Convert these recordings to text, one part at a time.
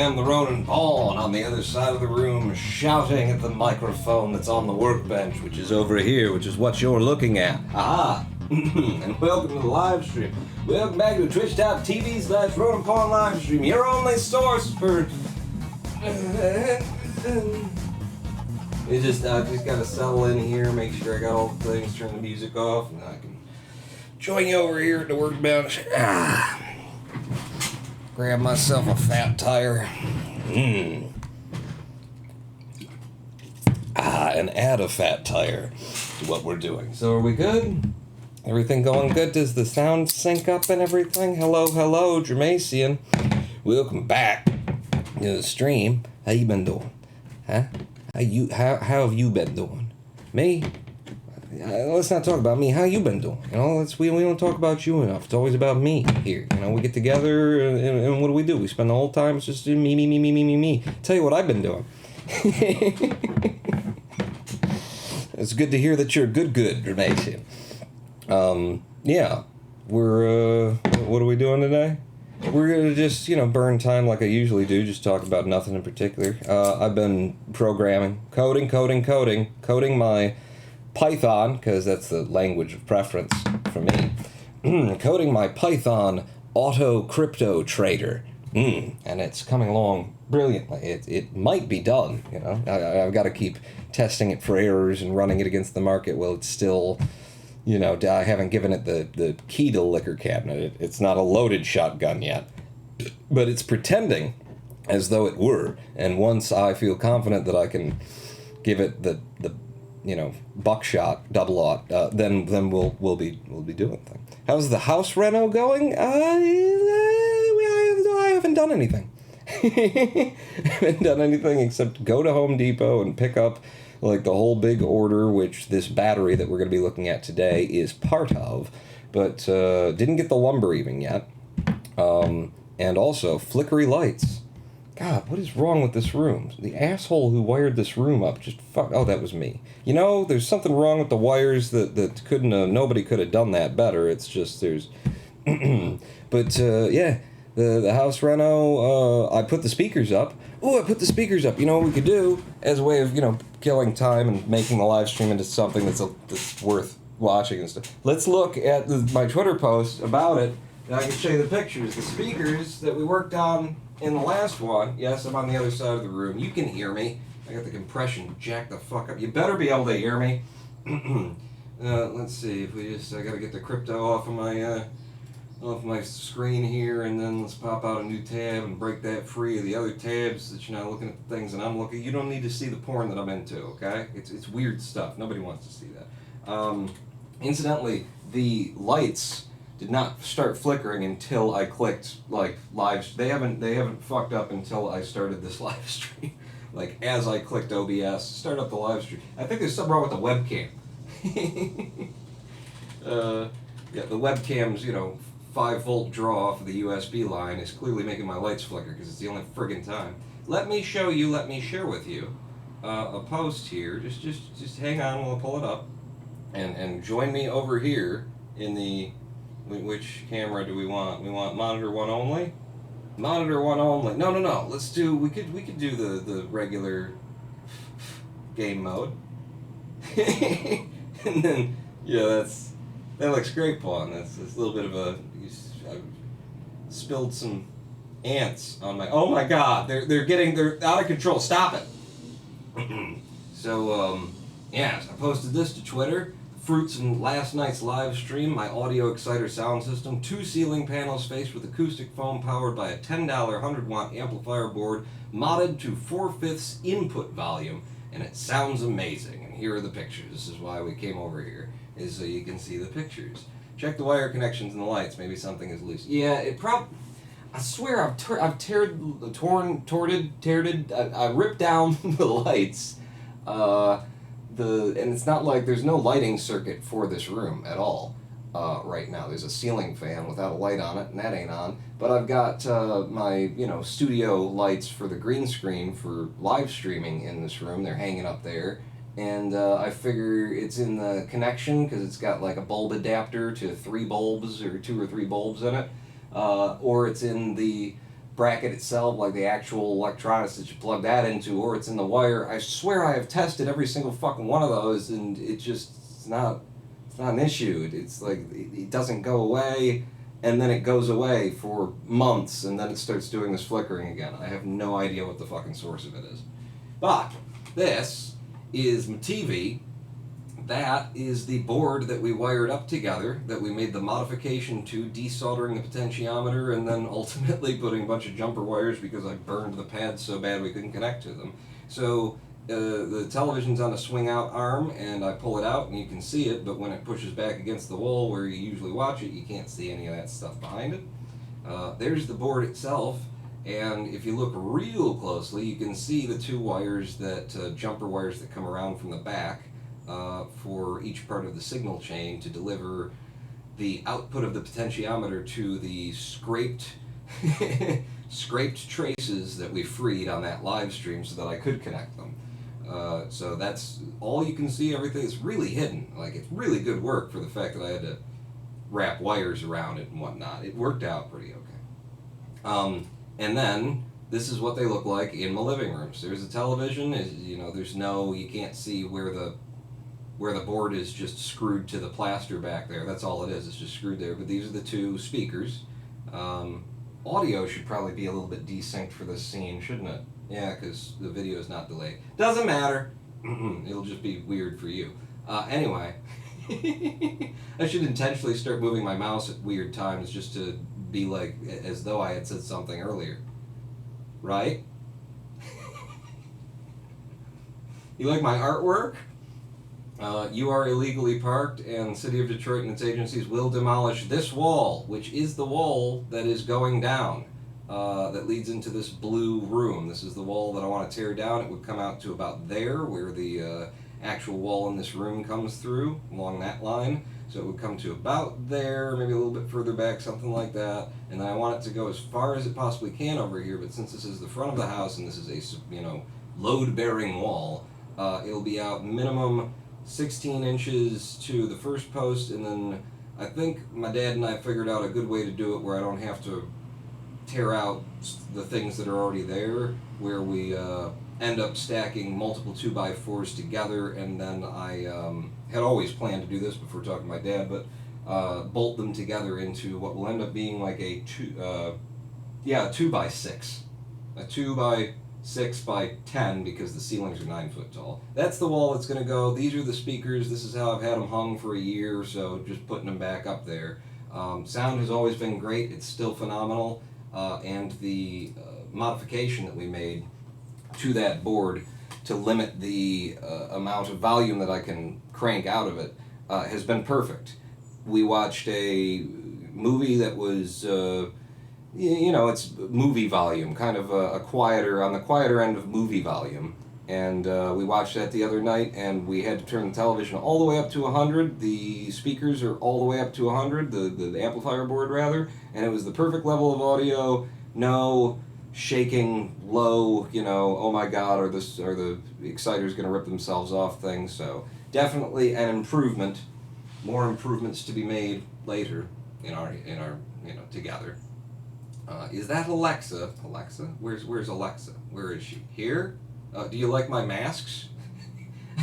am the Ronin Pawn on the other side of the room, shouting at the microphone that's on the workbench, which is over here, which is what you're looking at. Aha! And welcome to the live stream. Welcome back to twitch.tv/Ronin Pawn live stream, your only source for... I just gotta settle in here, make sure I got all the things, turn the music off, and I can join you over here at the workbench. Grab myself a fat tire. And add a fat tire to what we're doing. So are we good? Everything going good? Does the sound sync up and everything? Hello, Jermasian. Welcome back to the stream. How you been doing? Huh? How have you been doing? Me? Let's not talk about me. How you been doing? You know, we don't talk about you enough. It's always about me here. You know, we get together and what do? We spend the whole time it's just me. Tell you what I've been doing. It's good to hear that you're good, Jermasian. Yeah, we're, what are we doing today? We're gonna just, burn time like I usually do, just talk about nothing in particular. I've been programming, coding my Python, because that's the language of preference for me. Coding my Python auto crypto trader. And it's coming along brilliantly. It might be done, I've got to keep testing it for errors and running it against the market while it's still, I haven't given it the key to the liquor cabinet. It's not a loaded shotgun yet. But it's pretending as though it were. And once I feel confident that I can give it the buckshot, double-aught, then we'll be doing things. How's the house reno going? I haven't done anything. I haven't done anything except go to Home Depot and pick up like the whole big order, which this battery that we're going to be looking at today is part of, but didn't get the lumber even yet. And also flickery lights. God, what is wrong with this room? The asshole who wired this room up just oh, that was me. There's something wrong with the wires that couldn't nobody could have done that better. It's just there's but yeah, the house reno, I put the speakers up. Oh, I put the speakers up. You know what we could do as a way of, killing time and making the live stream into something that's worth watching and stuff. Let's look at my Twitter post about it, and I can show you the pictures. The speakers that we worked on in the last one. Yes, I'm on the other side of the room. You can hear me. I got the compression jacked the fuck up. You better be able to hear me. Let's see if we I gotta get the crypto off of my screen here, and then let's pop out a new tab and break that free of the other tabs that you're not looking at the things that I'm looking. You don't need to see the porn that I'm into, okay? It's weird stuff. Nobody wants to see that. Incidentally, the lights did not start flickering until I clicked live. They haven't fucked up until I started this live stream. As I clicked OBS, start up the live stream. I think there's something wrong with the webcam. Yeah, the webcam's 5-volt draw off of the USB line is clearly making my lights flicker because it's the only friggin' time. Let me share with you a post here. Just hang on while I pull it up, and join me over here in the. Which camera do we want? We want monitor one only. Monitor one only. No. Let's do. We could do the regular game mode. And then that looks great, Pawn. That's a little bit of a. I spilled some ants on my. Oh my God! They're out of control. Stop it. So I posted this to Twitter. Fruits in last night's live stream. My audio exciter sound system. 2 ceiling panels faced with acoustic foam powered by a $10 100-watt amplifier board modded to 4/5 input volume, and it sounds amazing. And here are the pictures. This is why we came over here, is so you can see the pictures. Check the wire connections and the lights. Maybe something is loose. Yeah, I swear I ripped down the lights. And it's not like there's no lighting circuit for this room at all right now. There's a ceiling fan without a light on it, and that ain't on. But I've got my studio lights for the green screen for live streaming in this room. They're hanging up there. And I figure it's in the connection because it's got like a bulb adapter to 3 bulbs or 2 or 3 bulbs in it. Or it's in the bracket itself, like the actual electronics that you plug that into, or it's in the wire. I swear I have tested every single fucking one of those, and it's not an issue. It's like it doesn't go away, and then it goes away for months, and then it starts doing this flickering again. I have no idea what the fucking source of it is. But this is my TV. That is the board that we wired up together, that we made the modification to, desoldering the potentiometer and then ultimately putting a bunch of jumper wires because I burned the pads so bad we couldn't connect to them. So the television's on a swing out arm and I pull it out and you can see it, but when it pushes back against the wall where you usually watch it, you can't see any of that stuff behind it. There's the board itself. And if you look real closely, you can see the two wires jumper wires that come around from the back for each part of the signal chain to deliver the output of the potentiometer to the scraped traces that we freed on that live stream so that I could connect them. So that's all you can see. Everything is really hidden. Like, it's really good work for the fact that I had to wrap wires around it and whatnot. It worked out pretty okay. And then this is what they look like in my living room. So there's a television. You can't see where the board is just screwed to the plaster back there. That's all it is. It's just screwed there. But these are the two speakers. Audio should probably be a little bit desynced for this scene, shouldn't it? Yeah, because the video is not delayed. Doesn't matter. It'll just be weird for you. Anyway, I should intentionally start moving my mouse at weird times just to be like as though I had said something earlier. Right? You like my artwork? You are illegally parked, and City of Detroit and its agencies will demolish this wall, which is the wall that is going down, that leads into this blue room. This is the wall that I want to tear down. It would come out to about there, where the actual wall in this room comes through, along that line. So it would come to about there, maybe a little bit further back, something like that. And then I want it to go as far as it possibly can over here, but since this is the front of the house and this is a, load-bearing wall, it'll be out minimum 16 inches to the first post, and then I think my dad and I figured out a good way to do it where I don't have to tear out the things that are already there, where we end up stacking multiple 2x4s together, and then I had always planned to do this before talking to my dad, but bolt them together into what will end up being like a 2x6. A 2x6 by 10 because the ceilings are 9 foot tall. That's the wall that's going to go. These are the speakers. This is how I've had them hung for a year, so just putting them back up there. Sound has always been great. It's still phenomenal. And the modification that we made to that board to limit the amount of volume that I can crank out of it has been perfect. We watched a movie that was it's movie volume, kind of on the quieter end of movie volume. And we watched that the other night, and we had to turn the television all the way up to 100. The speakers are all the way up to 100, the amplifier board rather, and it was the perfect level of audio. No shaking, low, oh my god, are the exciters going to rip themselves off things. So definitely an improvement. More improvements to be made later in our together. Is that Alexa? Alexa? Where's Alexa? Where is she? Here? Do you like my masks?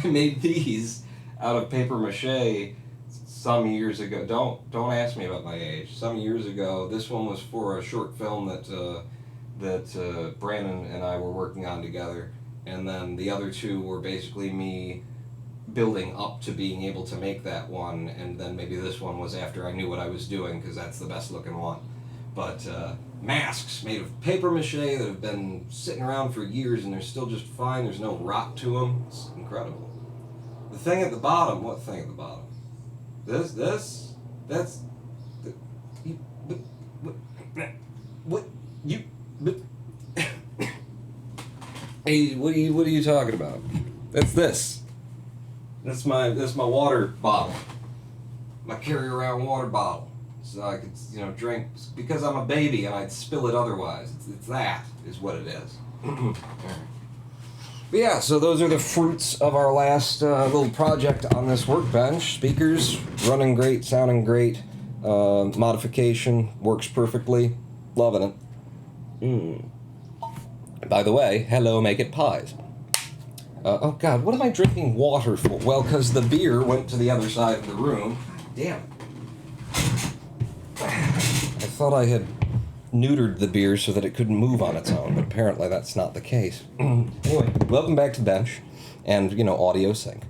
I made these out of paper mache some years ago. Don't ask me about my age. Some years ago. This one was for a short film that Brandon and I were working on together, and then the other two were basically me building up to being able to make that one, and then maybe this one was after I knew what I was doing, because that's the best looking one. But masks made of paper mache that have been sitting around for years and they're still just fine. There's no rot to them. It's incredible. The thing at the bottom, what thing at the bottom? Hey, what are you talking about? That's this. That's my water bottle. My carry-around water bottle. So I could, drink, because I'm a baby and I'd spill it otherwise. It's that is what it is. But yeah, so those are the fruits of our last little project on this workbench. Speakers running great, sounding great. Modification works perfectly. Loving it. By the way, hello, make it pies. Oh God, what am I drinking water for? Well, because the beer went to the other side of the room. Damn. I thought I had neutered the beer so that it couldn't move on its own, but apparently that's not the case. Anyway, welcome back to Bench, and, audio sync.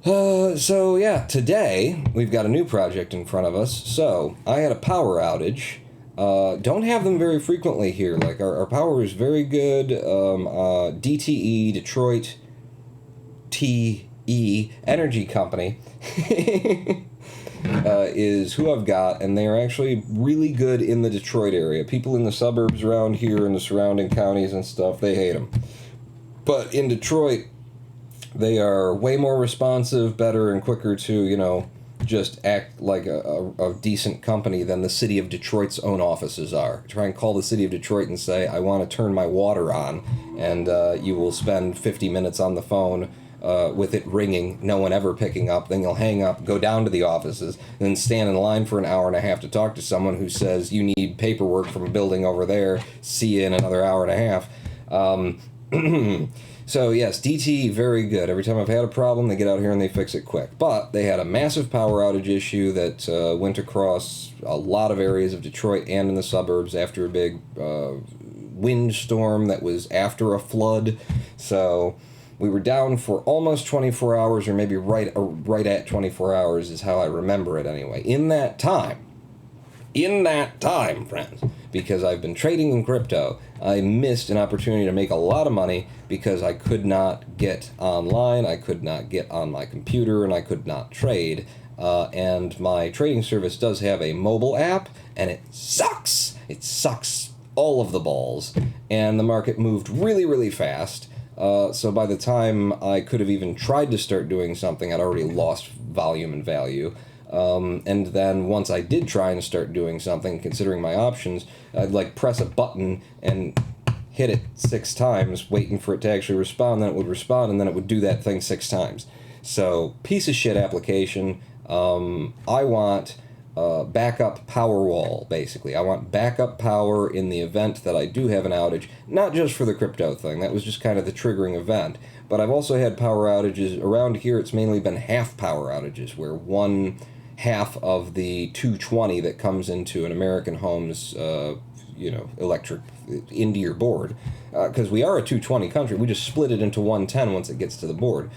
So yeah, today we've got a new project in front of us. So I had a power outage. Don't have them very frequently here. Like our power is very good. DTE, Detroit TE Energy Company is who I've got, and they are actually really good in the Detroit area. People in the suburbs around here and the surrounding counties and stuff, they hate them. But in Detroit, they are way more responsive, better, and quicker to, just act like a decent company than the city of Detroit's own offices are. Try and call the city of Detroit and say, I want to turn my water on, and you will spend 50 minutes on the phone with it ringing, no one ever picking up. Then you'll hang up, go down to the offices, and then stand in line for an hour and a half to talk to someone who says, you need paperwork from a building over there, see you in another hour and a half. So yes, DT, very good. Every time I've had a problem, they get out here and they fix it quick. But they had a massive power outage issue that went across a lot of areas of Detroit and in the suburbs after a big windstorm that was after a flood. So we were down for almost 24 hours, or maybe right at 24 hours is how I remember it anyway. In that time, friends, because I've been trading in crypto, I missed an opportunity to make a lot of money because I could not get online, I could not get on my computer, and I could not trade. And my trading service does have a mobile app, and it sucks. It sucks all of the balls. And the market moved really, really fast. So by the time I could have even tried to start doing something, I'd already lost volume and value. And then once I did try and start doing something, considering my options, I'd press a button and hit it 6 times, waiting for it to actually respond, then it would respond, and then it would do that thing 6 times. So, piece of shit application. I want backup power wall, basically. I want backup power in the event that I do have an outage, not just for the crypto thing, that was just kind of the triggering event, but I've also had power outages. Around here, it's mainly been half power outages, where one half of the 220 that comes into an American home's, electric into your board, because we are a 220 country, we just split it into 110 once it gets to the board,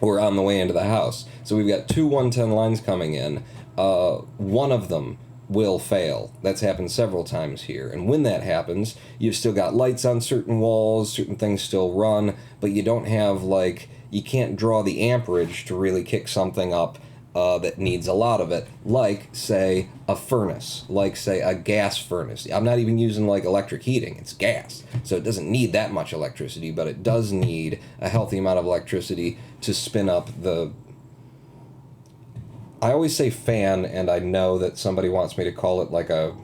or on the way into the house. So we've got 2 110 lines coming in. One of them will fail. That's happened several times here. And when that happens, you've still got lights on certain walls, certain things still run, but you don't have, you can't draw the amperage to really kick something up that needs a lot of it, like, say, a furnace, like, say, a gas furnace. I'm not even using, electric heating. It's gas. So it doesn't need that much electricity, but it does need a healthy amount of electricity to spin up the... I always say fan, and I know that somebody wants me to call it a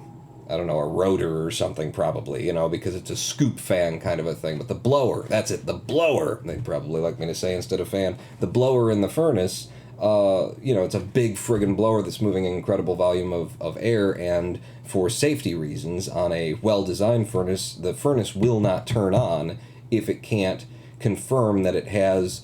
rotor or something, probably, because it's a scoop fan kind of a thing. But the blower, that's it, the blower, they'd probably like me to say instead of fan. The blower in the furnace, it's a big friggin' blower that's moving an incredible volume of air, and for safety reasons, on a well-designed furnace, the furnace will not turn on if it can't confirm that it has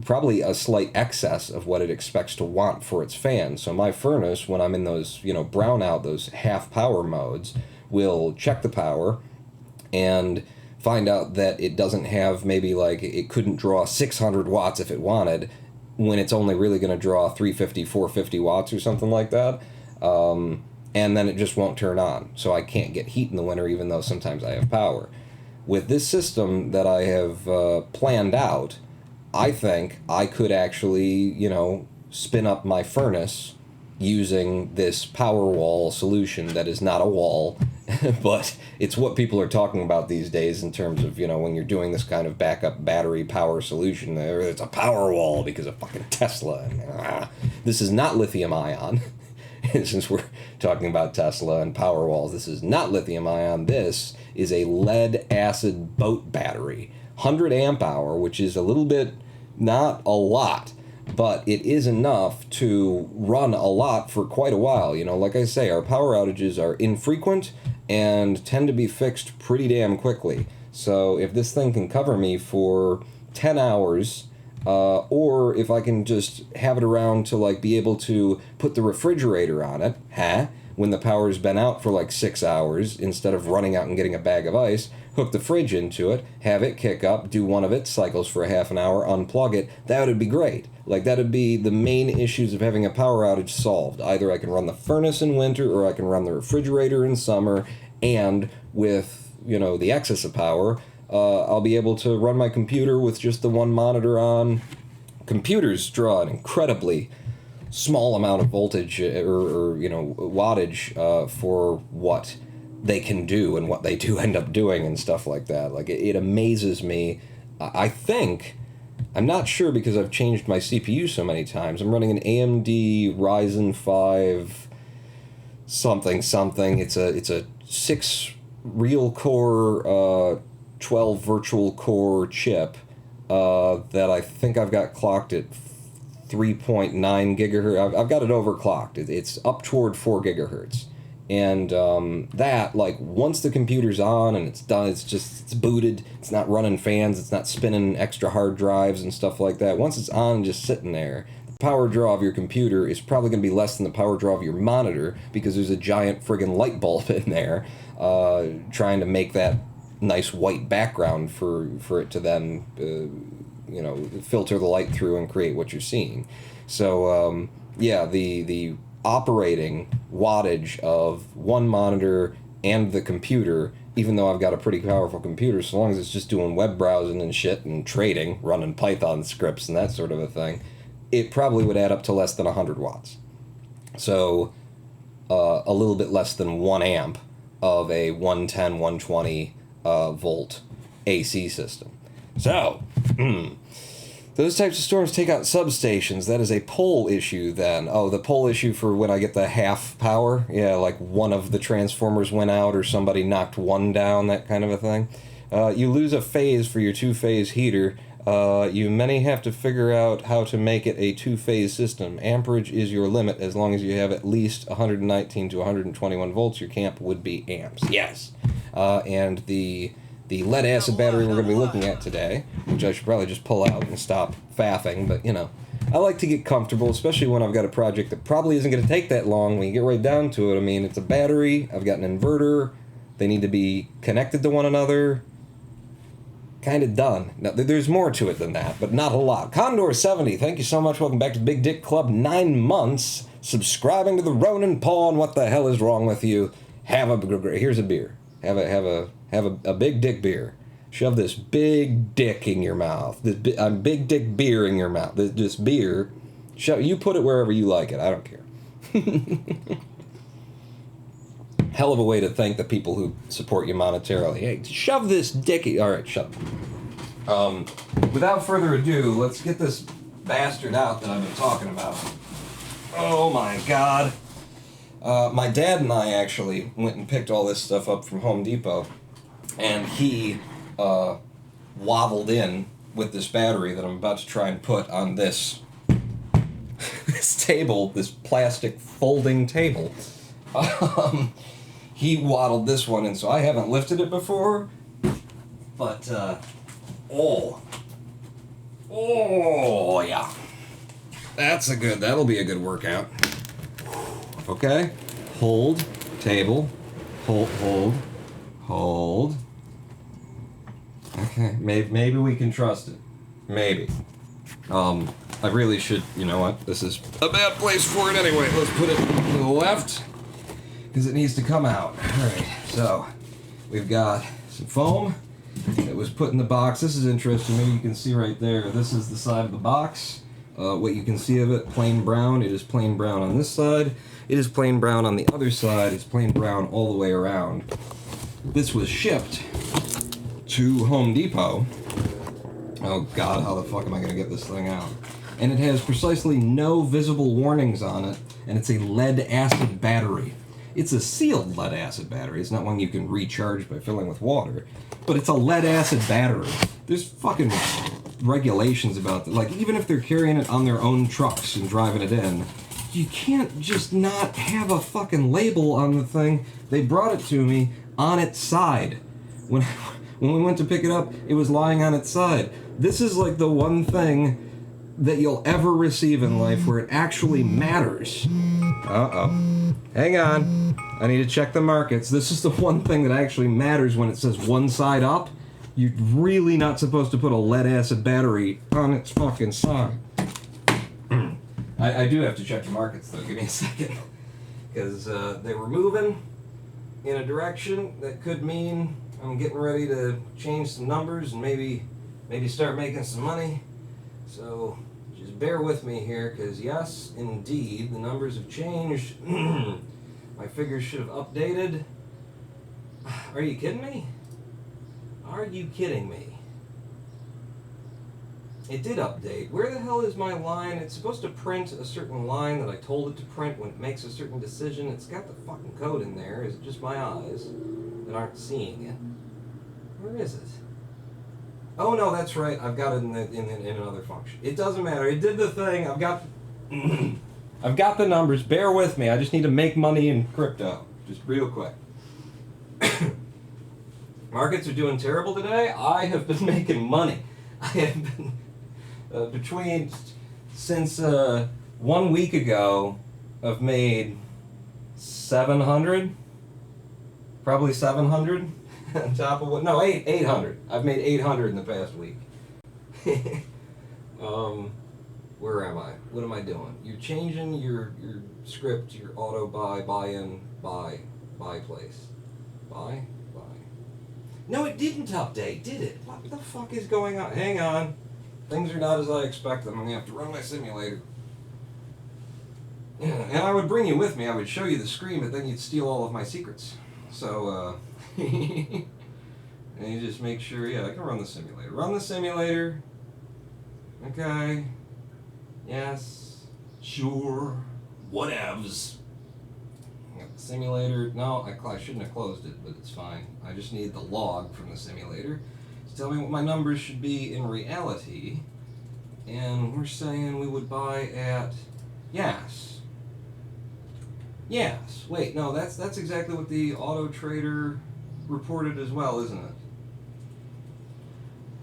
probably a slight excess of what it expects to want for its fan. So my furnace, when I'm in those, brownout, those half power modes, will check the power and find out that it doesn't have, maybe it couldn't draw 600 watts if it wanted, when it's only really going to draw 350, 450 watts or something like that. And then it just won't turn on. So I can't get heat in the winter, even though sometimes I have power. With this system that I have planned out, I think I could actually, spin up my furnace using this power wall solution that is not a wall, but it's what people are talking about these days in terms of, when you're doing this kind of backup battery power solution, it's a power wall because of fucking Tesla. And, this is not lithium ion. Since we're talking about Tesla and power walls, this is not lithium ion. This is a lead acid boat battery. 100 amp hour, which is a little bit, not a lot, but it is enough to run a lot for quite a while. You know, like I say, our power outages are infrequent and tend to be fixed pretty damn quickly. So if this thing can cover me for 10 hours, or if I can just have it around to like be able to put the refrigerator on it, when the power's been out for like 6 hours, instead of running out and getting a bag of ice, hook the fridge into it, have it kick up, do one of its cycles for a half an hour, unplug it, that would be great. Like, that would be the main issues of having a power outage solved. Either I can run the furnace in winter, or I can run the refrigerator in summer, and with, you know, the excess of power, I'll be able to run my computer with just the one monitor on. Computers draw an incredibly small amount of voltage or you know, wattage for what they can do and what they do end up doing and stuff like that. Like, it amazes me. I think, I'm not sure because I've changed my CPU so many times. I'm running an AMD Ryzen 5 something. It's a 6 real core 12 virtual core chip that I think I've got clocked at 3.9 gigahertz. I've got it overclocked. It's up toward 4 gigahertz. And that, like, once the computer's on and it's done, it's booted, it's not running fans, it's not spinning extra hard drives and stuff like that. Once it's on and just sitting there, the power draw of your computer is probably going to be less than the power draw of your monitor, because there's a giant friggin' light bulb in there trying to make that nice white background for it to then you know, filter the light through and create what you're seeing. So yeah, the operating wattage of one monitor and the computer, even though I've got a pretty powerful computer, so long as it's just doing web browsing and shit and trading, running Python scripts and that sort of a thing, it probably would add up to less than 100 watts. So a little bit less than 1 amp of a 110, 120 volt AC system. So, those types of storms take out substations. That is a pole issue then. Oh, the pole issue for when I get the half power? Yeah, like one of the transformers went out or somebody knocked one down, that kind of a thing. You lose a phase for your two-phase heater. You many have to figure out how to make it a two-phase system. Amperage is your limit. As long as you have at least 119 to 121 volts, your camp would be amps. Yes. And the lead-acid battery we're going to be looking at today, which I should probably just pull out and stop faffing, but, you know, I like to get comfortable, especially when I've got a project that probably isn't going to take that long when you get right down to it. I mean, it's a battery, I've got an inverter, they need to be connected to one another. Kind of done. Now, there's more to it than that, but not a lot. Condor70, thank you so much. Welcome back to the Big Dick Club. 9 months subscribing to the Ronin Pawn. What the hell is wrong with you? Here's a beer. Have a big dick beer. Shove this big dick in your mouth. This big dick beer in your mouth. This beer. You put it wherever you like it. I don't care. Hell of a way to thank the people who support you monetarily. Hey, shove this dicky. All right, shut up. Without further ado, let's get this bastard out that I've been talking about. Oh my God. My dad and I actually went and picked all this stuff up from Home Depot, and he waddled in with this battery that I'm about to try and put on this this table, this plastic folding table. He waddled this one in, so I haven't lifted it before, but oh yeah, that'll be a good workout. Okay, hold, table, hold. Okay, maybe we can trust it. Maybe. I really should, you know what, this is a bad place for it anyway. Let's put it to the left, because it needs to come out. Alright, so, we've got some foam that was put in the box. This is interesting, maybe you can see right there. This is the side of the box. What you can see of it, plain brown. It is plain brown on this side. It is plain brown on the other side. It's plain brown all the way around. This was shipped to Home Depot. Oh God, how the fuck am I going to get this thing out? And it has precisely no visible warnings on it, and it's a lead-acid battery. It's a sealed lead-acid battery. It's not one you can recharge by filling with water, but it's a lead-acid battery. There's fucking regulations about it. Like, even if they're carrying it on their own trucks and driving it in, you can't just not have a fucking label on the thing. They brought it to me on its side. When we went to pick it up, it was lying on its side. This is like the one thing that you'll ever receive in life where it actually matters. Uh-oh. Hang on. I need to check the markets. This is the one thing that actually matters when it says one side up. You're really not supposed to put a lead-acid battery on its fucking side. I do have to check the markets, though. Give me a second. Because they were moving in a direction that could mean I'm getting ready to change some numbers and maybe start making some money. So just bear with me here, because yes, indeed, the numbers have changed. My figures should have updated. Are you kidding me? Are you kidding me? It did update. Where the hell is my line? It's supposed to print a certain line that I told it to print when it makes a certain decision. It's got the fucking code in there. Is it just my eyes that aren't seeing it? Where is it? Oh no, that's right. I've got it in another function. It doesn't matter. It did the thing. I've got I've got the numbers. Bear with me. I just need to make money in crypto. Just real quick. Markets are doing terrible today. I have been making money. I have been since 1 week ago, I've made 700, probably 700 on top of what? No, 800. I've made 800 in the past week. Where am I? What am I doing? You're changing your script, your auto buy-in, buy place. Buy. No, it didn't update, did it? What the fuck is going on? Hang on. Things are not as I expect them. I'm going to have to run my simulator. Yeah, and I would bring you with me. I would show you the screen, but then you'd steal all of my secrets. So, and you just make sure, yeah, I can run the simulator. Run the simulator. Okay. Yes. Sure. Whatevs. Simulator. No, I shouldn't have closed it, but it's fine. I just need the log from the simulator to tell me what my numbers should be in reality. And we're saying we would buy at yes. Wait, no, that's exactly what the auto trader reported as well, isn't it?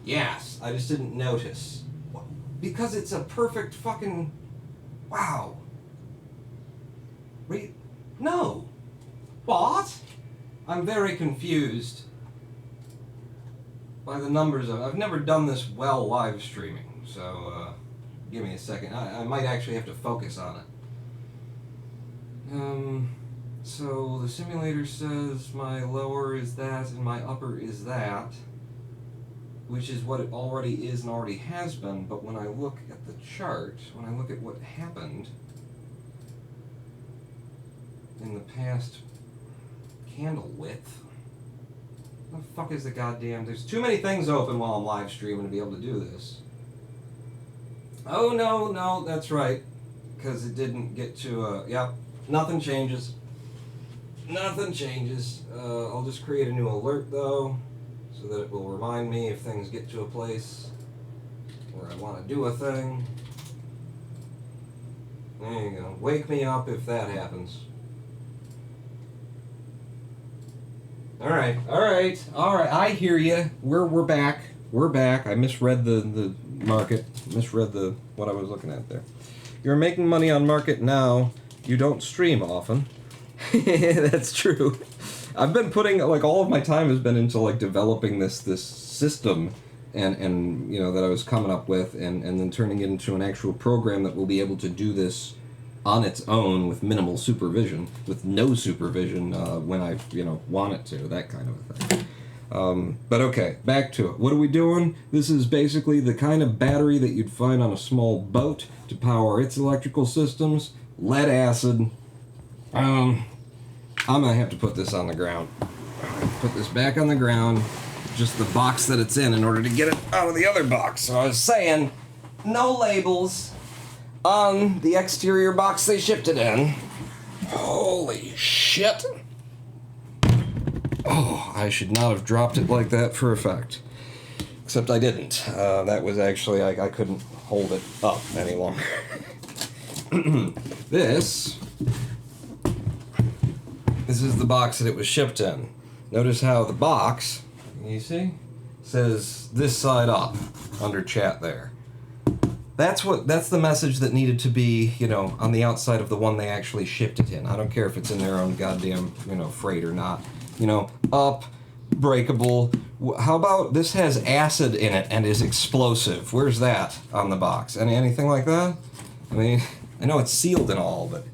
Yes, I just didn't notice. Because it's a perfect fucking wow. Wait, no. What? I'm very confused by the numbers of. I've never done this well live streaming, so give me a second. I might actually have to focus on it. So the simulator says my lower is that and my upper is that, which is what it already is and already has been. But when I look at the chart, when I look at what happened in the past candle width. What the fuck is the goddamn... There's too many things open while I'm live streaming to be able to do this. Oh, no, that's right. Because it didn't get to, yep, nothing changes. Nothing changes. I'll just create a new alert, though, so that it will remind me if things get to a place where I want to do a thing. There you go. Wake me up if that happens. All right. I hear you. We're back. I misread the market. Misread what I was looking at there. You're making money on market now. You don't stream often. That's true. I've been putting all of my time has been into developing this system and that I was coming up with and then turning it into an actual program that will be able to do this on its own with minimal supervision, with no supervision when I want it to, that kind of a thing. But okay, back to it. What are we doing? This is basically the kind of battery that you'd find on a small boat to power its electrical systems. Lead acid. I'm gonna have to put this on the ground. Put this back on the ground. Just the box that it's in order to get it out of the other box. So I was saying, no labels on the exterior box they shipped it in. Holy shit. Oh, I should not have dropped it like that for effect. Except I didn't. That was actually, I couldn't hold it up any longer. This is the box that it was shipped in. Notice how the box, you see, says this side up under chat there. That's the message that needed to be, on the outside of the one they actually shipped it in. I don't care if it's in their own goddamn, freight or not. Up, breakable. How about this has acid in it and is explosive? Where's that on the box? Anything like that? I mean, I know it's sealed and all, but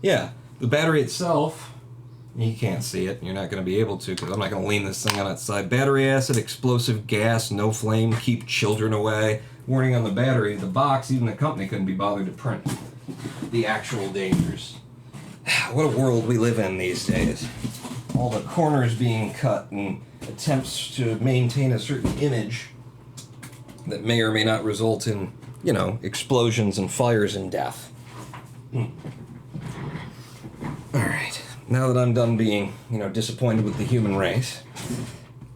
yeah, the battery itself, you can't see it. You're not going to be able to because I'm not going to lean this thing on its side. Battery acid, explosive gas, no flame, keep children away. Warning on the battery, the box, even the company couldn't be bothered to print the actual dangers. What a world we live in these days. All the corners being cut and attempts to maintain a certain image that may or may not result in, explosions and fires and death. Alright, now that I'm done being, disappointed with the human race.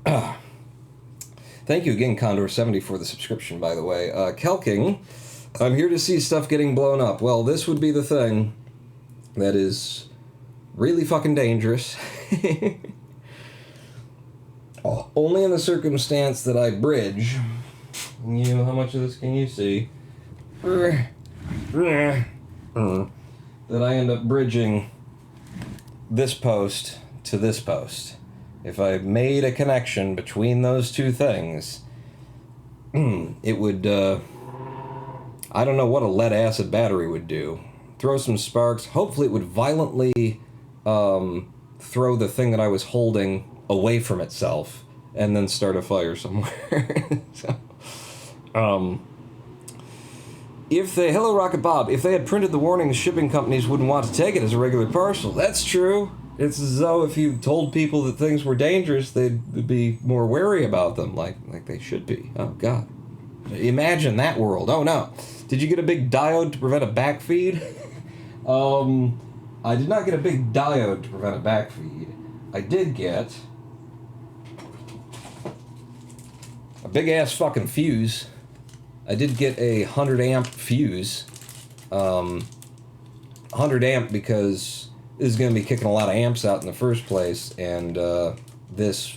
Thank you again, Condor70, for the subscription, by the way. Kelking, I'm here to see stuff getting blown up. Well, this would be the thing that is really fucking dangerous. Only in the circumstance that I bridge. How much of this can you see? That I end up bridging this post to this post. If I made a connection between those two things, it would, I don't know what a lead-acid battery would do. Throw some sparks. Hopefully it would violently throw the thing that I was holding away from itself and then start a fire somewhere. Hello Rocket Bob, if they had printed the warnings, shipping companies wouldn't want to take it as a regular parcel. That's true. It's as though if you told people that things were dangerous, they'd be more wary about them, like they should be. Oh, God. Imagine that world. Oh, no. Did you get a big diode to prevent a backfeed? I did not get a big diode to prevent a backfeed. I did get a big-ass fucking fuse. I did get a 100-amp fuse. 100-amp because this is going to be kicking a lot of amps out in the first place, and this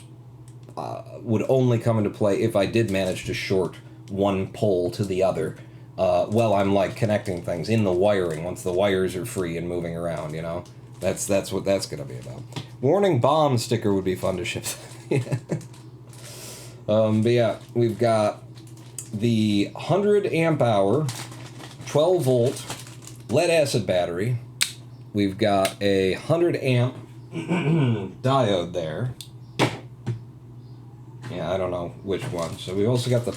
would only come into play if I did manage to short one pole to the other while I'm, connecting things in the wiring, once the wires are free and moving around, That's what that's going to be about. Warning bomb sticker would be fun to ship. But yeah, we've got the 100 amp hour, 12 volt lead-acid battery. We've got a 100 amp diode there. Yeah, I don't know which one. So we also got the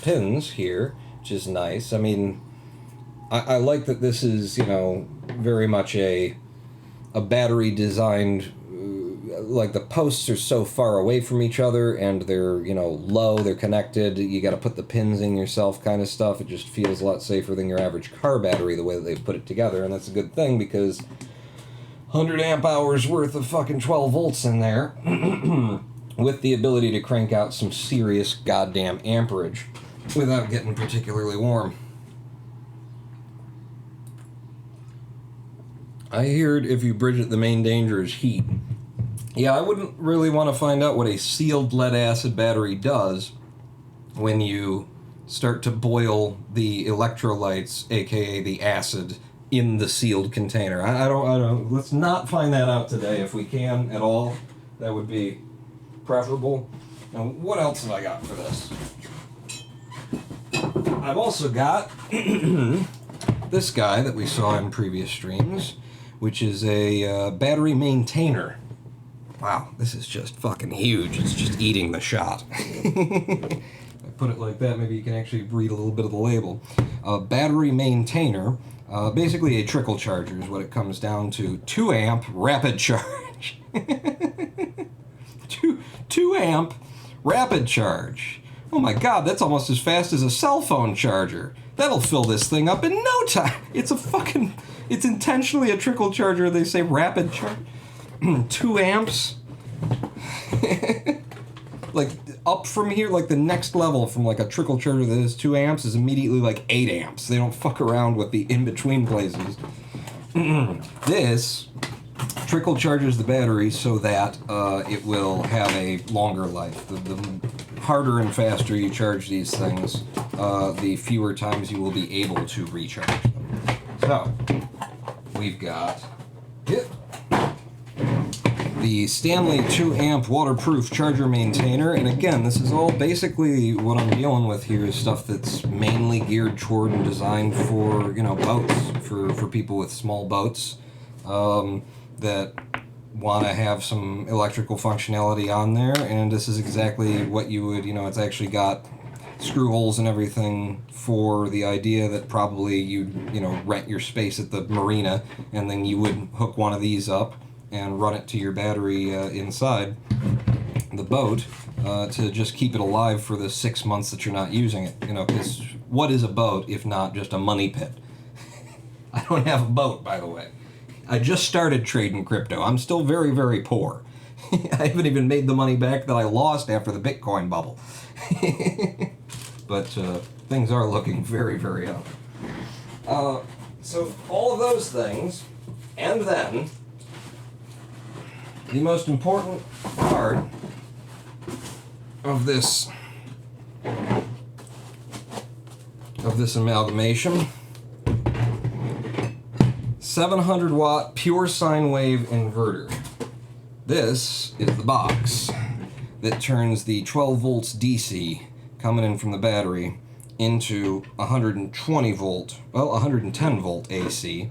pins here, which is nice. I mean, I like that this is, very much a battery designed, like the posts are so far away from each other and they're, low, they're connected, you got to put the pins in yourself kind of stuff. It just feels a lot safer than your average car battery the way that they put it together, and that's a good thing because 100 amp hours worth of fucking 12 volts in there with the ability to crank out some serious goddamn amperage without getting particularly warm. I heard if you bridge it, the main danger is heat. Yeah, I wouldn't really want to find out what a sealed lead-acid battery does when you start to boil the electrolytes, aka the acid, in the sealed container. I don't. Let's not find that out today if we can at all. That would be preferable. Now, what else have I got for this? I've also got this guy that we saw in previous streams, which is a battery maintainer. Wow, this is just fucking huge. It's just eating the shot. If I put it like that, maybe you can actually read a little bit of the label. Battery maintainer, basically a trickle charger is what it comes down to. 2 amp rapid charge. 2 amp rapid charge. Oh my God, that's almost as fast as a cell phone charger. That'll fill this thing up in no time. It's intentionally a trickle charger. They say rapid charge. 2 amps. like up from here, like the next level from like a trickle charger that is 2 amps is immediately like 8 amps. They don't fuck around with the in-between places. This trickle charges the battery so that it will have a longer life. The harder and faster you charge these things, the fewer times you will be able to recharge them. So, we've got the Stanley 2 amp waterproof charger maintainer, and again, this is all basically what I'm dealing with here is stuff that's mainly geared toward and designed for, you know, boats, for people with small boats that want to have some electrical functionality on there, and this is exactly what you would, you know, it's actually got screw holes and everything for the idea that probably you'd, you know, rent your space at the marina, and then you would hook one of these up and run it to your battery inside the boat to just keep it alive for the 6 months that you're not using it. You know, because what is a boat if not just a money pit? I don't have a boat, by the way. I just started trading crypto. I'm still very, very poor. I haven't even made the money back that I lost after the Bitcoin bubble. But things are looking very, very up. So all of those things, and then the most important part of this amalgamation, 700 watt pure sine wave inverter. This is the box that turns the 12 volts DC coming in from the battery into 110 volt AC,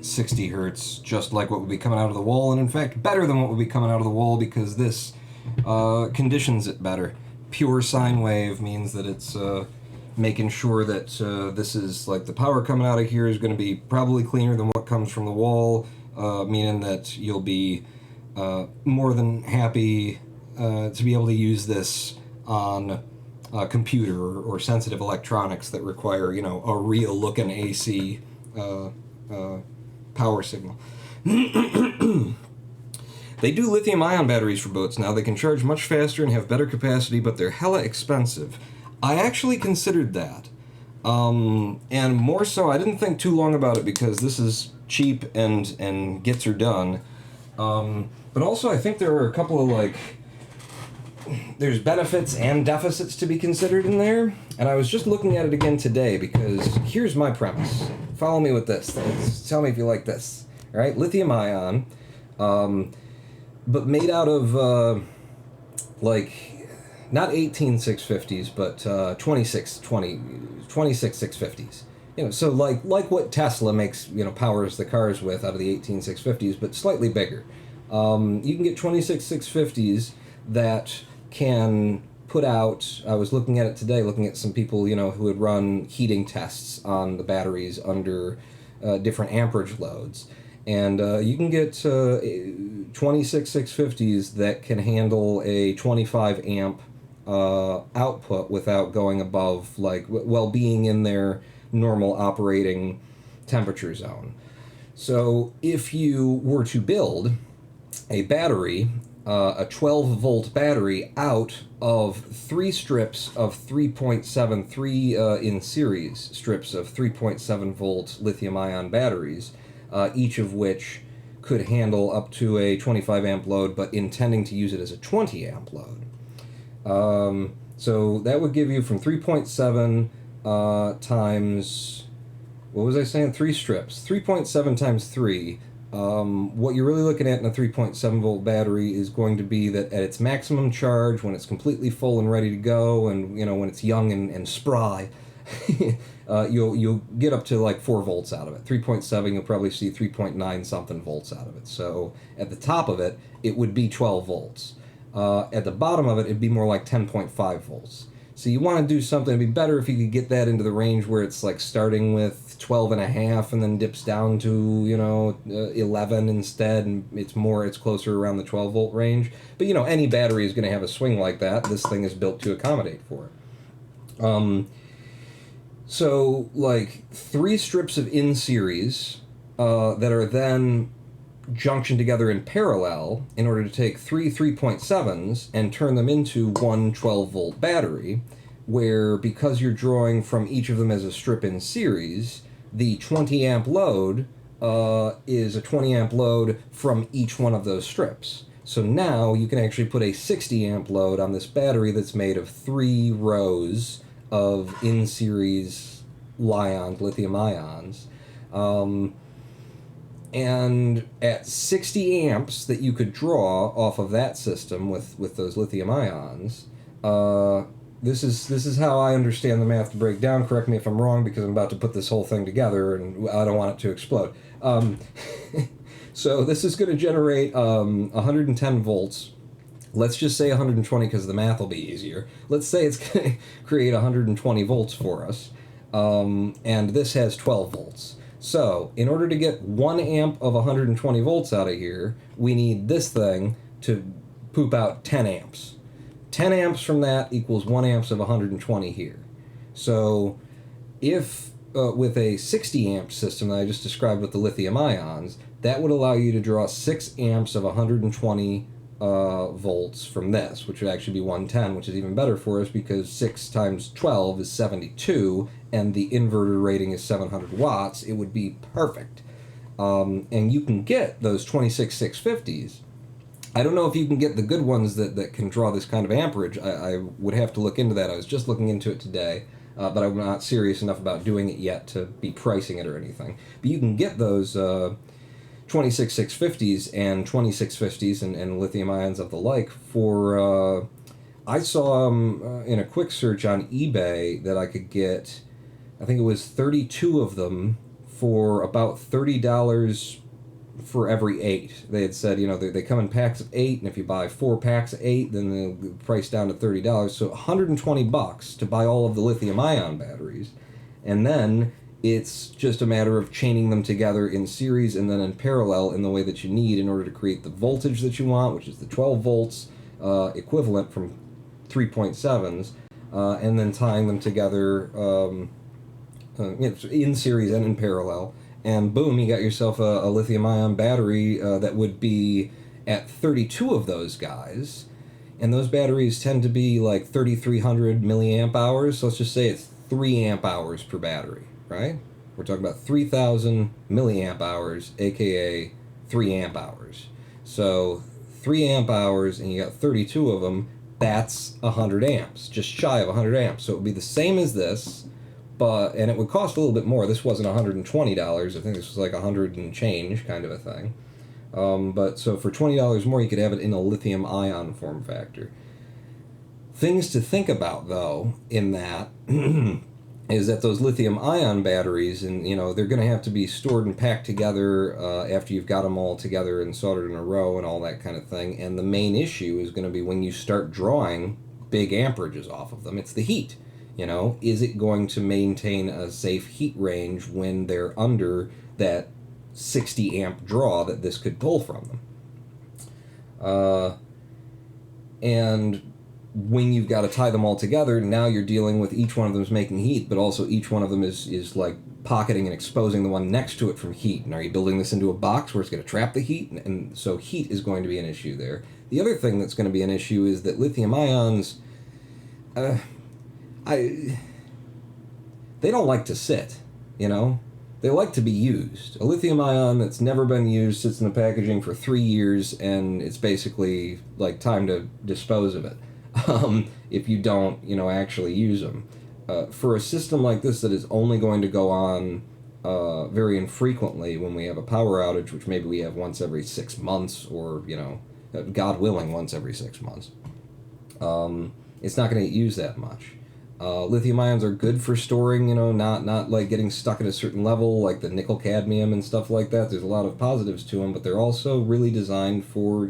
60 hertz, just like what would be coming out of the wall, and in fact better than what would be coming out of the wall because this conditions it better. Pure sine wave means that it's making sure that this is like the power coming out of here is going to be probably cleaner than what comes from the wall, meaning that you'll be more than happy to be able to use this on a computer or sensitive electronics that require, you know, a real looking AC power signal. They do lithium-ion batteries for boats now. They can charge much faster and have better capacity, but they're hella expensive. I actually considered that. And more so, I didn't think too long about it because this is cheap and gets her done. But also, I think there are a couple of, like, there's benefits and deficits to be considered in there. And I was just looking at it again today because here's my premise. Follow me with this. Tell me if you like this. All right, lithium-ion, but made out of, like, not 18 650s, but 26 650s. You know, so like what Tesla makes, you know, powers the cars with out of the 18 650s, but slightly bigger. You can get 26 650s that can put out, I was looking at it today, looking at some people, you know, who had run heating tests on the batteries under different amperage loads. And you can get 26 650s that can handle a 25 amp output without going above, like, well, being in their normal operating temperature zone. So if you were to build a battery, a 12 volt battery out of 3 strips of 3.73 in series strips of 3.7 volt lithium ion batteries, each of which could handle up to a 25 amp load, but intending to use it as a 20 amp load. So that would give you from 3.7 times, what was I saying? 3 strips. 3.7 times 3. What you're really looking at in a 3.7 volt battery is going to be that at its maximum charge, when it's completely full and ready to go, and, you know, when it's young and spry, you'll get up to like 4 volts out of it. 3.7, you'll probably see 3.9 something volts out of it. So at the top of it, it would be 12 volts. At the bottom of it, it'd be more like 10.5 volts. So you want to do something, it'd be better if you could get that into the range where it's like starting with 12 and a half and then dips down to, you know, 11 instead, and it's closer around the 12 volt range. But, you know, any battery is going to have a swing like that. This thing is built to accommodate for it. So, like, 3 strips of in-series that are then junction together in parallel in order to take three 3.7s and turn them into one 12-volt battery, where because you're drawing from each of them as a strip in series, the 20 amp load is a 20 amp load from each one of those strips. So now you can actually put a 60 amp load on this battery that's made of 3 rows of in-series lithium ions. And at 60 amps that you could draw off of that system with those lithium ions, this is how I understand the math to break down. Correct me if I'm wrong, because I'm about to put this whole thing together and I don't want it to explode. So this is going to generate 110 volts. Let's just say 120 because the math will be easier. Let's say it's going to create 120 volts for us. And this has 12 volts. So in order to get 1 amp of 120 volts out of here, we need this thing to poop out 10 amps. 10 amps from that equals 1 amps of 120 here. So if with a 60 amp system that I just described with the lithium ions, that would allow you to draw 6 amps of 120 volts from this, which would actually be 110, which is even better for us because 6 times 12 is 72, and the inverter rating is 700 watts. It would be perfect. And you can get those 26650s. I don't know if you can get the good ones that can draw this kind of amperage. I would have to look into that. I was just looking into it today, but I'm not serious enough about doing it yet to be pricing it or anything. But you can get those 26650s and 2650s and lithium ions of the like for, I saw in a quick search on eBay that I could get, I think it was 32 of them for about $30 for every 8. They had said, they come in packs of 8, and if you buy 4 packs of 8, then the price down to $30. So $120 to buy all of the lithium ion batteries. And then it's just a matter of chaining them together in series and then in parallel in the way that you need in order to create the voltage that you want, which is the 12 volts equivalent from 3.7s, and then tying them together in series and in parallel. And boom, you got yourself a lithium-ion battery that would be at 32 of those guys. And those batteries tend to be like 3,300 milliamp hours. So let's just say it's 3 amp hours per battery, right? We're talking about 3,000 milliamp hours, aka 3 amp hours. So 3 amp hours, and you got 32 of them, that's 100 amps, just shy of 100 amps. So it would be the same as this, and it would cost a little bit more. This wasn't $120. I think this was like 100 and change kind of a thing. But so for $20 more, you could have it in a lithium ion form factor. Things to think about, though, in that is that those lithium ion batteries, and they're going to have to be stored and packed together after you've got them all together and soldered in a row and all that kind of thing. And the main issue is going to be when you start drawing big amperages off of them. It's the heat. Is it going to maintain a safe heat range when they're under that 60 amp draw that this could pull from them? And when you've got to tie them all together, now you're dealing with each one of them is making heat, but also each one of them is like pocketing and exposing the one next to it from heat. And are you building this into a box where it's going to trap the heat? And so heat is going to be an issue there. The other thing that's going to be an issue is that lithium ions, they don't like to sit, They like to be used. A lithium ion that's never been used sits in the packaging for 3 years, and it's basically like time to dispose of it if you don't, actually use them. For a system like this that is only going to go on very infrequently when we have a power outage, which maybe we have once every 6 months or, God willing, once every 6 months, it's not going to get used that much. Lithium ions are good for storing, not like getting stuck at a certain level, like the nickel cadmium and stuff like that. There's a lot of positives to them, but they're also really designed for,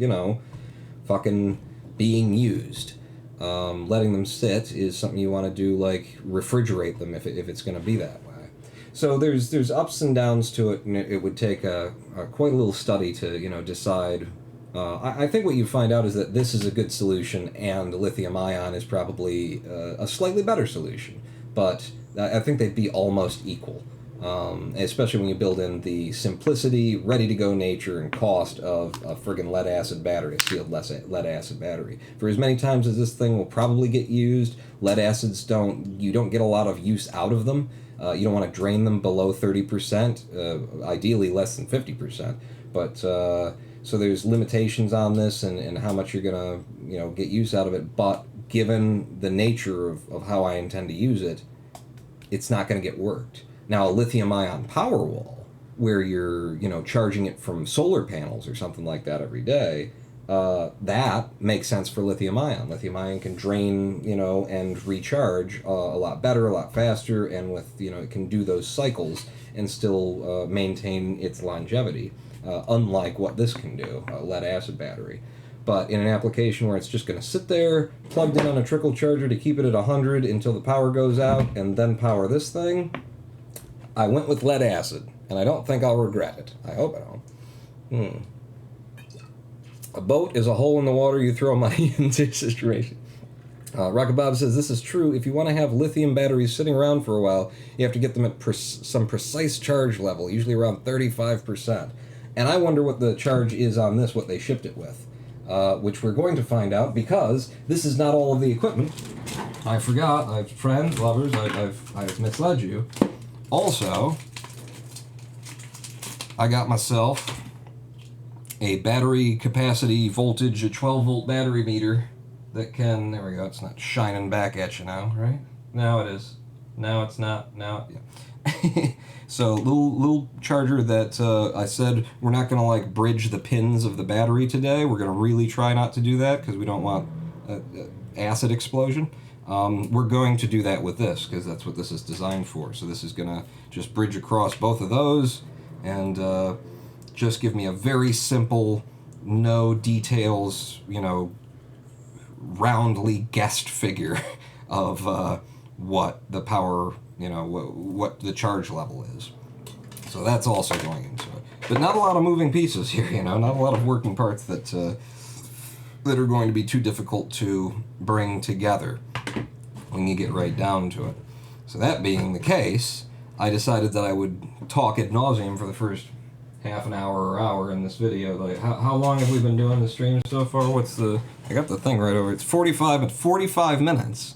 fucking being used. Letting them sit is something you want to do, like refrigerate them if it's going to be that way. So there's ups and downs to it, and it would take a quite a little study to, decide. I think what you find out is that this is a good solution and lithium ion is probably a slightly better solution, but I think they'd be almost equal. especially when you build in the simplicity, ready-to-go nature, and cost of a friggin' lead-acid battery, a sealed lead-acid battery. For as many times as this thing will probably get used, lead acids you don't get a lot of use out of them. You don't want to drain them below 30%, ideally less than 50%. But so there's limitations on this and how much you're gonna get use out of it. But given the nature of how I intend to use it, it's not going to get worked. Now, a lithium-ion Powerwall, where you're charging it from solar panels or something like that every day, that makes sense for lithium-ion. Lithium-ion can drain, and recharge a lot better, a lot faster, and with it can do those cycles and still maintain its longevity, unlike what this can do, a lead-acid battery. But in an application where it's just going to sit there, plugged in on a trickle charger to keep it at 100 until the power goes out, and then power this thing, I went with lead acid, and I don't think I'll regret it. I hope I don't. A boat is a hole in the water you throw money into situation. Rocket Bob says, this is true. If you want to have lithium batteries sitting around for a while, you have to get them at some precise charge level, usually around 35%. And I wonder what the charge is on this, what they shipped it with. Which we're going to find out, because this is not all of the equipment. I forgot, friends, lovers, I've misled you. Also, I got myself a battery capacity voltage, a 12-volt battery meter that can, there we go, it's not shining back at you now, right? Now it is. Now it's not. Now, yeah. So little charger that I said we're not going to like bridge the pins of the battery today. We're going to really try not to do that because we don't want acid explosion. We're going to do that with this because that's what this is designed for. So this is going to just bridge across both of those and just give me a very simple, no details, roundly guessed figure of what the power, what the charge level is. So that's also going into it. But not a lot of moving pieces here, not a lot of working parts that are going to be too difficult to bring together when you get right down to it. So that being the case, I decided that I would talk ad nauseum for the first half an hour or hour in this video. Like, how long have we been doing the stream so far? I got the thing right over. It's 45 minutes.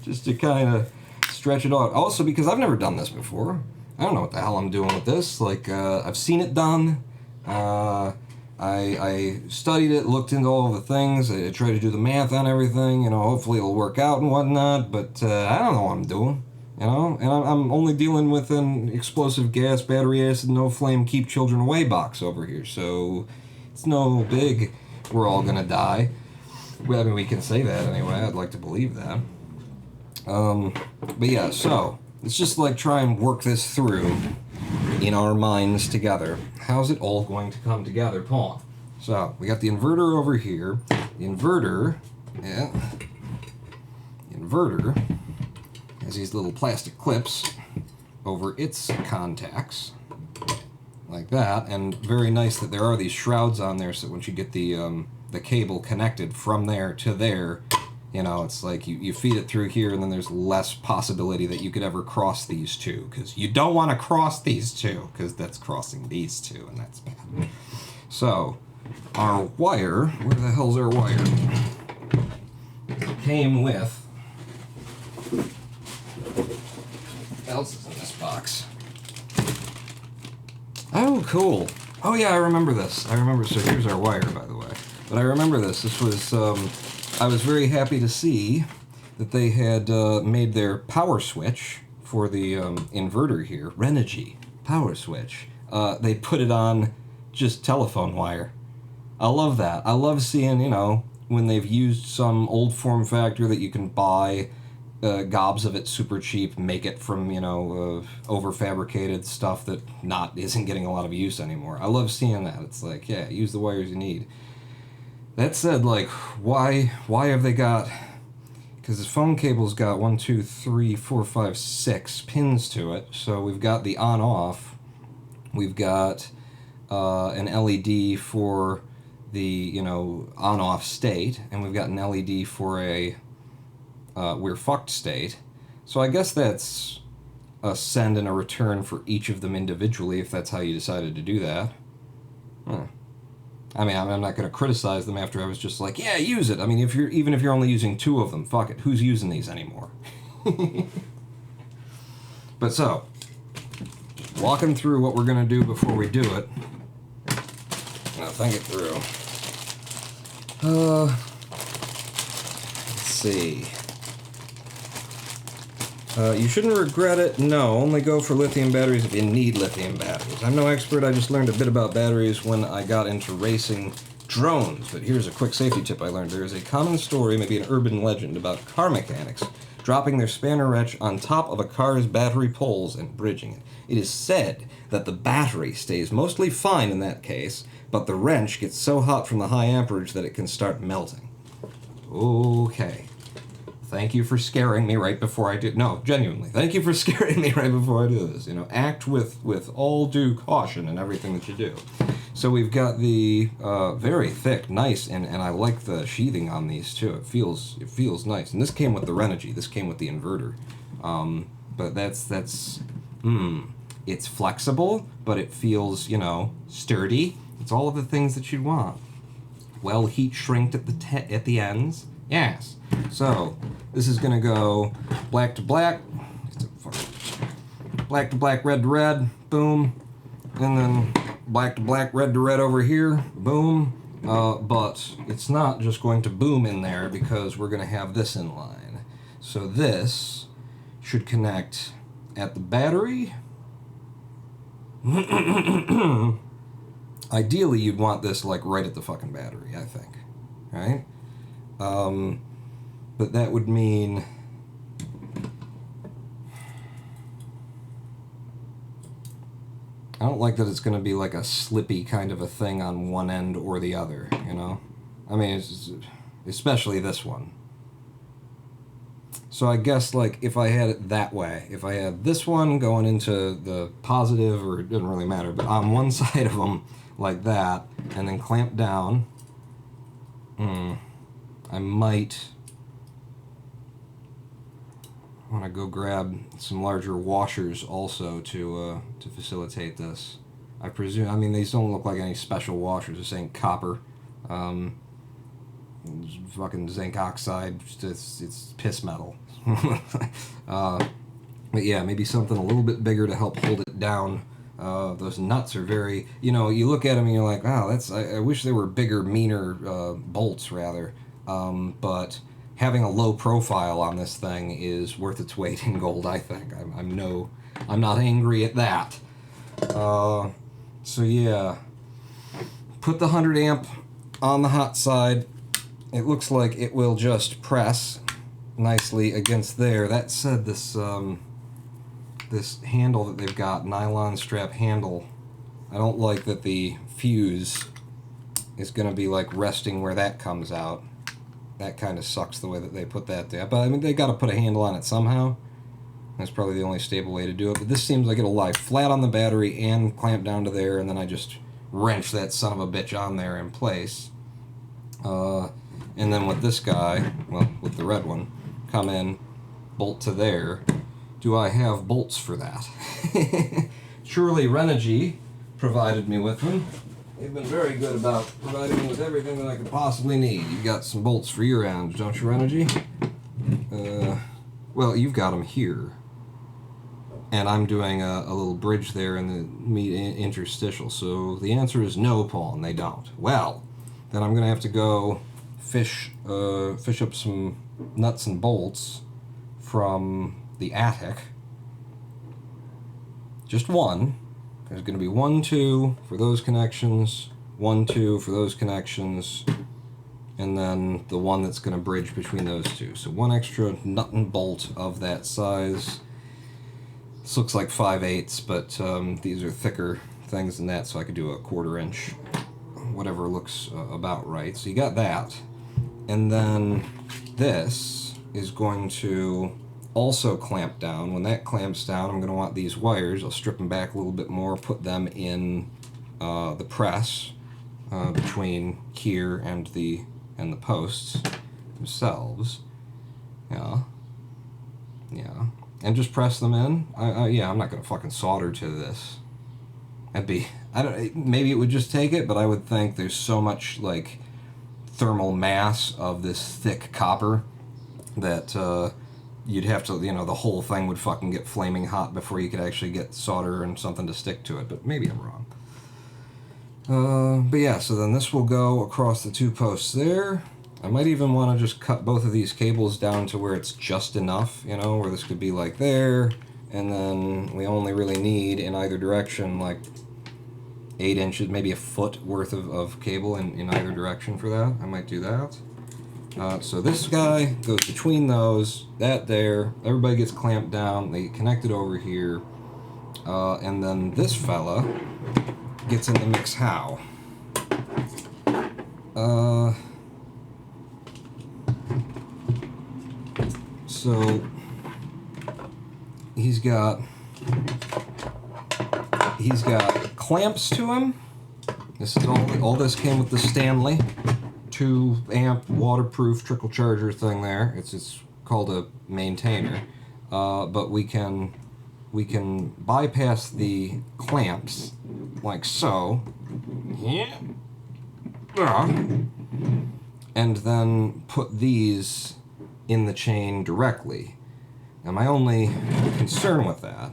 Just to kind of stretch it out. Also, because I've never done this before. I don't know what the hell I'm doing with this. Like, I've seen it done. I studied it, looked into all the things. I tried to do the math on everything. Hopefully it'll work out and whatnot. But I don't know what I'm doing. And I'm only dealing with an explosive gas, battery acid, no flame, keep children away box over here. So it's no big, we're all gonna die. Well, I mean, we can say that anyway. I'd like to believe that. But yeah, so let's just like try and work this through in our minds together. How's it all going to come together, Paul? So we got the inverter over here. The inverter has these little plastic clips over its contacts, like that. And very nice that there are these shrouds on there, so once you get the cable connected from there to there, it's like you feed it through here, and then there's less possibility that you could ever cross these two, because you don't want to cross these two, because that's crossing these two, and that's bad. So, our wire, where the hell's our wire? Came with, what else is in this box? Oh, cool. Oh yeah, I remember this. So here's our wire, by the way. But I remember this. This was, I was very happy to see that they had made their power switch for the inverter here, Renogy power switch. They put it on just telephone wire. I love that. I love seeing, when they've used some old form factor that you can buy gobs of it super cheap, make it from, overfabricated stuff that isn't getting a lot of use anymore. I love seeing that. It's like, yeah, use the wires you need. That said, like, why have they got, because this phone cable's got 1, 2, 3, 4, 5, 6 pins to it. So we've got the on-off, we've got an LED for the, on-off state, and we've got an LED for a we're fucked state. So I guess that's a send and a return for each of them individually if that's how you decided to do that. I mean, I'm not going to criticize them after I was just like, yeah, use it. I mean, even if you're only using 2 of them, fuck it. Who's using these anymore? But so, walking through what we're going to do before we do it. Now think it through. Let's see. You shouldn't regret it. No, only go for lithium batteries if you need lithium batteries. I'm no expert. I just learned a bit about batteries when I got into racing drones. But here's a quick safety tip I learned. There is a common story, maybe an urban legend, about car mechanics dropping their spanner wrench on top of a car's battery poles and bridging it. It is said that the battery stays mostly fine in that case, but the wrench gets so hot from the high amperage that it can start melting. Okay. Thank you for scaring me right before I do. No, genuinely. Thank you for scaring me right before I do this. You know, act with all due caution in everything that you do. So we've got the very thick, nice, and I like the sheathing on these too. It feels nice. And this came with the Renogy. This came with the inverter. But it's flexible, but it feels, you know, sturdy. It's all of the things that you'd want. Well heat shrinked at the ends. Yes. So this is gonna go black to black, black to black, red to red, boom, and then black to black, red to red over here, boom. But it's not just going to boom in there because we're gonna have this in line. So this should connect at the battery. Ideally, you'd want this like right at the fucking battery, I think, right? But that would mean I don't like that it's going to be like a slippy kind of a thing on one end or the other, you know? I mean, especially this one. So I guess, like, if I had it that way, if I had this one going into the positive, or it doesn't really matter, but on one side of them, like that, and then clamp down, I might want to go grab some larger washers also to facilitate this. I presume, I mean, these don't look like any special washers. This ain't copper. Fucking zinc oxide, it's piss metal. But yeah, maybe something a little bit bigger to help hold it down. Those nuts are very, you know, you look at them and you're like, wow, I wish they were bigger, meaner bolts rather. But having a low profile on this thing is worth its weight in gold, I think. I'm not angry at that. So yeah, put the 100 amp on the hot side. It looks like it will just press nicely against there. That said, this handle that they've got, nylon strap handle, I don't like that the fuse is going to be like resting where that comes out. That kind of sucks the way that they put that there. But I mean, they got to put a handle on it somehow. That's probably the only stable way to do it. But this seems like it'll lie flat on the battery and clamp down to there, and then I just wrench that son of a bitch on there in place. And then with this guy, well, with the red one, come in, bolt to there. Do I have bolts for that? Surely Renogy provided me with them. They've been very good about providing me with everything that I could possibly need. You've got some bolts for your ends, don't you, Renogy? Well, you've got them here. And I'm doing a little bridge there in the interstitial. So the answer is no, Paul, and they don't. Well, then I'm going to have to go fish up some nuts and bolts from the attic. Just one. There's going to be 1, 2 for those connections, 1, 2 for those connections, and then the one that's going to bridge between those two. So one extra nut and bolt of that size. This looks like 5/8, but these are thicker things than that, so I could do a 1/4 inch, whatever looks about right. So you got that. And then this is going to also clamp down. When that clamps down, I'm going to want these wires. I'll strip them back a little bit more, put them in the press between here and the posts themselves. Yeah. and just press them in. Yeah, I'm not gonna fucking solder to this. Maybe it would just take it, but I would think there's so much, like, thermal mass of this thick copper that you'd have to, the whole thing would fucking get flaming hot before you could actually get solder and something to stick to it, but maybe I'm wrong. But yeah, so then this will go across the 2 posts there. I might even want to just cut both of these cables down to where it's just enough, where this could be like there, and then we only really need in either direction like 8 inches, maybe a foot worth of cable in either direction for that. I might do that. So this guy goes between those, that there, everybody gets clamped down, they get connected over here, and then this fella gets in the mix how? So he's got clamps to him. This is all this came with the Stanley 2 amp waterproof trickle charger thing there. It's called a maintainer, but we can bypass the clamps like so. Yeah. And then put these in the chain directly. Now my only concern with that,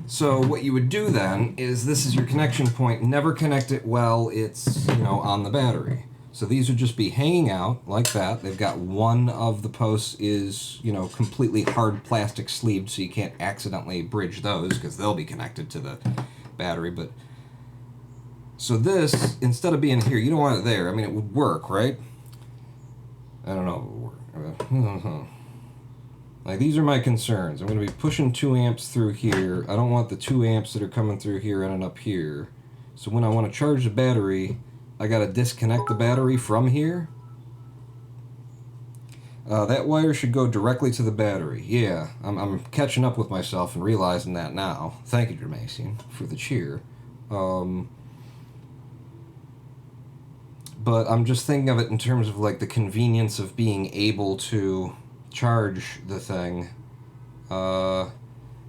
so what you would do then is, this is your connection point, never connect it while it's, on the battery. So these would just be hanging out like that. They've got one of the posts is, completely hard plastic sleeved, so you can't accidentally bridge those because they'll be connected to the battery. But so this, instead of being here, you don't want it there. I mean, it would work, right? I don't know if it would work. Like, these are my concerns. I'm going to be pushing 2 amps through here. I don't want the 2 amps that are coming through here ending up here. So when I want to charge the battery, I got to disconnect the battery from here. That wire should go directly to the battery. Yeah, I'm catching up with myself and realizing that now. Thank you, Jermacian, for the cheer. But I'm just thinking of it in terms of, like, the convenience of being able to charge the thing.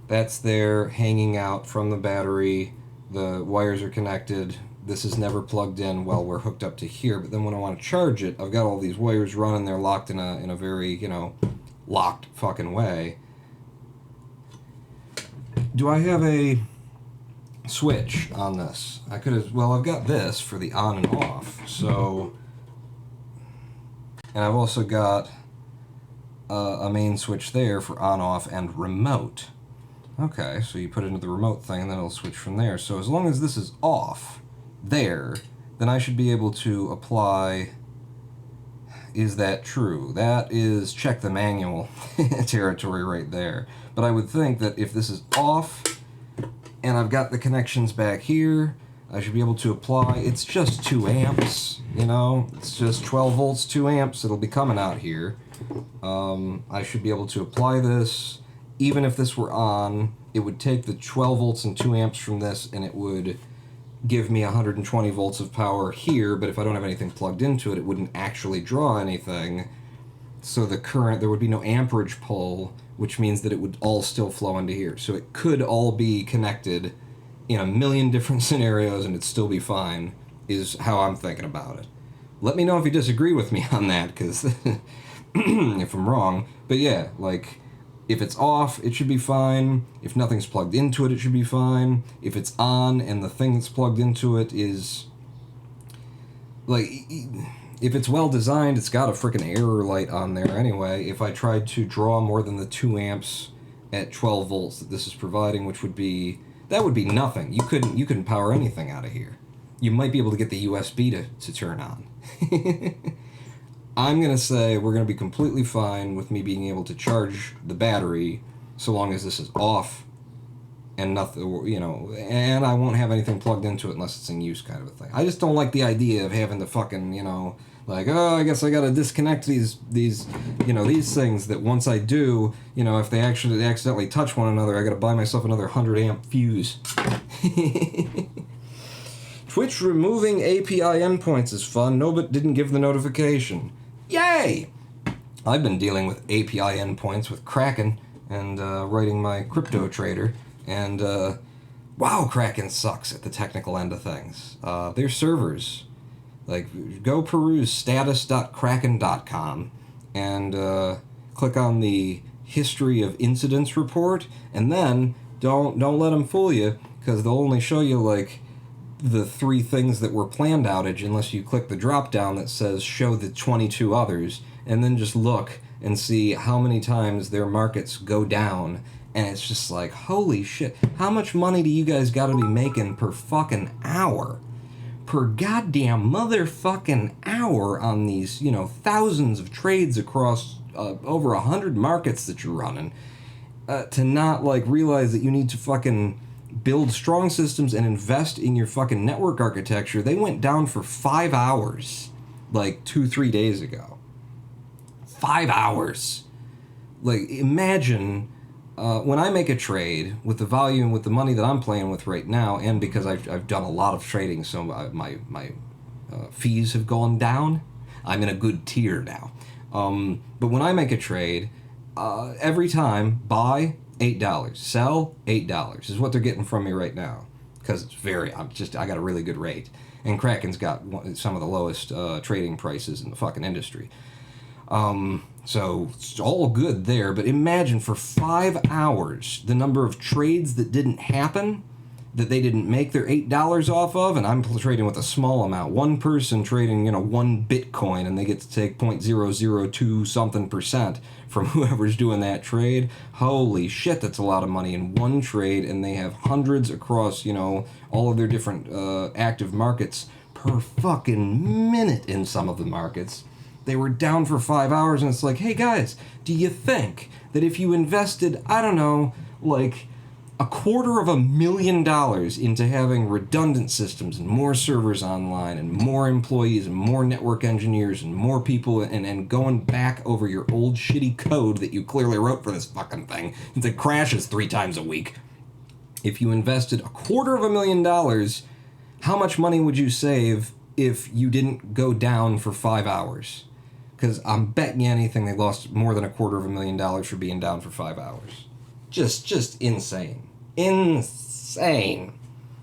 That's there hanging out from the battery. The wires are connected. This is never plugged in while we're hooked up to here, but then when I want to charge it, I've got all these wires running. They're locked in a very, locked fucking way. Do I have a switch on this? I could have, well, I've got this for the on and off, so, and I've also got a main switch there for on, off, and remote. Okay, so you put it into the remote thing and then it'll switch from there. So as long as this is off there, then I should be able to apply, is that true? That is check the manual territory right there. But I would think that if this is off and I've got the connections back here, I should be able to apply, it's just 2 amps, it's just 12 volts, 2 amps, it'll be coming out here. I should be able to apply this. Even if this were on, it would take the 12 volts and 2 amps from this and it would give me 120 volts of power here, but if I don't have anything plugged into it, it wouldn't actually draw anything. So the current, there would be no amperage pull, which means that it would all still flow into here. So it could all be connected in a million different scenarios and it'd still be fine, is how I'm thinking about it. Let me know if you disagree with me on that, because if I'm wrong. But yeah, like, if it's off, it should be fine. If nothing's plugged into it, it should be fine. If it's on and the thing that's plugged into it is, like, if it's well designed, it's got a freaking error light on there anyway. If I tried to draw more than the 2 amps at 12 volts that this is providing, which would be, that would be nothing. You couldn't power anything out of here. You might be able to get the USB to turn on. I'm going to say we're going to be completely fine with me being able to charge the battery so long as this is off and nothing, and I won't have anything plugged into it unless it's in use, kind of a thing. I just don't like the idea of having to fucking, like, oh, I guess I got to disconnect these things that once I do, if they actually accidentally touch one another, I got to buy myself another 100 amp fuse. Twitch removing API endpoints is fun. No, but didn't give the notification. Yay! I've been dealing with API endpoints with Kraken and writing my crypto trader, and wow, Kraken sucks at the technical end of things. Their servers, like, go peruse status.kraken.com and click on the history of incidents report, and then don't let them fool you, because they'll only show you like the 3 things that were planned outage unless you click the drop down that says show the 22 others, and then just look and see how many times their markets go down. And it's just like, holy shit, how much money do you guys gotta be making per fucking hour? Per goddamn motherfucking hour on these, thousands of trades across over 100 markets that you're running, to not, like, realize that you need to fucking build strong systems and invest in your fucking network architecture. They went down for 5 hours, like, 2-3 days ago. 5 hours. Like, imagine when I make a trade with the volume, with the money that I'm playing with right now, and because I've done a lot of trading, so my fees have gone down. I'm in a good tier now. But when I make a trade, every time, buy $8, sell $8 is what they're getting from me right now, because I got a really good rate, and Kraken's got some of the lowest trading prices in the fucking industry. So it's all good there, but imagine for 5 hours the number of trades that didn't happen, that they didn't make their $8 off of, and I'm trading with a small amount. One person trading, 1 Bitcoin, and they get to take 0.002 something % from whoever's doing that trade. Holy shit, that's a lot of money in one trade, and they have hundreds across, all of their different active markets per fucking minute in some of the markets. They were down for 5 hours, and it's like, hey guys, do you think that if you invested, I don't know, like $250,000 into having redundant systems and more servers online and more employees and more network engineers and more people and going back over your old shitty code that you clearly wrote for this fucking thing that crashes 3 times a week, if you invested $250,000, how much money would you save if you didn't go down for 5 hours? Because I'm betting you anything they lost more than $250,000 for being down for 5 hours. Just insane. Insane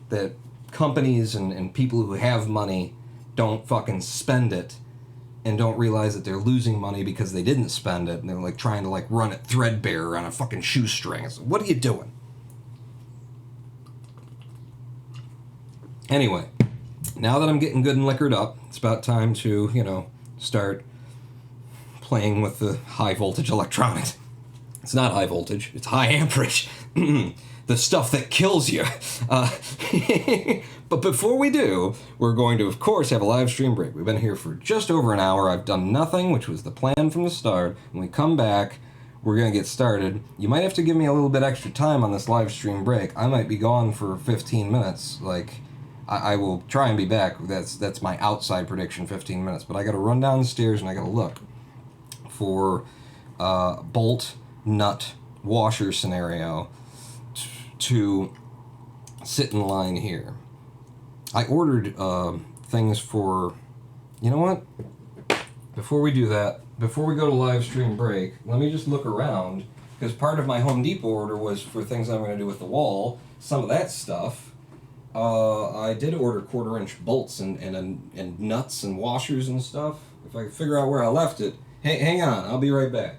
that companies and people who have money don't fucking spend it and don't realize that they're losing money because they didn't spend it, and they're like trying to like run it threadbare on a fucking shoestring. It's like, what are you doing? Anyway, now that I'm getting good and liquored up, it's about time to, start playing with the high voltage electronics. It's not high voltage, it's high amperage. The stuff that kills you. But before we do, we're going to, of course, have a live stream break. We've been here for just over an hour. I've done nothing, which was the plan from the start. When we come back, we're going to get started. You might have to give me a little bit extra time on this live stream break. I might be gone for 15 minutes. Like, I will try and be back. That's my outside prediction, 15 minutes. But I got to run downstairs and I got to look for bolt nut washer scenario to sit in line here. I ordered things for, you know what? Before we do that, before we go to live stream break, let me just look around, because part of my Home Depot order was for things I'm going to do with the wall. Some of that stuff, I did order 1/4-inch bolts and nuts and washers and stuff. If I can figure out where I left it. Hey, hang on, I'll be right back.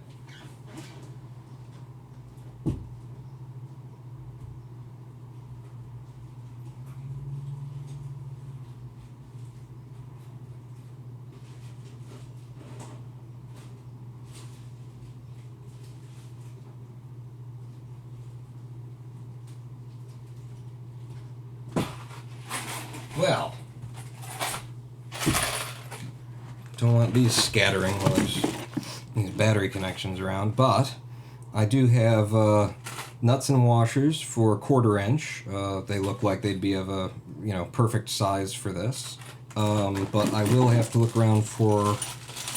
Well, don't want these scattering while there's these battery connections around, but I do have nuts and washers for 1/4-inch. They look like they'd be of a perfect size for this, but I will have to look around for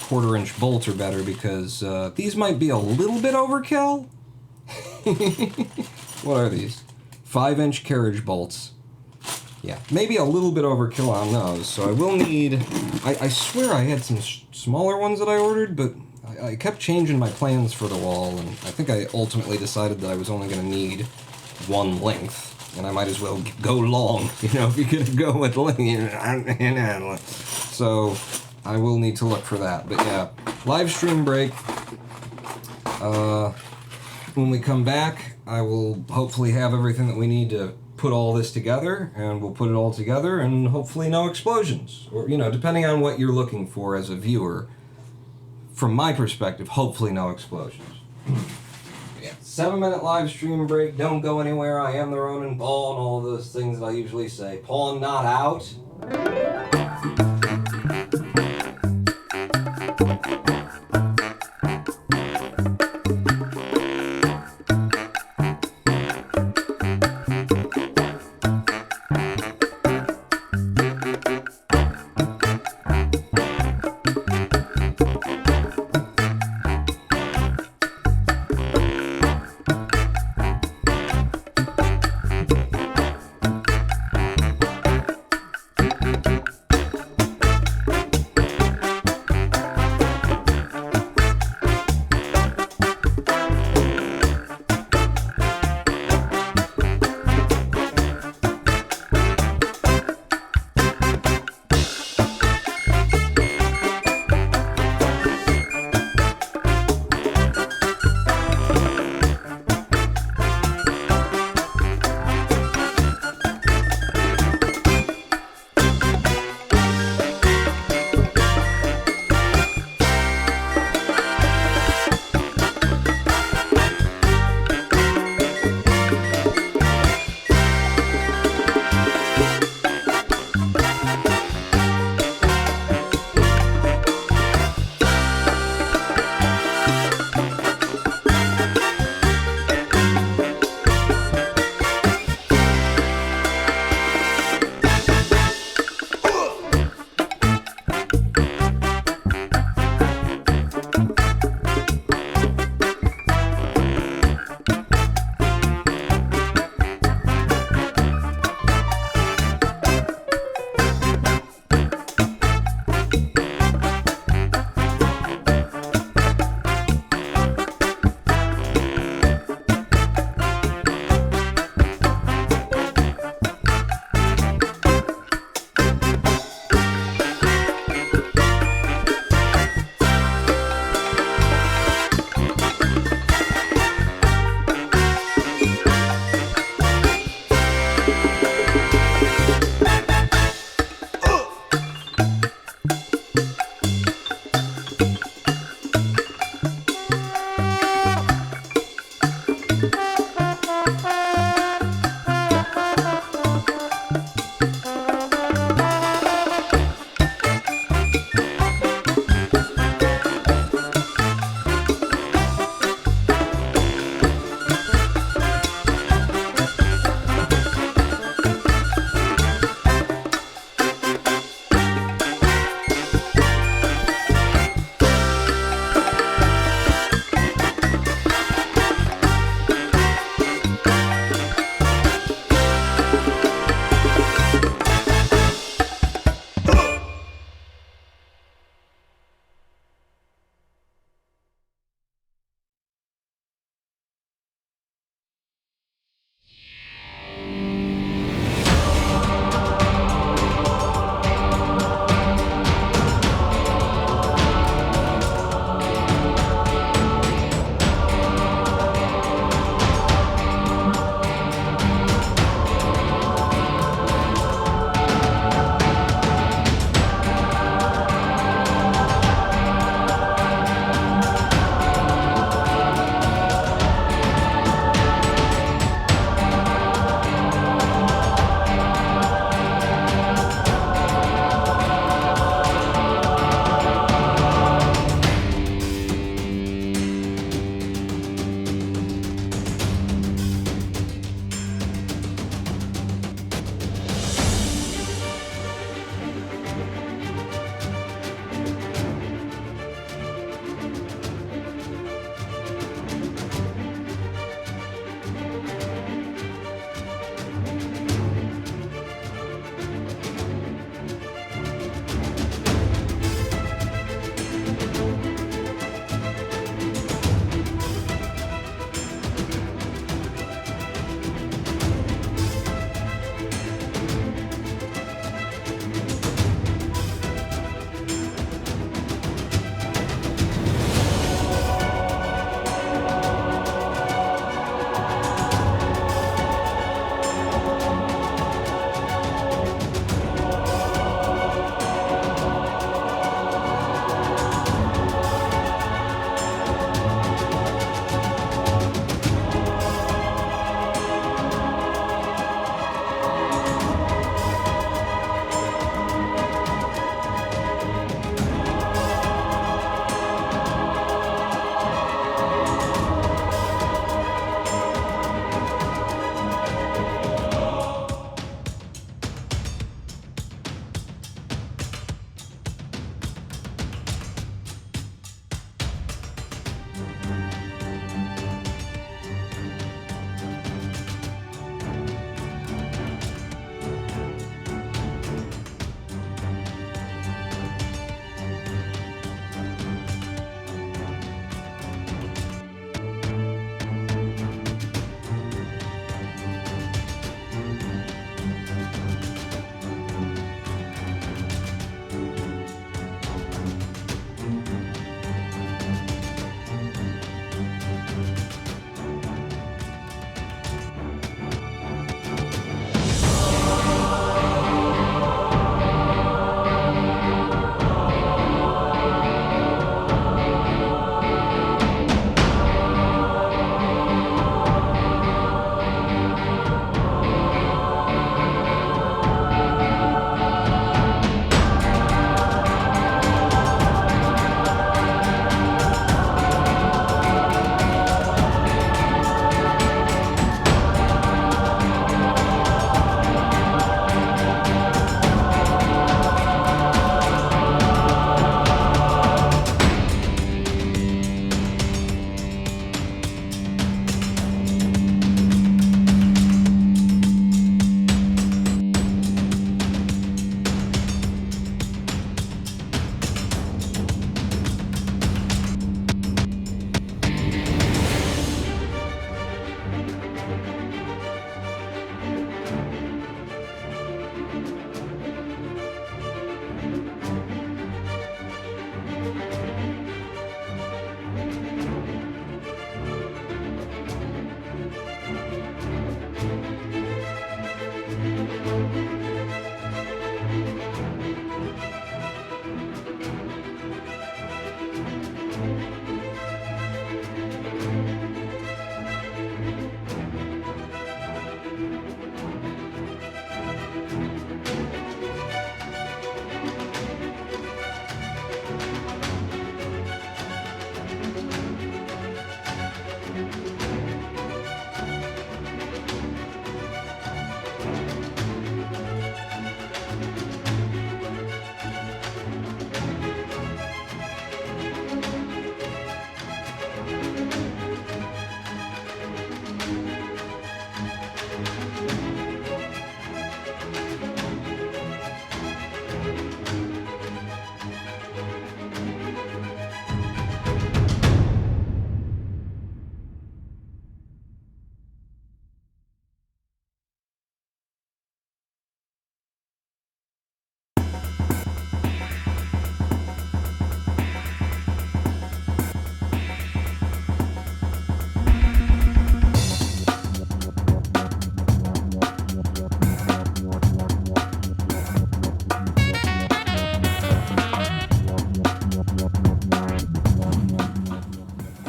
1/4-inch bolts or better, because these might be a little bit overkill. What are these? 5-inch carriage bolts. Yeah, maybe a little bit overkill on those, so I will need... I swear I had some smaller ones that I ordered, but I kept changing my plans for the wall, and I think I ultimately decided that I was only going to need one length, and I might as well go long, if you're going to go with length. So I will need to look for that. But yeah, live stream break. When we come back, I will hopefully have everything that we need to put all this together, and we'll put it all together, and hopefully no explosions. Or, depending on what you're looking for as a viewer, from my perspective, hopefully no explosions. Yeah. 7-minute live stream break. Don't go anywhere. I am the Ronin Paul and all those things that I usually say. Paul, not out.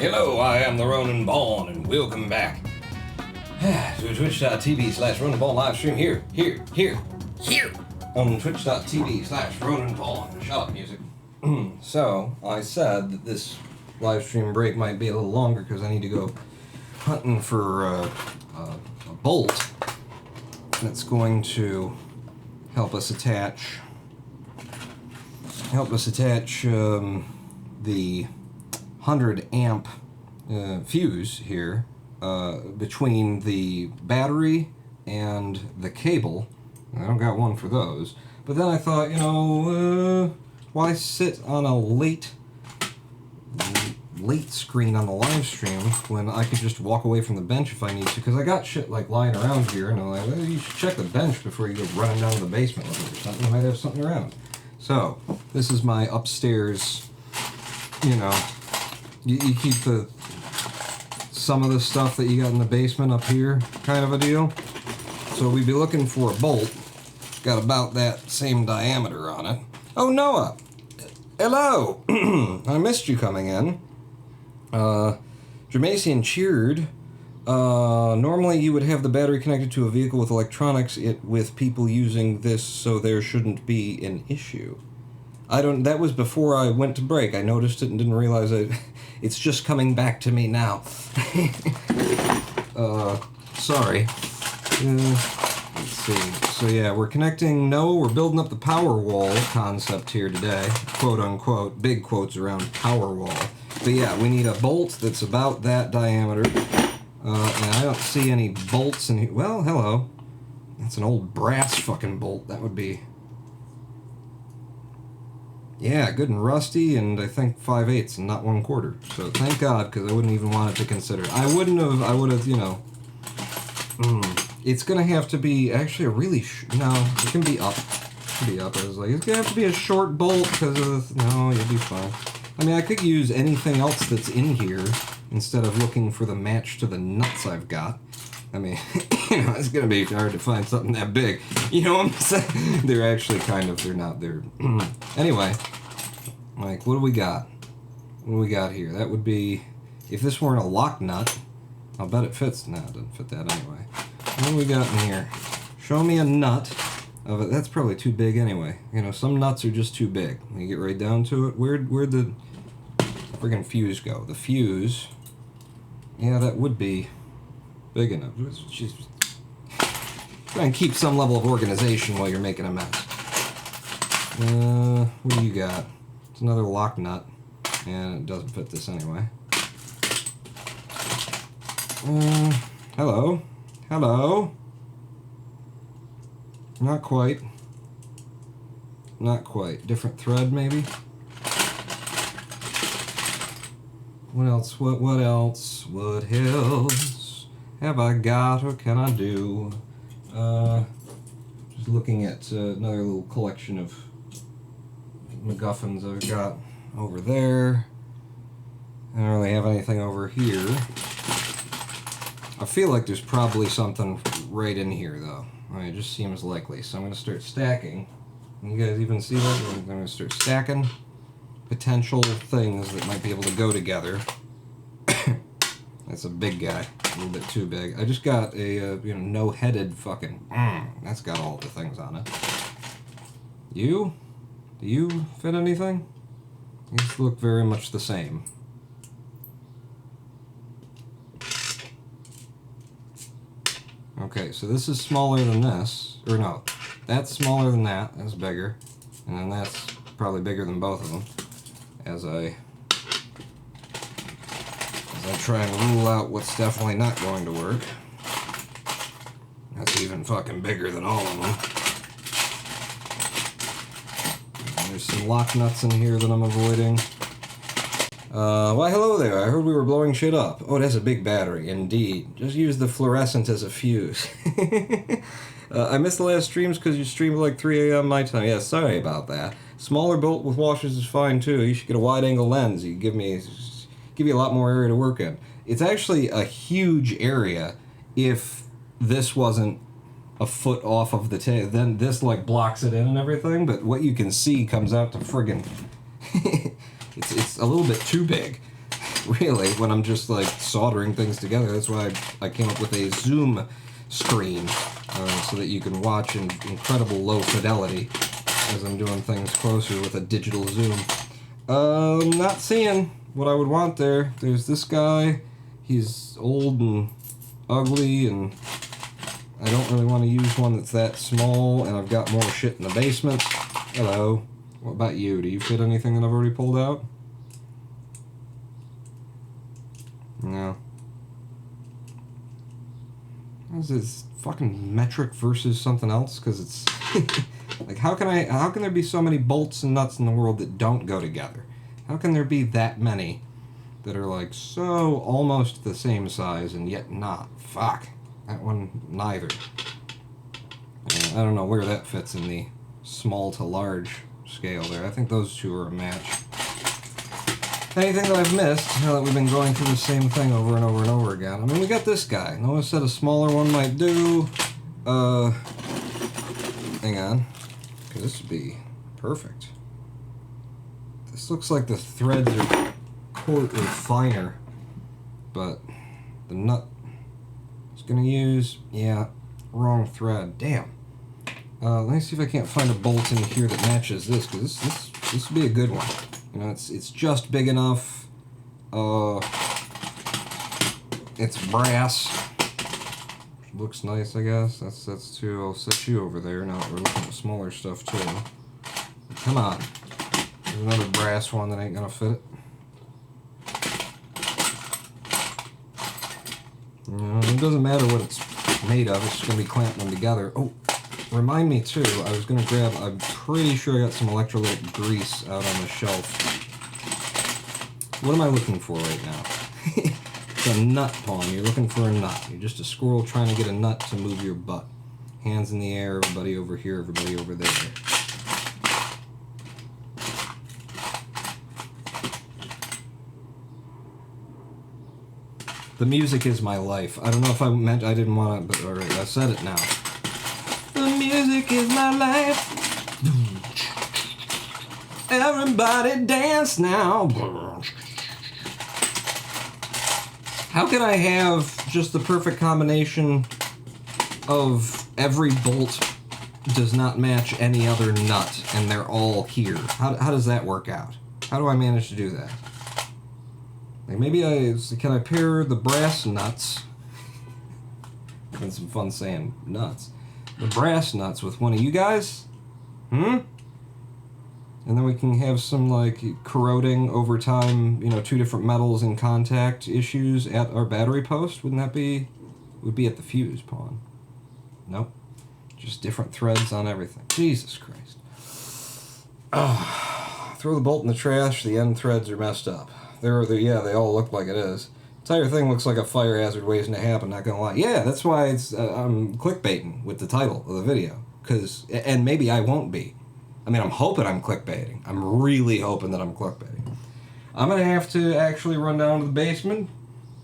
Hello, I am the Ronan Vaughn, and welcome back to twitch.tv/Ronan Vaughn live stream here, on twitch.tv/Ronan Vaughn. Shut up, music. So, I said that this live stream break might be a little longer because I need to go hunting for a bolt that's going to help us attach the 100 amp fuse here between the battery and the cable. I don't got one for those, but then I thought, why sit on a late screen on the live stream when I could just walk away from the bench if I need to, because I got shit like lying around here, and I'm like, well, you should check the bench before you go running down to the basement looking for something. You might have something around. So this is my upstairs, you keep some of the stuff that you got in the basement up here kind of a deal. So we'd be looking for a bolt, got about that same diameter on it. Oh, Noah, hello. I missed you coming in. Jermasian cheered. Normally you would have the battery connected to a vehicle with electronics with people using this, so there shouldn't be an issue. That was before I went to break. I noticed it and didn't realize it's just coming back to me now. Sorry. Let's see. So yeah, we're building up the power wall concept here today. Quote unquote, big quotes around power wall. But yeah, we need a bolt that's about that diameter. And I don't see any bolts in here. Well, hello. That's an old brass fucking bolt. That would be... Yeah, good and rusty, and I think 5/8 and not 1/4. So thank God, because I wouldn't even want it to consider. I would have, it's gonna have to be actually a really, no, it can be up. It can be up. I was like, it's gonna have to be a short bolt because of no, you'll be fine. I mean, I could use anything else that's in here instead of looking for the match to the nuts I've got. I mean, it's going to be hard to find something that big. You know what I'm saying? They're actually Anyway, like, what do we got? What do we got here? That would be, if this weren't a lock nut, I'll bet it fits. No, it doesn't fit that anyway. What do we got in here? Show me a nut of it. That's probably too big anyway. Some nuts are just too big. When you get right down to it, where'd the friggin' fuse go? The fuse, yeah, that would be big enough. Just try and keep some level of organization while you're making a mess. What do you got? It's another lock nut, and it doesn't fit this anyway. Hello? Hello? Not quite. Not quite. Different thread, maybe? What else? What else? What else have I got or can I do? Just looking at another little collection of MacGuffins I've got over there. I don't really have anything over here. I feel like there's probably something right in here, though. I mean, it just seems likely. So I'm going to start stacking. You guys even see that? I'm going to start stacking potential things that might be able to go together. That's a big guy. A little bit too big. I just got a, no-headed fucking... that's got all the things on it. You? Do you fit anything? These look very much the same. Okay, so this is smaller than this. Or no, that's smaller than that. That's bigger. And then that's probably bigger than both of them. As I try and rule out what's definitely not going to work. That's even fucking bigger than all of them. And there's some lock nuts in here that I'm avoiding. Why hello there, I heard we were blowing shit up. Oh, it has a big battery, indeed. Just use the fluorescent as a fuse. I missed the last streams because you streamed like 3 a.m. my time. Yeah, sorry about that. Smaller bolt with washers is fine too. You should get a wide-angle lens. You give you a lot more area to work in. It's actually a huge area if this wasn't a foot off of the tail. Then this like blocks it in and everything, but what you can see comes out to friggin' it's a little bit too big. really, when I'm just like soldering things together. That's why I came up with a zoom screen, so that you can watch in incredible low fidelity as I'm doing things closer with a digital zoom. Not seeing what I would want there. There's this guy. He's old and ugly, and I don't really want to use one that's that small, and I've got more shit in the basement. Hello. What about you? Do you fit anything that I've already pulled out? No. What is this? Fucking metric versus something else? Because it's... like, how can there be so many bolts and nuts in the world that don't go together? How can there be that many that are, like, so almost the same size and yet not? Fuck. That one, neither. I don't know where that fits in the small to large scale there. I think those two are a match. Anything that I've missed, now that we've been going through the same thing over and over and over again? I mean, we got this guy. Noah said a smaller one might do. Hang on. Because this would be perfect. This looks like the threads are finer. But the nut is going to use, yeah, wrong thread. Damn. Let me see if I can't find a bolt in here that matches this, because this would be a good one. You know, it's just big enough. It's brass. Looks nice, I guess. That's too. I'll set you over there. Now that we're looking at smaller stuff too. Come on. There's another brass one that ain't gonna fit it. You know, it doesn't matter what it's made of. It's just gonna be clamping them together. Oh. Remind me too, I was going to grab, I'm pretty sure I got some electrolytic grease out on the shelf. What am I looking for right now? It's a nut, Pawn. You're looking for a nut. You're just a squirrel trying to get a nut to move your butt. Hands in the air, everybody over here, everybody over there. The music is my life. I don't know if I meant, I didn't want to, but alright, I said it now. The music is my life. Everybody dance now. How can I have just the perfect combination of every bolt does not match any other nut and they're all here? How does that work out? How do I manage to do that? Like maybe can I pair the brass nuts? Having some fun saying nuts. The brass nuts with one of you guys? And then we can have some, like, corroding over time, you know, two different metals in contact issues at our battery post. Wouldn't that be... Would be at the fuse, Pawn. Nope. Just different threads on everything. Jesus Christ. Throw the bolt in the trash, the end threads are messed up. Yeah, they all look like it is. Entire thing looks like a fire hazard waiting to happen, not gonna lie. Yeah, that's why it's I'm clickbaiting with the title of the video. And maybe I won't be. I mean, I'm hoping I'm clickbaiting. I'm really hoping that I'm clickbaiting. I'm gonna have to actually run down to the basement.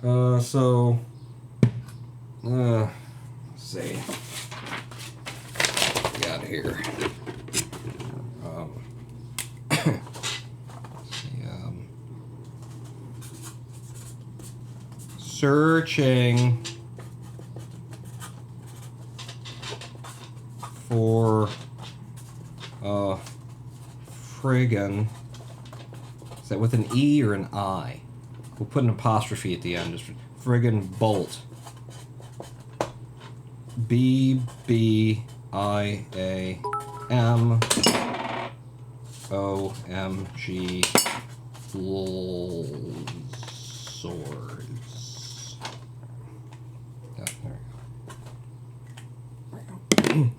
Let's see. What we got here? Searching for friggin', is that with an E or an I? We'll put an apostrophe at the end, just friggin' bolt. BBIAMOMG swords. Yeah, there we go.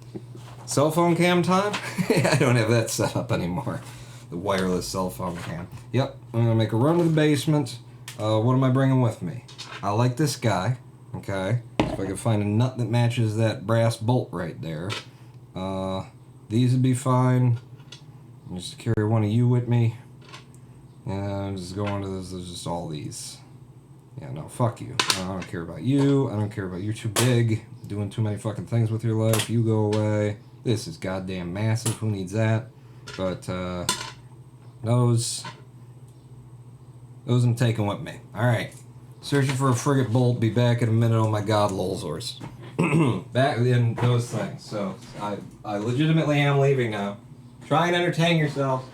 Cell phone cam time? I don't have that set up anymore. The wireless cell phone cam. Yep, I'm gonna make a run to the basement. What am I bringing with me? I like this guy. Okay. If I can find a nut that matches that brass bolt right there. These would be fine. I'll just carry one of you with me. And I'm just going to this. There's just all these. Yeah, no, fuck you. I don't care about you. I don't care about you. You're too big. Doing too many fucking things with your life. You go away. This is goddamn massive. Who needs that? But, those. Those I'm taking with me. Alright. Searching for a frigate bolt. Be back in a minute. Oh my god, lolzors. Back in those things. So, I legitimately am leaving now. Try and entertain yourself.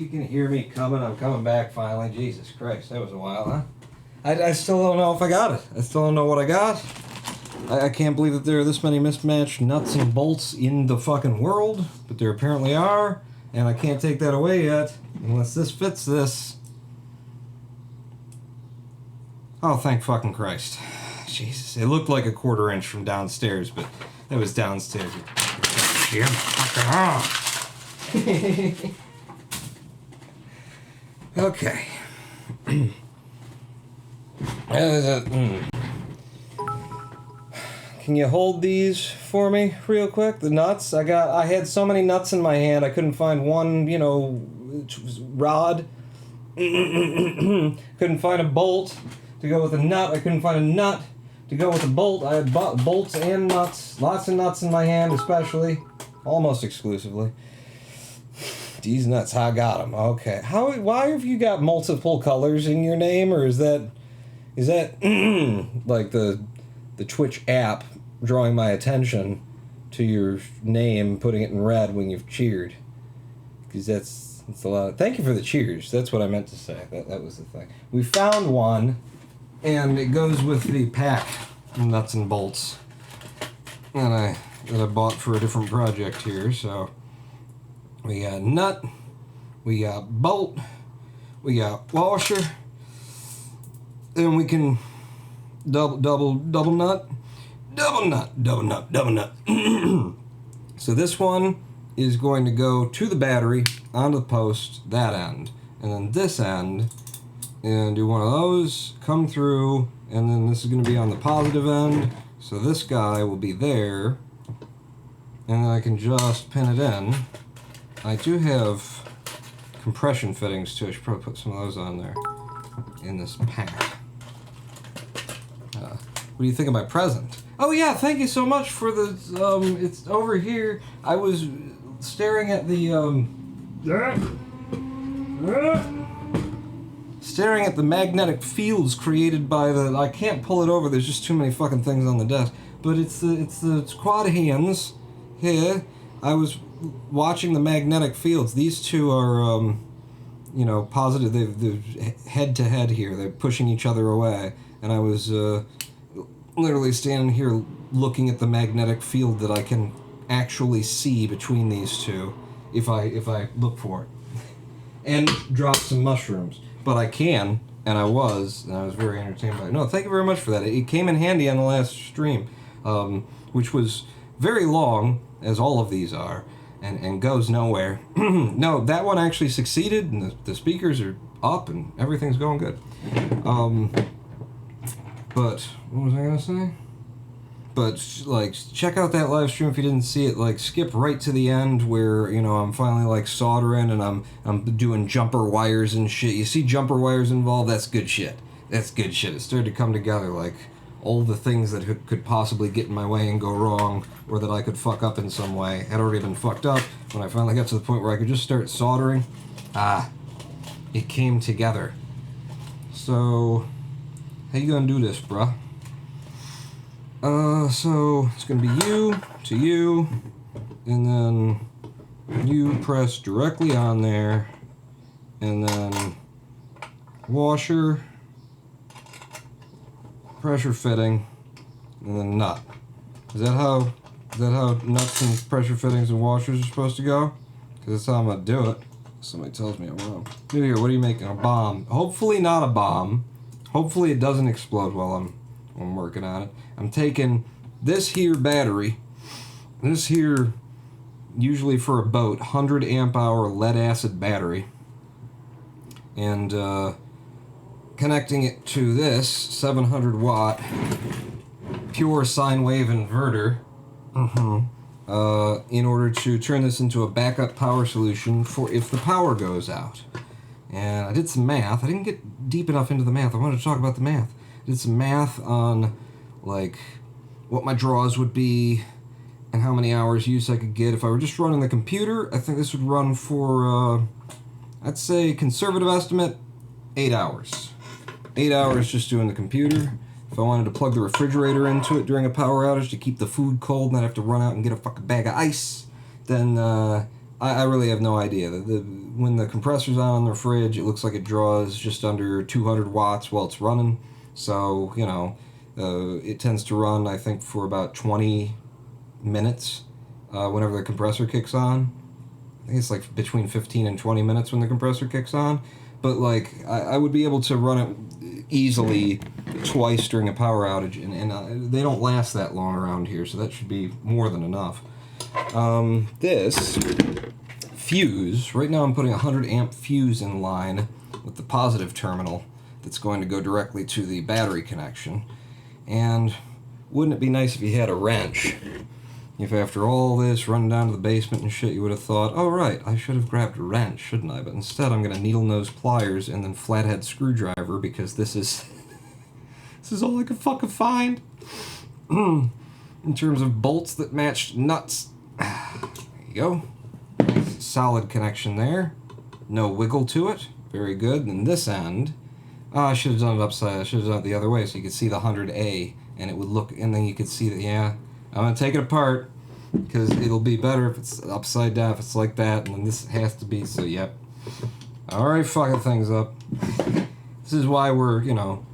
you can hear me coming. I'm coming back finally. Jesus Christ, that was a while, huh? I still don't know if I got it. I still don't know what I got. I can't believe that there are this many mismatched nuts and bolts in the fucking world, but there apparently are, and I can't take that away yet, unless this fits this. Oh, thank fucking Christ. Jesus, it looked like a 1/4 inch from downstairs, but that was downstairs. Jim, fucking off. Okay. Can you hold these for me real quick? The nuts? I had so many nuts in my hand I couldn't find one, rod. Couldn't find a bolt to go with a nut. I couldn't find a nut to go with a bolt. I had bolts and nuts. Lots of nuts in my hand, especially. Almost exclusively. These nuts, I got them. Okay. Why have you got multiple colors in your name, or is that like the Twitch app drawing my attention to your name, putting it in red when you've cheered? Because that's a lot. Thank you for the cheers. That's what I meant to say. That was the thing. We found one, and it goes with the pack of nuts and bolts that I bought for a different project here. So we got nut, we got bolt, we got washer, and we can double nut. So this one is going to go to the battery, onto the post, that end, and then this end, and do one of those, come through, and then this is going to be on the positive end, so this guy will be there, and then I can just pin it in. I do have compression fittings too. I should probably put some of those on there in this pack. What do you think of my present? Oh yeah, thank you so much for the, it's over here. I was staring at the, staring at the magnetic fields created by the, I can't pull it over, there's just too many fucking things on the desk. But it's the quad hands here. I was watching the magnetic fields. These two are, positive, they're head to head here. They're pushing each other away. And I was, literally standing here looking at the magnetic field that I can actually see between these two if I look for it. And drop some mushrooms. But I can, and I was very entertained by it. No, thank you very much for that. It came in handy on the last stream, which was very long, as all of these are, and goes nowhere. No, that one actually succeeded, and the speakers are up, and everything's going good. But what was I gonna say? But check out that live stream if you didn't see it. Skip right to the end where I'm finally soldering and I'm doing jumper wires and shit. You see jumper wires involved? That's good shit. That's good shit. It started to come together, all the things that could possibly get in my way and go wrong, or that I could fuck up in some way, had already been fucked up. When I finally got to the point where I could just start soldering, it came together. So, how you gonna do this, bruh? So it's gonna be you to you, and then you press directly on there, and then washer, pressure fitting, and then nut. Is that how nuts and pressure fittings and washers are supposed to go? Because that's how I'm gonna do it. Somebody tells me I'm wrong. Here, what are you making? A bomb? Hopefully not a bomb. Hopefully it doesn't explode while I'm working on it. I'm taking this here battery, this here, usually for a boat, 100 amp hour lead acid battery, and connecting it to this 700 watt pure sine wave inverter, in order to turn this into a backup power solution for if the power goes out. And I did some math. I didn't get deep enough into the math. I wanted to talk about the math. I did some math on what my draws would be and how many hours use I could get. If I were just running the computer, I think this would run for, I'd say conservative estimate, 8 hours. 8 hours just doing the computer. If I wanted to plug the refrigerator into it during a power outage to keep the food cold and then have to run out and get a fucking bag of ice, then I really have no idea. When the compressor's on the fridge, it looks like it draws just under 200 watts while it's running. So, you know, it tends to run, I think, for about 20 minutes whenever the compressor kicks on. I think it's like between 15 and 20 minutes when the compressor kicks on. But, like, I would be able to run it easily twice during a power outage, and they don't last that long around here, so that should be more than enough. This fuse, right now I'm putting a 100 amp fuse in line with the positive terminal that's going to go directly to the battery connection. And wouldn't it be nice if you had a wrench? If after all this running down to the basement and shit, you would have thought, oh right, I should have grabbed a wrench, shouldn't I? But instead I'm going to needle nose pliers and then flathead screwdriver because this is this is all I could fucking find. In terms of bolts that matched nuts. There you go. Solid connection there. No wiggle to it. Very good. And this end, I should have done it upside. I should have done it the other way so you could see the 100A, and it would look, and then you could see that, yeah, I'm going to take it apart, because it'll be better if it's upside down, if it's like that, and then this has to be, so yep. Alright, fucking things up. This is why we're, you know,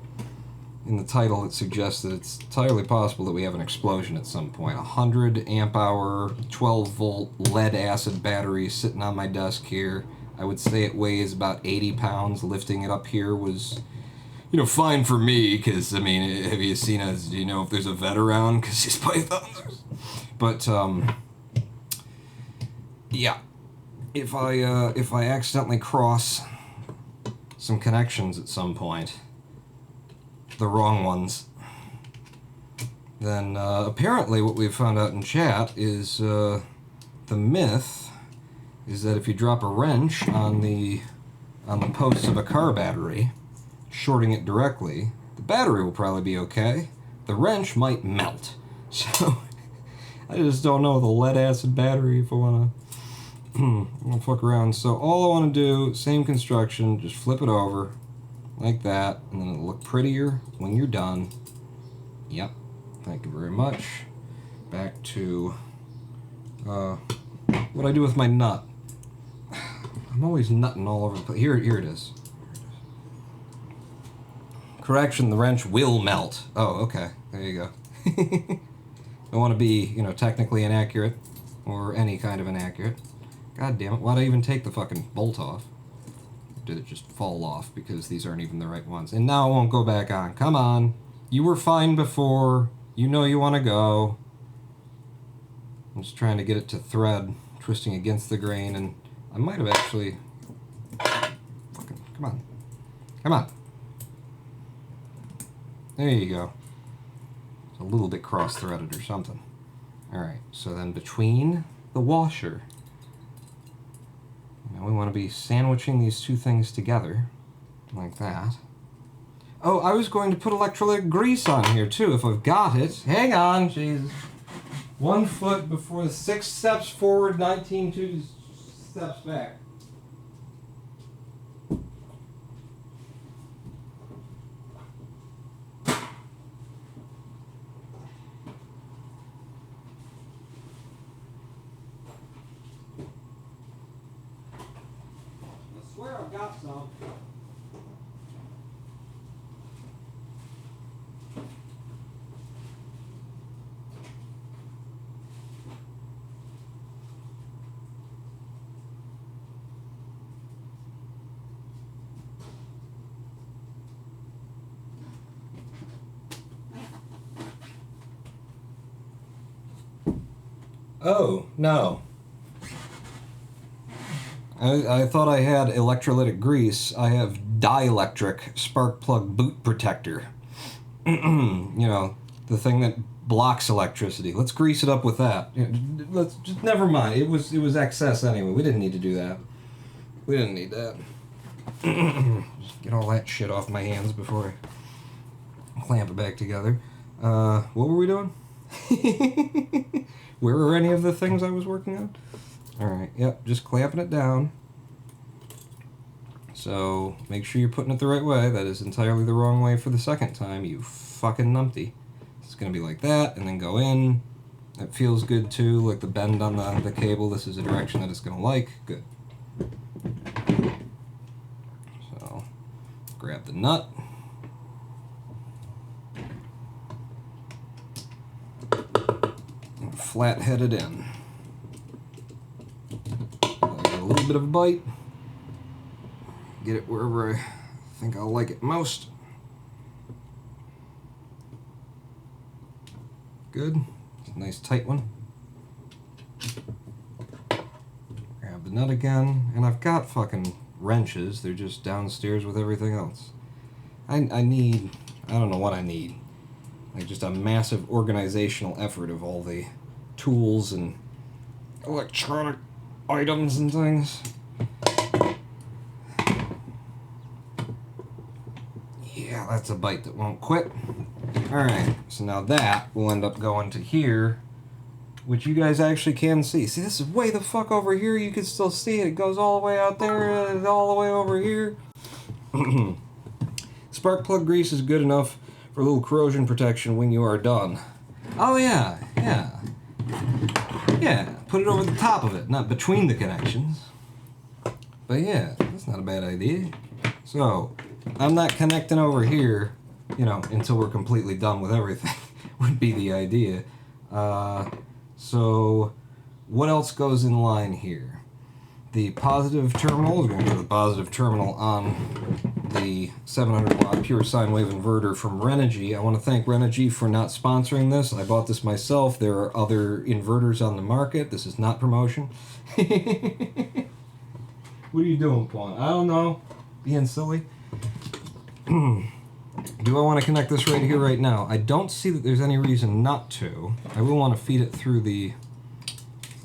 in the title it suggests that it's entirely possible that we have an explosion at some point. 100 amp hour, 12 volt lead acid battery sitting on my desk here. I would say it weighs about 80 pounds. Lifting it up here was, you know, fine for me, because, I mean, have you seen us, do you know if there's a vet around? Because these pythons. But, yeah. If I accidentally cross some connections at some point, the wrong ones, then apparently what we've found out in chat is the myth is that if you drop a wrench on the posts of a car battery, shorting it directly, the battery will probably be okay. The wrench might melt. So I just don't know the lead acid battery if I want to fuck around. So all I want to do, same construction, just flip it over like that, and then it'll look prettier when you're done. Yep. Thank you very much. Back to what I do with my nut. I'm always nutting all over the place. Here it is. Correction, the wrench will melt. Oh, okay. There you go. Don't want to be, you know, technically inaccurate, or any kind of inaccurate. God damn it, why'd I even take the fucking bolt off? Or did it just fall off because these aren't even the right ones? And now it won't go back on. Come on. You were fine before. You know you want to go. I'm just trying to get it to thread, twisting against the grain, and I might have actually... Fucking, come on. Come on. There you go. It's a little bit cross-threaded or something. Alright, so then between the washer, now we want to be sandwiching these two things together, like that. Oh, I was going to put electrolytic grease on here too, if I've got it. Hang on, Jesus. 1 foot before the 6 steps forward, 19 2 steps back. I swear I've got some. Oh, no. I thought I had electrolytic grease. I have dielectric spark plug boot protector. You know, the thing that blocks electricity. Let's grease it up with that. Let's just never mind. It was excess anyway. We didn't need to do that. We didn't need that. Just get all that shit off my hands before I clamp it back together. What were we doing? Where are any of the things I was working on? Alright, yep, just clamping it down. So, make sure you're putting it the right way. That is entirely the wrong way for the second time, you fucking numpty. It's gonna be like that, and then go in, It feels good too, like the bend on the cable. This is a direction that it's going to like. Good. So, grab the nut. And flathead it in. I got a little bit of a bite. Get it wherever I think I'll like it most. Good. It's a nice tight one. Grab the nut again, and I've got fucking wrenches. They're just downstairs with everything else. I don't know what I need. Like just a massive organizational effort of all the tools and electronic items and things. Yeah, that's a bite that won't quit. Alright, so now that will end up going to here, which you guys actually can see. See, this is way the fuck over here. You can still see it. It goes all the way out there and all the way over here. Spark plug grease is good enough for a little corrosion protection when you are done. Oh yeah, yeah. Yeah, put it over the top of it, not between the connections. But yeah, that's not a bad idea. So, I'm not connecting over here, you know, until we're completely done with everything, would be the idea. So, what else goes in line here? The positive terminal is going to go to the positive terminal on the 700 watt pure sine wave inverter from Renogy. I want to thank Renogy for not sponsoring this. I bought this myself. There are other inverters on the market. This is not promotion. What are you doing, Pawn? I don't know. Being silly. Do I want to connect this right here, right now? I don't see that there's any reason not to. I will want to feed it through the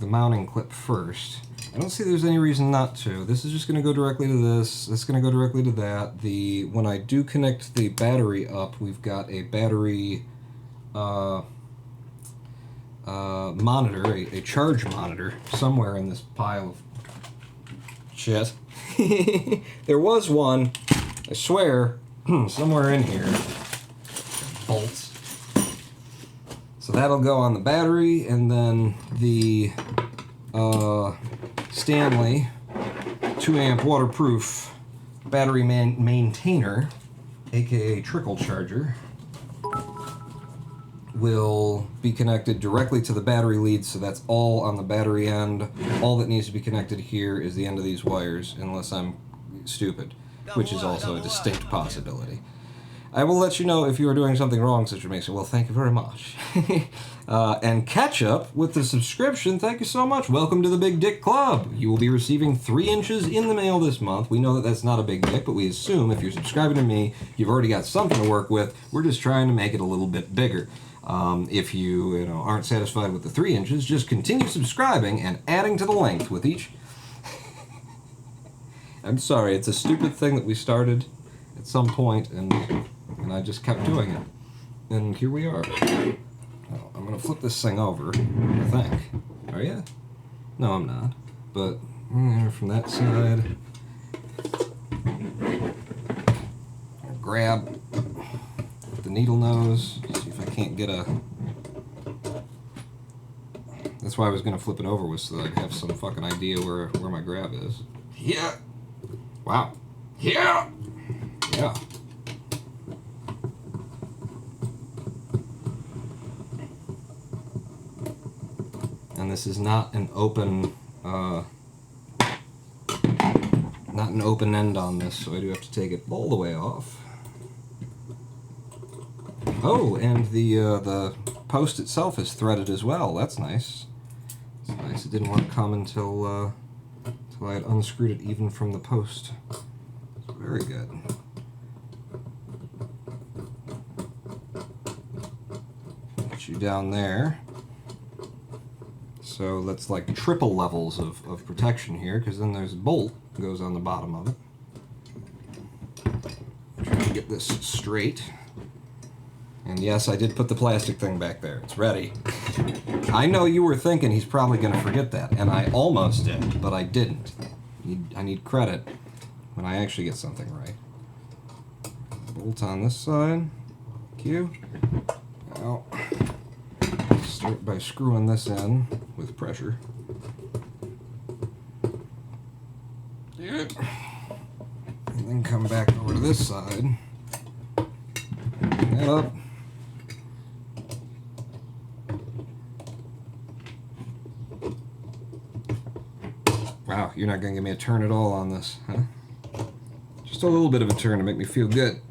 mounting clip first. I don't see there's any reason not to. This is just going to go directly to this. This is going to go directly to that. When I do connect the battery up, we've got a battery monitor, a charge monitor, somewhere in this pile of shit. There was one, I swear, somewhere in here. Bolts. So that'll go on the battery, and then the Stanley 2 amp waterproof battery maintainer, aka trickle charger, will be connected directly to the battery lead, so that's all on the battery end. All that needs to be connected here is the end of these wires, unless I'm stupid, which is also a distinct possibility. I will let you know if you are doing something wrong, Sister Mason. Well, thank you very much. And Ketchup, with the subscription, thank you so much. Welcome to the Big Dick Club. You will be receiving 3 inches in the mail this month. We know that that's not a big dick, but we assume if you're subscribing to me, you've already got something to work with. We're just trying to make it a little bit bigger. If you aren't satisfied with the 3 inches, just continue subscribing and adding to the length with each. I'm sorry, it's a stupid thing that we started at some point, and I just kept doing it. And here we are. Well, I'm going to flip this thing over, I think. Are you? No, I'm not. But from that side, I'll grab the needle nose, see if I can't get a... That's why I was going to flip it over, was so that I'd have some fucking idea where my grab is. Yeah! Wow. Yeah! Yeah. And this is not an open, not an open end on this, so I do have to take it all the way off. Oh, and the post itself is threaded as well. That's nice. It's nice. It didn't want to come until I had unscrewed it even from the post. It's very good. Put you down there. So that's like triple levels of protection here, because then there's a bolt that goes on the bottom of it. Try to get this straight. And yes, I did put the plastic thing back there. It's ready. I know you were thinking he's probably going to forget that, and I almost did, but I didn't. I need credit when I actually get something right. Bolt on this side. Thank you. Now, start by screwing this in with pressure. And then come back over to this side. Bring that up. Wow, you're not going to give me a turn at all on this, huh? Just a little bit of a turn to make me feel good.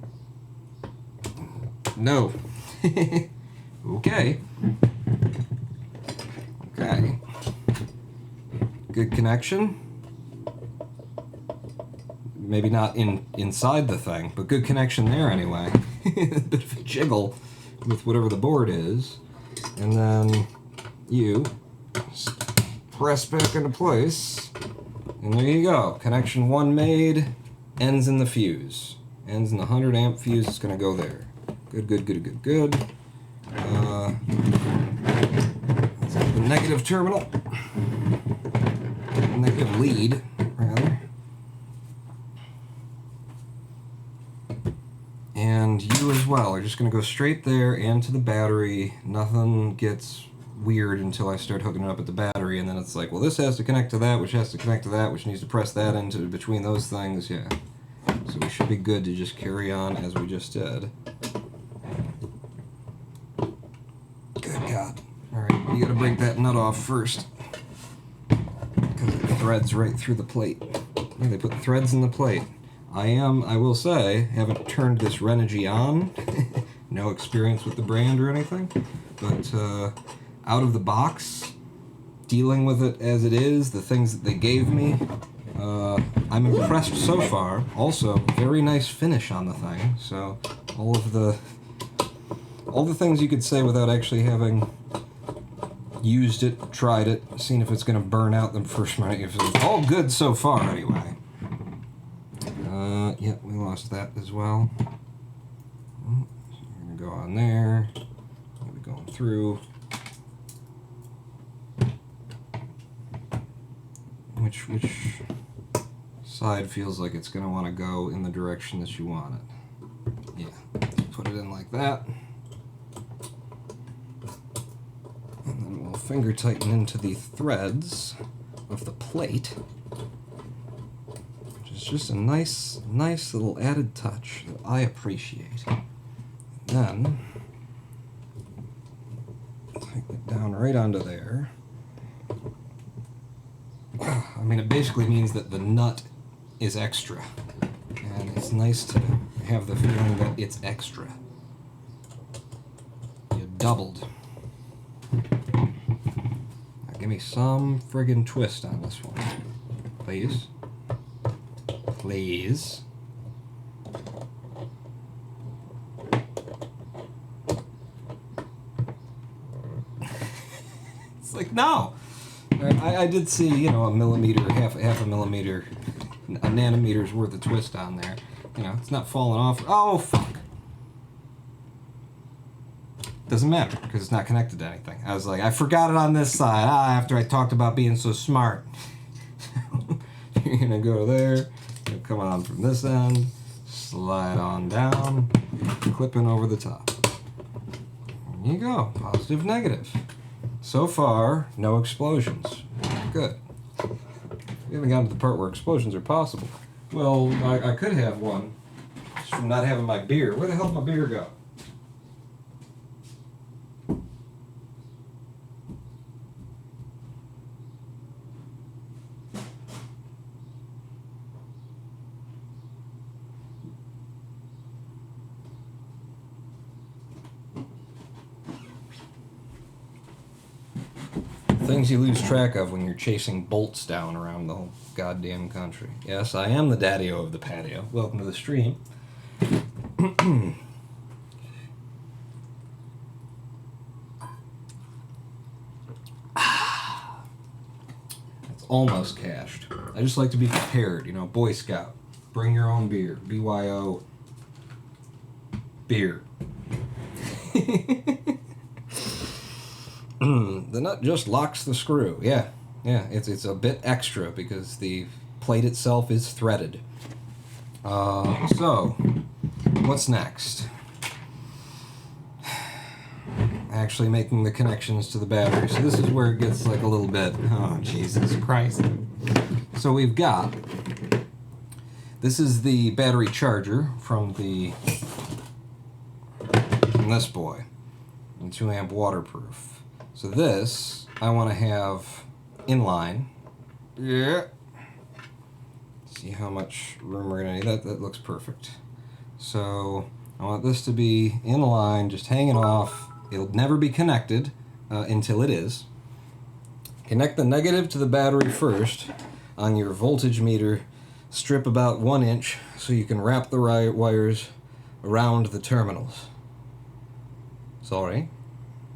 No. Okay. Okay. Good connection. Maybe not inside the thing, but good connection there anyway. A bit of a jiggle with whatever the board is. And then you press back into place. And there you go. Connection 1 made. Ends in the fuse. Ends in the 100 amp fuse. It's going to go there. Good, good, good, good, good. The negative terminal. Negative lead, rather. And you as well are just going to go straight there and to the battery. Nothing gets weird until I start hooking it up at the battery, and then it's like, well, this has to connect to that, which has to connect to that, which needs to press that into between those things. Yeah. So we should be good to just carry on as we just did. Good God. Alright, you gotta break that nut off first, because it threads right through the plate. Yeah, they put threads in the plate. I will say, haven't turned this Renogy on. No experience with the brand or anything. But out of the box, dealing with it as it is, the things that they gave me, I'm impressed so far. Also, very nice finish on the thing. So all the things you could say without actually having used it, tried it, seen if it's going to burn out the first minute. If it's all good so far, anyway. Yeah, we lost that as well. We're going to go on there. We'll be going through. Which side feels like it's going to want to go in the direction that you want it. Yeah, put it in like that. And then we'll finger tighten into the threads of the plate. Which is just a nice little added touch that I appreciate. Then, tighten it down right onto there. I mean, it basically means that the nut is extra. And it's nice to have the feeling that it's extra. You doubled. Now give me some friggin' twist on this one. Please. Please. It's like, no! I did see, you know, a millimeter, half a millimeter, a nanometer's worth of twist on there. You know, it's not falling off. Oh, fuck. Doesn't matter, because it's not connected to anything. I was like, I forgot it on this side. After I talked about being so smart. You're going to go there, you'll come on from this end, slide on down, clipping over the top. There you go, positive, negative. So far, no explosions. Good. We haven't gotten to the part where explosions are possible. Well, I could have one, just from not having my beer. Where the hell did my beer go? Things you lose track of when you're chasing bolts down around the whole goddamn country. Yes, I am the daddy-o of the patio. Welcome to the stream. It's almost cached. I just like to be prepared, you know, Boy Scout. Bring your own beer. BYO. Beer. The nut just locks the screw. Yeah, it's a bit extra because the plate itself is threaded. So, what's next? actually making the connections to the battery. So this is where it gets like a little bit, oh Jesus Christ. So we've got, this is the battery charger from this boy, and 2 amp waterproof. So this, I want to have inline. Yeah. See how much room we're going to need. That looks perfect. So I want this to be in line, just hanging off. It'll never be connected until it is. Connect the negative to the battery first on your voltage meter. Strip about 1 inch so you can wrap the wires around the terminals. Sorry.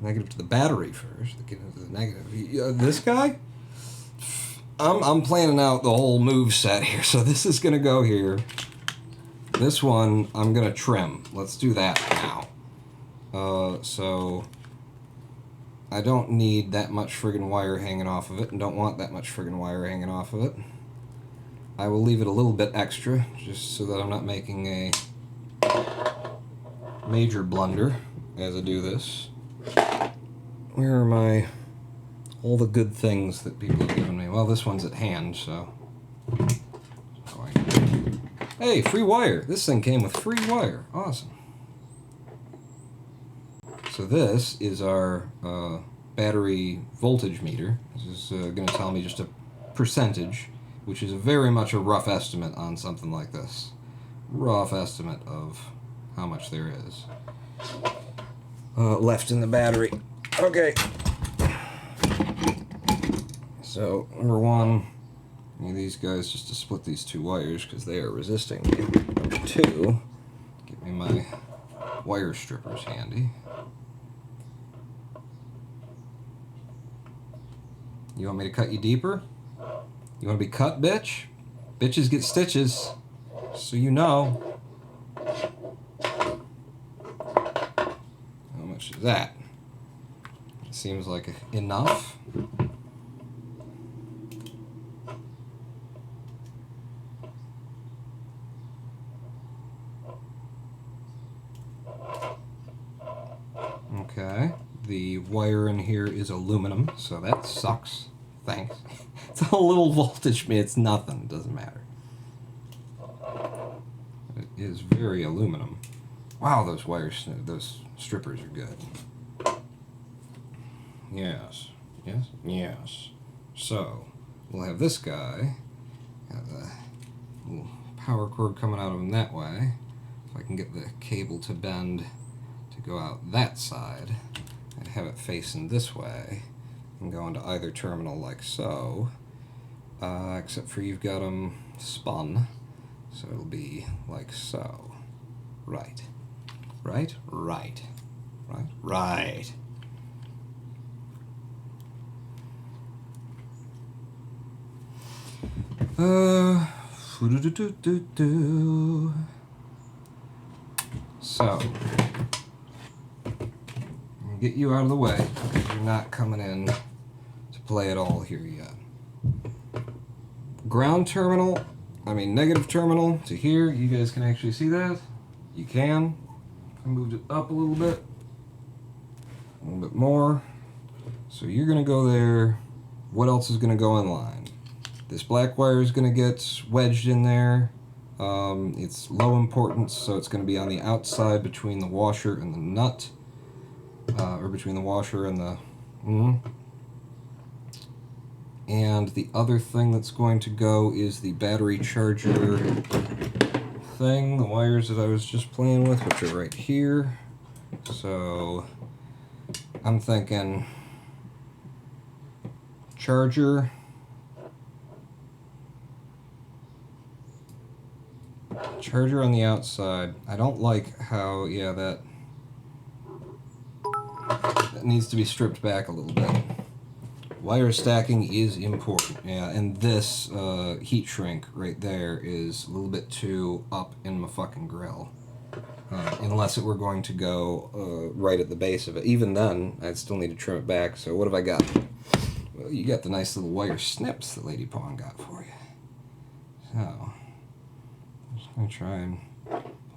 Negative to the battery first. Get into the negative. This guy? I'm planning out the whole move set here. So this is going to go here. This one I'm going to trim. Let's do that now. So I don't need that much friggin' wire hanging off of it, and don't want that much friggin' wire hanging off of it. I will leave it a little bit extra, just so that I'm not making a major blunder as I do this. Where are all the good things that people have given me? Well, this one's at hand, so. Hey, free wire. This thing came with free wire. Awesome. So this is our battery voltage meter. This is going to tell me just a percentage, which is very much a rough estimate on something like this. Rough estimate of how much there is left in the battery. Okay. So, number 1, I need these guys just to split these 2 wires because they are resisting me. Number 2, get me my wire strippers handy. You want me to cut you deeper? You want to be cut, bitch? Bitches get stitches, so you know. How much is that? It seems like enough. Okay, the wire in here is aluminum, so that sucks. Thanks. It's a little voltage, it's nothing, it doesn't matter. It is very aluminum. Wow, those wires, those strippers are good. Yes, yes, yes. So, we'll have this guy, have a little power cord coming out of him that way. If I can get the cable to bend to go out that side, and have it facing this way, and go into either terminal like so, except for you've got them spun, so it'll be like so. Right. Right? Right. Right? Right. So, get you out of the way, because you're not coming in to play it all here yet. Ground terminal, negative terminal to here. You guys can actually see that. You can. I moved it up a little bit more. So you're going to go there. What else is going to go in line? This black wire is going to get wedged in there. It's low importance, so it's going to be on the outside between the washer and the nut. Or between the washer and the... And the other thing that's going to go is the battery charger thing, the wires that I was just playing with, which are right here. So I'm thinking charger, on the outside. I don't like how, that needs to be stripped back a little bit. Wire stacking is important, and this heat shrink right there is a little bit too up in my fucking grill. Unless it were going to go right at the base of it. Even then, I'd still need to trim it back, so what have I got? Well, you got the nice little wire snips that Lady Pawn got for you. So, I'm just going to try and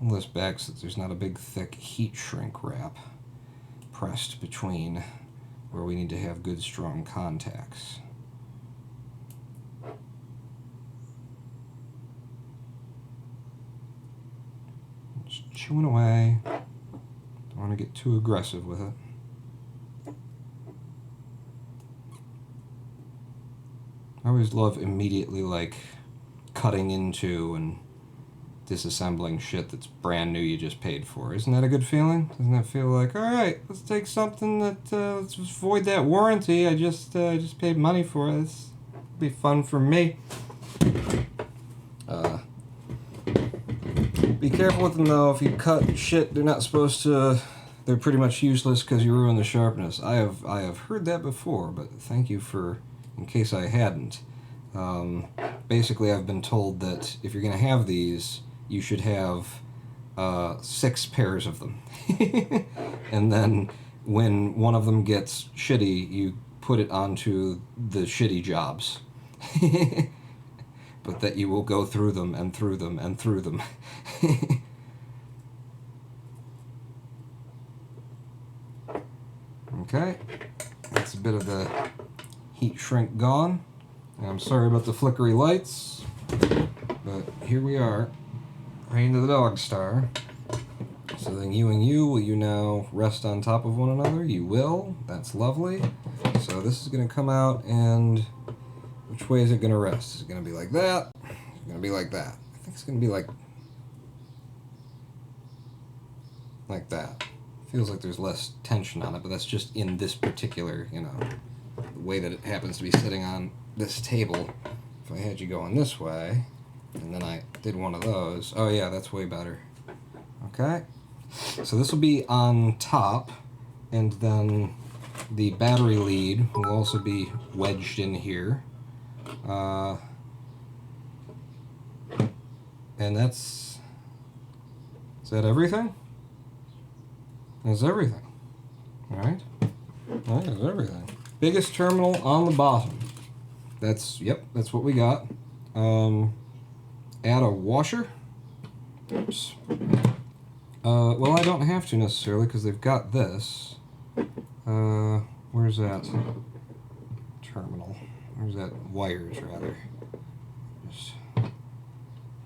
pull this back so that there's not a big thick heat shrink wrap pressed between where we need to have good strong contacts. Just chewing away. Don't want to get too aggressive with it. I always love immediately like cutting into and disassembling shit that's brand new you just paid for. Isn't that a good feeling? Doesn't that feel like, all right, let's take something that let's just void that warranty. I just paid money for it. This will be fun for me. Be careful with them though. If you cut shit they're not supposed to, they're pretty much useless because you ruin the sharpness. I have heard that before, but thank you for, in case I hadn't. Basically, I've been told that if you're going to have these, you should have 6 pairs of them. And then when one of them gets shitty, you put it onto the shitty jobs. But that you will go through them and through them and through them. Okay, that's a bit of the heat shrink gone. I'm sorry about the flickery lights, but here we are, right into the dog star. So then you and you, will you now rest on top of one another? You will. That's lovely. So this is going to come out, and which way is it going to rest? Is it going to be like that? Is it going to be like that? I think it's going to be like that. Feels like there's less tension on it, but that's just in this particular, the way that it happens to be sitting on this table. If I had you going this way, and then I did one of those, oh yeah, that's way better. Okay, so this will be on top, and then the battery lead will also be wedged in here. And is that everything? That's everything. Alright? That is everything. Biggest terminal on the bottom. That's what we got. Add a washer. Oops. Well, I don't have to necessarily because they've got this. Where's that terminal? Where's that wires, rather? Just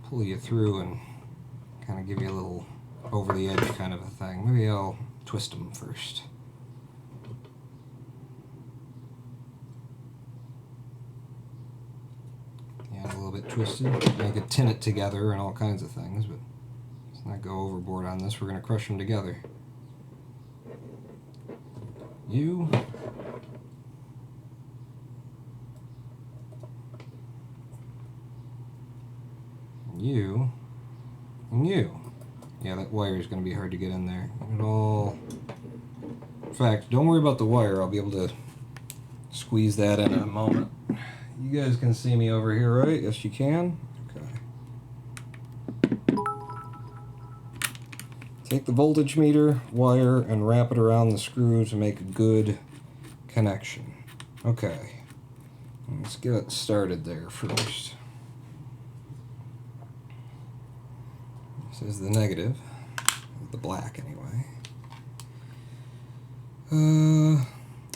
pull you through and kind of give you a little over the edge kind of a thing. Maybe I'll twist them first. Yeah, a little bit twisted. I could tin it together and all kinds of things, but let's not go overboard on this. We're going to crush them together. You. You. And you. Yeah, that wire is going to be hard to get in there. It all... In fact, don't worry about the wire. I'll be able to squeeze that in a moment. You guys can see me over here, right? Yes, you can. Okay. Take the voltage meter, wire, and wrap it around the screw to make a good connection. Okay. Let's get it started there first. This is the negative, the black anyway.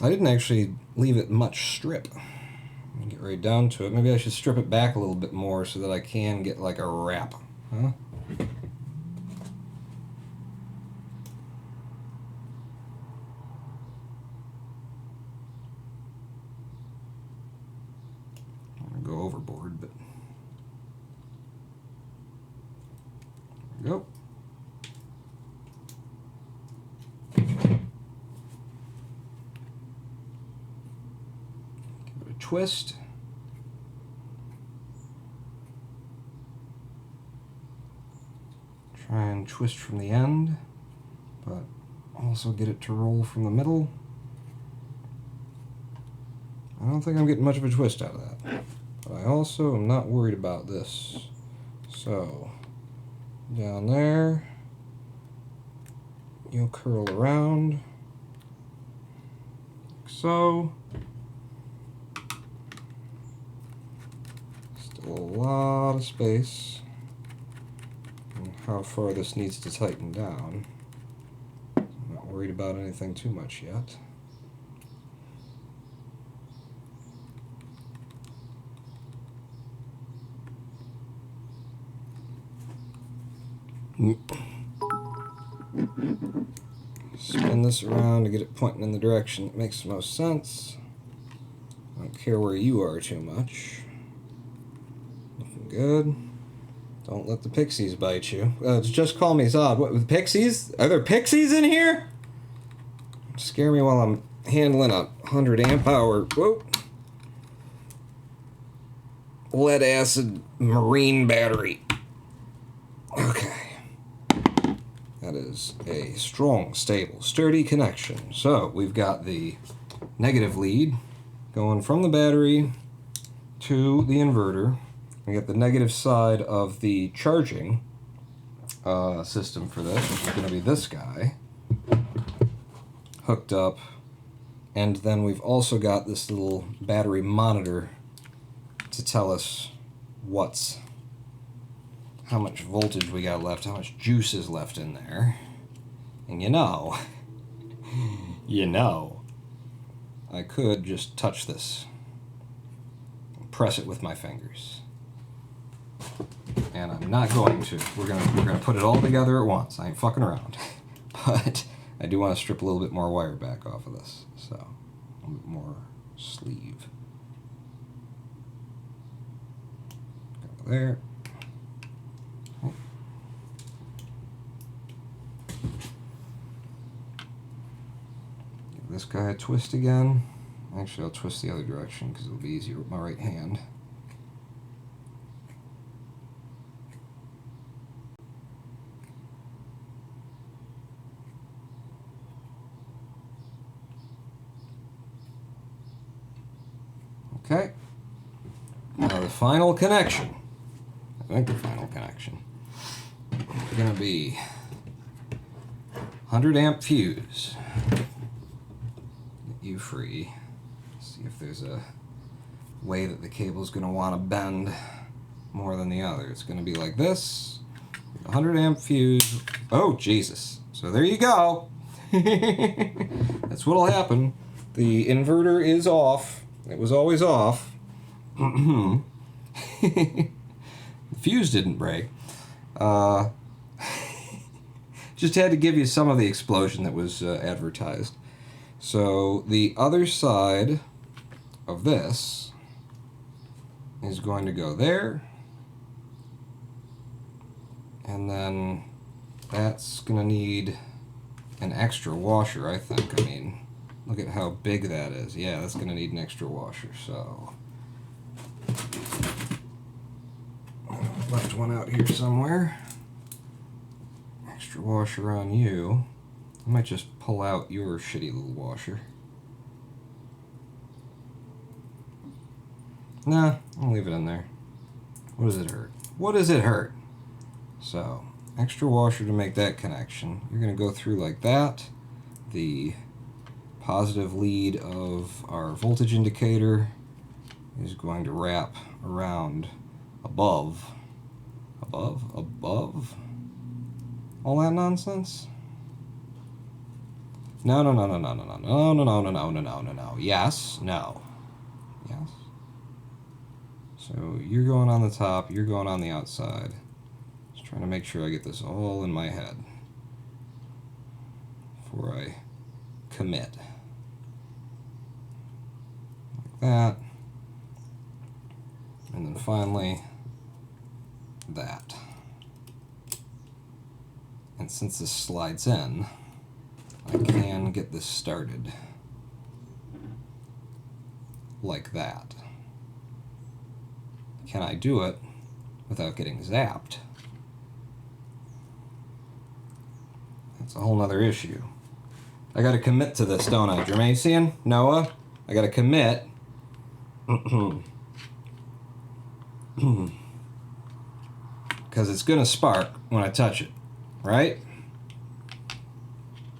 I didn't actually leave it much strip. Get right down to it. Maybe I should strip it back a little bit more so that I can get like a wrap. Huh? I'm gonna go overboard, but there we go. Give it a twist. Try and twist from the end, but also get it to roll from the middle. I don't think I'm getting much of a twist out of that, but I also am not worried about this. So, down there, you'll curl around, like so. Still a lot of space. How far this needs to tighten down. I'm not worried about anything too much yet. Spin this around to get it pointing in the direction that makes the most sense. I don't care where you are too much. Looking good. Don't let the pixies bite you. Just call me Zod. What, with pixies? Are there pixies in here? Scare me while I'm handling a 100 amp hour. Whoa. Lead acid marine battery. Okay. That is a strong, stable, sturdy connection. So we've got the negative lead going from the battery to the inverter. We got the negative side of the charging system for this, which is going to be this guy, hooked up. And then we've also got this little battery monitor to tell us how much voltage we got left, how much juice is left in there. And you know, I could just touch this, press it with my fingers. And I'm not going to. We're gonna put it all together at once. I ain't fucking around. But I do want to strip a little bit more wire back off of this. So, a little bit more sleeve. Go there. Give this guy a twist again. Actually, I'll twist the other direction because it'll be easier with my right hand. Okay, now the final connection, I think the final connection, is going to be 100 amp fuse. Get you free. See if there's a way that the cable's going to want to bend more than the other. It's going to be like this, 100 amp fuse. Oh, Jesus. So there you go. That's what'll happen. The inverter is off. It was always off. The fuse didn't break. Just had to give you some of the explosion that was advertised. So the other side of this is going to go there. And then that's going to need an extra washer, I think. I mean, look at how big that is. Yeah, that's going to need an extra washer, so... left one out here somewhere. Extra washer on you. I might just pull out your shitty little washer. Nah, I'll leave it in there. What does it hurt? What does it hurt? So, extra washer to make that connection. You're going to go through like that. The positive lead of our voltage indicator is going to wrap around above all that nonsense. No. Yes, no. Yes. So you're going on the top, you're going on the outside. Just trying to make sure I get this all in my head before I commit. Like that. And then finally, that. And since this slides in, I can get this started like that. Can I do it without getting zapped? That's a whole nother issue. I gotta commit to this, don't I, Jermasian? Noah? I gotta commit. Because it's gonna spark when I touch it, right?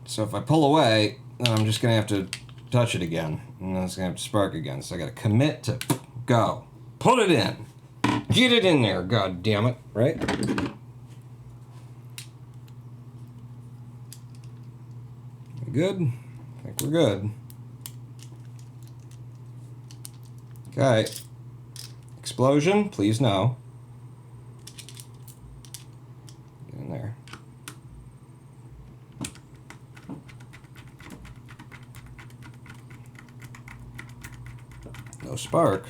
So if I pull away, then I'm just gonna have to touch it again, and then it's gonna have to spark again. So I gotta commit to go. Put it in. Get it in there, god damn it, right? good? I think we're good. Okay. Explosion? Please no. Get in there. No spark.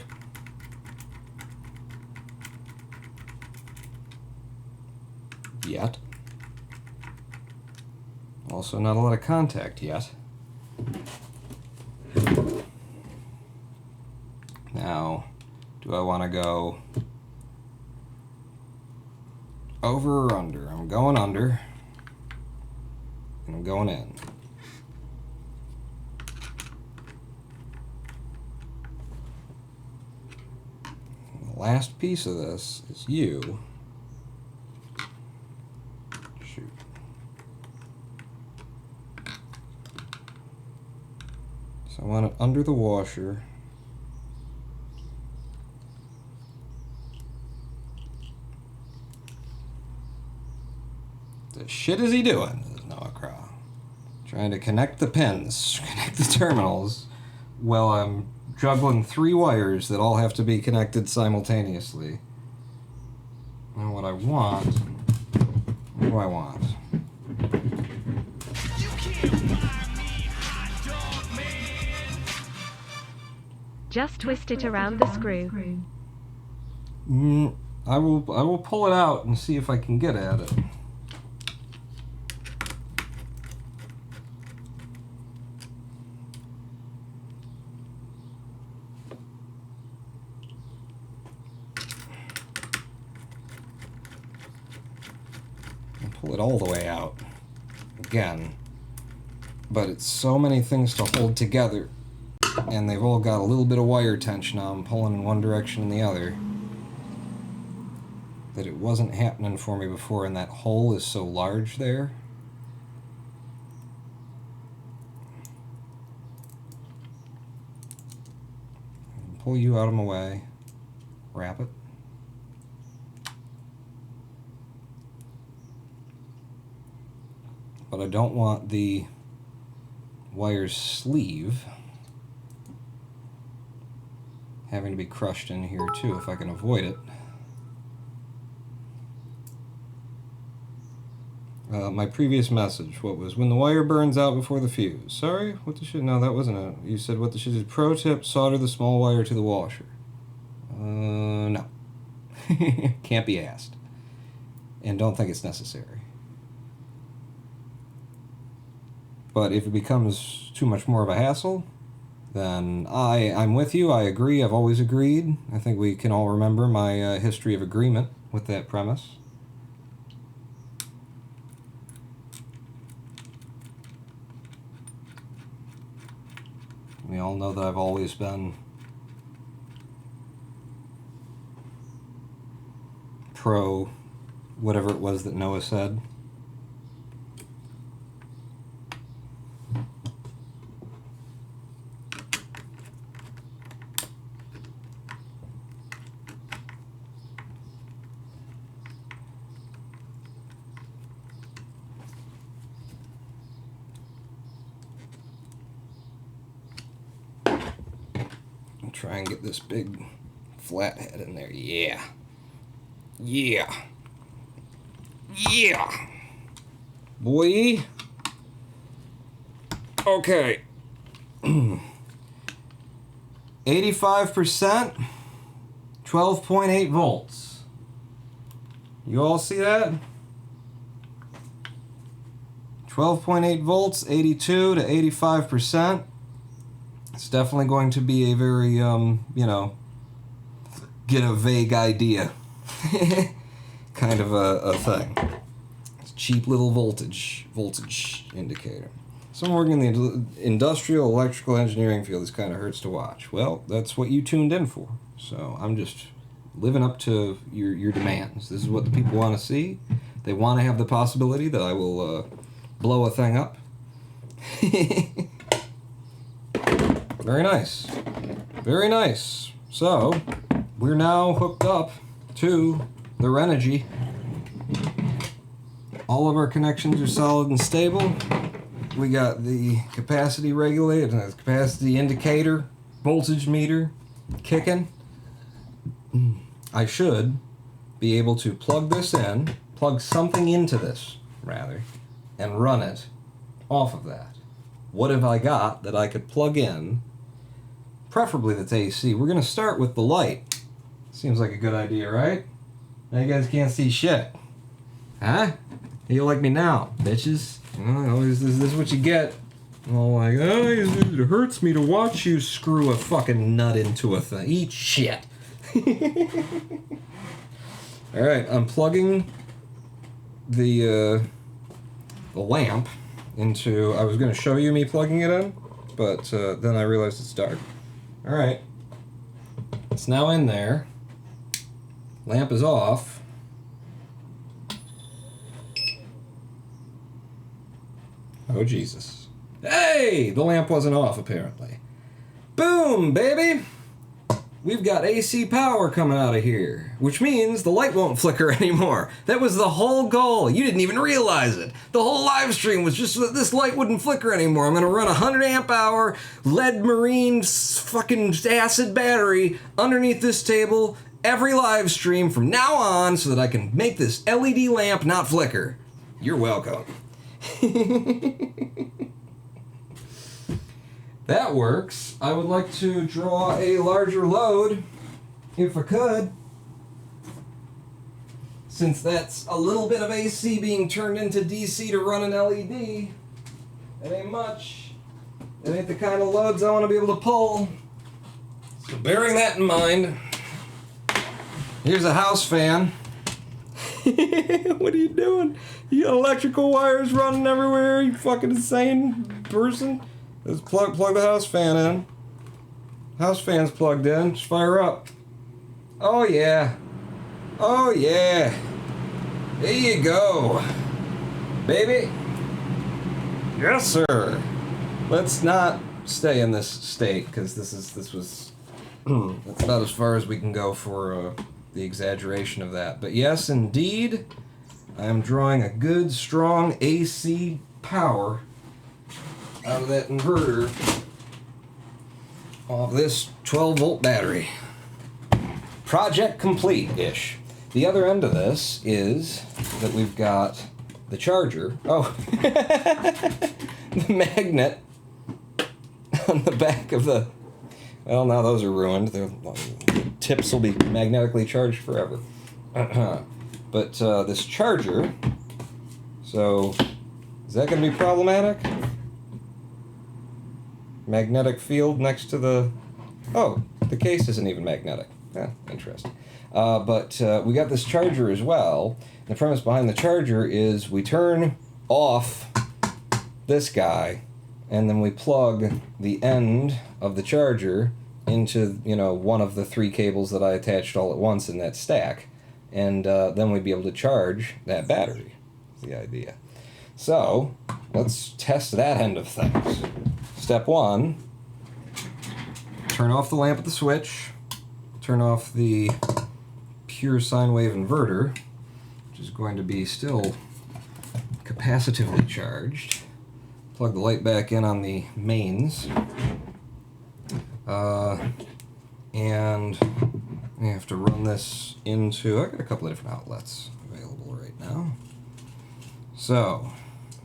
Yet. Also not a lot of contact yet. Now, do I want to go over or under? I'm going under. And I'm going in. And the last piece of this is you. Shoot. So I want it under the washer. The shit is he doing? Says Noah Crow. Trying to connect the pins, connect the terminals, while I'm juggling 3 wires that all have to be connected simultaneously. Now what I want... What do I want? Just twist it around the screw. I will pull it out and see if I can get at it. Pull it all the way out again, but it's so many things to hold together, and they've all got a little bit of wire tension now. I'm pulling in one direction and the other, that it wasn't happening for me before, and that hole is so large there. Pull you out of my way, wrap it. But I don't want the wire sleeve having to be crushed in here too, if I can avoid it. My previous message, what was, when the wire burns out before the fuse. Sorry, what the shit? No, that wasn't it. You said what the shit is. Pro tip, solder the small wire to the washer. No. Can't be asked. And don't think it's necessary. But if it becomes too much more of a hassle, then I'm with you. I agree. I've always agreed. I think we can all remember my history of agreement with that premise. We all know that I've always been pro whatever it was that Noah said. Try and get this big flathead in there. Yeah. Yeah. Yeah. Boy. Okay. 85%. 12.8 volts. You all see that? 12.8 volts, 82 to 85%. It's definitely going to be a very, you know, get a vague idea kind of a thing. It's a cheap little voltage indicator. Someone working in the industrial electrical engineering field, this kind of hurts to watch. Well, that's what you tuned in for. So I'm just living up to your demands. This is what the people want to see. They want to have the possibility that I will blow a thing up. Very nice. Very nice. So, we're now hooked up to the Renogy. All of our connections are solid and stable. we got the capacity regulator, capacity indicator, voltage meter kicking. I should be able to plug something into this, rather, and run it off of that. What have I got that I could plug in, preferably that's AC? We're going to start with the light. Seems like a good idea, right? Now you guys can't see shit. Huh? You like me now, bitches? This is what you get. All like, oh, it hurts me to watch you screw a fucking nut into a thing. Eat shit. Alright, I'm plugging the lamp into... I was going to show you me plugging it in, but then I realized it's dark. Alright. It's now in there. Lamp is off. Oh, Jesus. Hey! The lamp wasn't off, apparently. Boom, baby! We've got AC power coming out of here, which means the light won't flicker anymore. That was the whole goal. You didn't even realize it. The whole live stream was just so that this light wouldn't flicker anymore. I'm going to run a 100 amp hour lead marine fucking acid battery underneath this table every live stream from now on so that I can make this LED lamp not flicker. You're welcome. That works. I would like to draw a larger load, if I could. Since that's a little bit of AC being turned into DC to run an LED. It ain't much. It ain't the kind of loads I want to be able to pull. So bearing that in mind, here's a house fan. What are you doing? You got electrical wires running everywhere, you fucking insane person. Let's plug the house fan in. House fan's plugged in. Just fire up. Oh yeah. Oh yeah. There you go. Baby. Yes, sir. Let's not stay in this state, because this was that's about as far as we can go for the exaggeration of that. But yes, indeed, I am drawing a good, strong AC power out of that inverter off this 12-volt battery. Project complete-ish. The other end of this is that we've got the charger. Oh, the magnet on the back of the... Well, now those are ruined. The tips will be magnetically charged forever. But this charger... So, is that going to be problematic? Magnetic field next to the... Oh, the case isn't even magnetic. Yeah, interesting. But we got this charger as well. The premise behind the charger is we turn off this guy, and then we plug the end of the charger into, one of the 3 cables that I attached all at once in that stack, and then we'd be able to charge that battery. That's the idea. So, let's test that end of things. Step 1, turn off the lamp at the switch, turn off the pure sine wave inverter, which is going to be still capacitively charged. Plug the light back in on the mains. And we have to run this into... I've got a couple of different outlets available right now. So,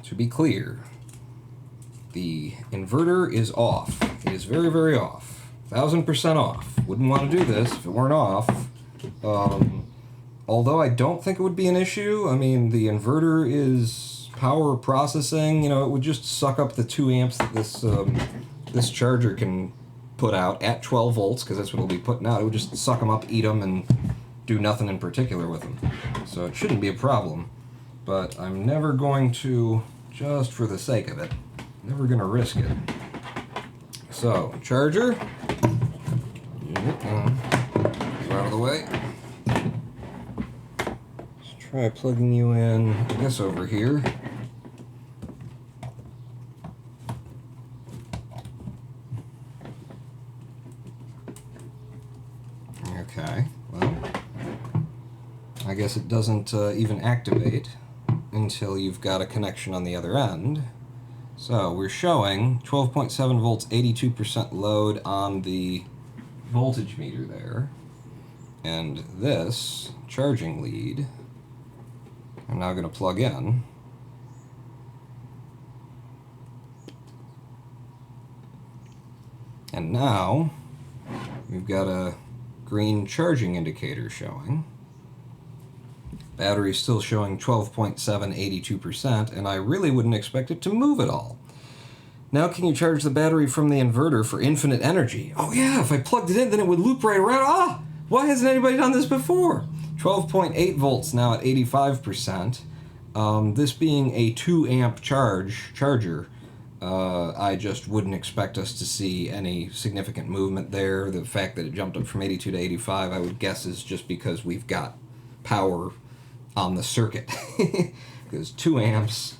to be clear, the inverter is off. It is very, very off. 1000% off. Wouldn't want to do this if it weren't off. Although I don't think it would be an issue. I mean, the inverter is power processing. It would just suck up the 2 amps that this charger can put out at 12 volts, because that's what it'll be putting out. It would just suck them up, eat them, and do nothing in particular with them. So it shouldn't be a problem. But I'm never going to, just for the sake of it, never going to risk it. So, charger. Out of the way. Let's try plugging you in, I guess, over here. Okay, well, I guess it doesn't even activate until you've got a connection on the other end. So we're showing 12.7 volts, 82% load on the voltage meter there. And this charging lead, I'm now going to plug in. And now we've got a green charging indicator showing. Battery's still showing 12.7, 82%, and I really wouldn't expect it to move at all. Now can you charge the battery from the inverter for infinite energy? Oh yeah, if I plugged it in, then it would loop right around. Ah! Why hasn't anybody done this before? 12.8 volts now at 85%. This being a 2 amp charger, I just wouldn't expect us to see any significant movement there. The fact that it jumped up from 82 to 85, I would guess, is just because we've got power on the circuit. Because 2 amps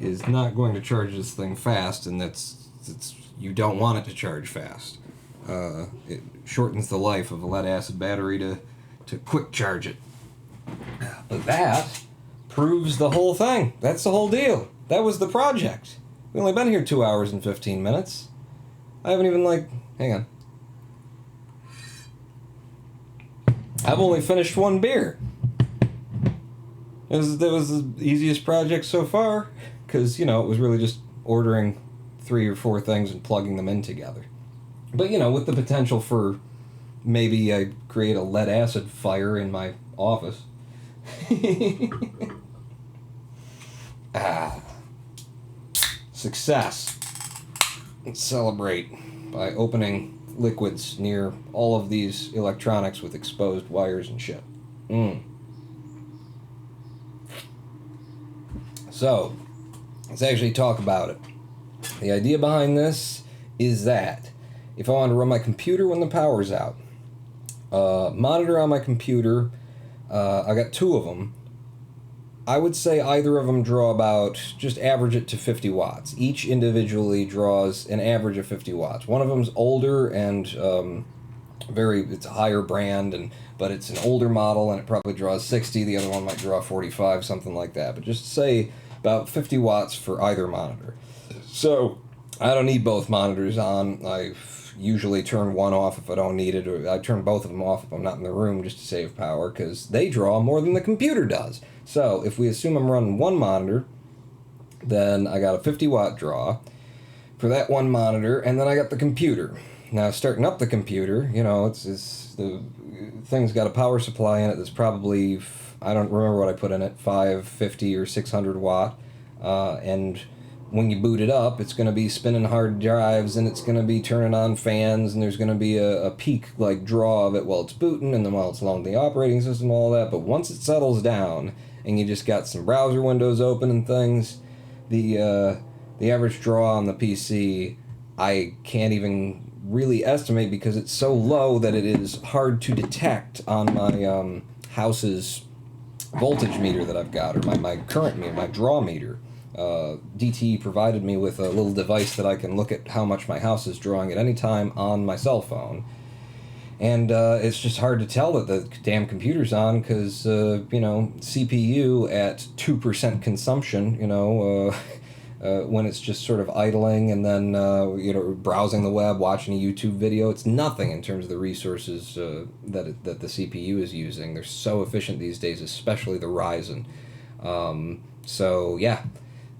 is not going to charge this thing fast, and you don't want it to charge fast. It shortens the life of a lead-acid battery to quick charge it. But that proves the whole thing. That's the whole deal. That was the project. We've only been here 2 hours and 15 minutes. I haven't even, hang on. I've only finished 1 beer. That was the easiest project so far, because, it was really just ordering 3 or 4 things and plugging them in together. But, with the potential for maybe I create a lead-acid fire in my office. Success. Let's celebrate by opening liquids near all of these electronics with exposed wires and shit. So, let's actually talk about it. The idea behind this is that if I want to run my computer when the power's out, monitor on my computer, I got 2 of them. I would say either of them draw about, just average it to 50 watts. Each individually draws an average of 50 watts. One of them's older and it's a higher brand, but it's an older model and it probably draws 60. The other one might draw 45, something like that. But just say about 50 watts for either monitor. So I don't need both monitors on. I usually turn one off if I don't need it, or I turn both of them off if I'm not in the room just to save power, because they draw more than the computer does. So if we assume I'm running one monitor, then I got a 50 watt draw for that one monitor, and then I got the computer. Now starting up the computer, it's the thing's got a power supply in it that's probably, I don't remember what I put in it, 550 or 600 watt, and when you boot it up, it's going to be spinning hard drives, and it's going to be turning on fans, and there's going to be a peak draw of it while it's booting, and then while it's loading the operating system, all that. But once it settles down and you just got some browser windows open and things, the average draw on the PC, I can't even really estimate because it's so low that it is hard to detect on my house's voltage meter that I've got, or my current meter, my draw meter. DTE provided me with a little device that I can look at how much my house is drawing at any time on my cell phone. And it's just hard to tell that the damn computer's on because, CPU at 2% consumption, when it's just sort of idling and then, browsing the web, watching a YouTube video, it's nothing in terms of the resources that the CPU is using. They're so efficient these days, especially the Ryzen. So, yeah.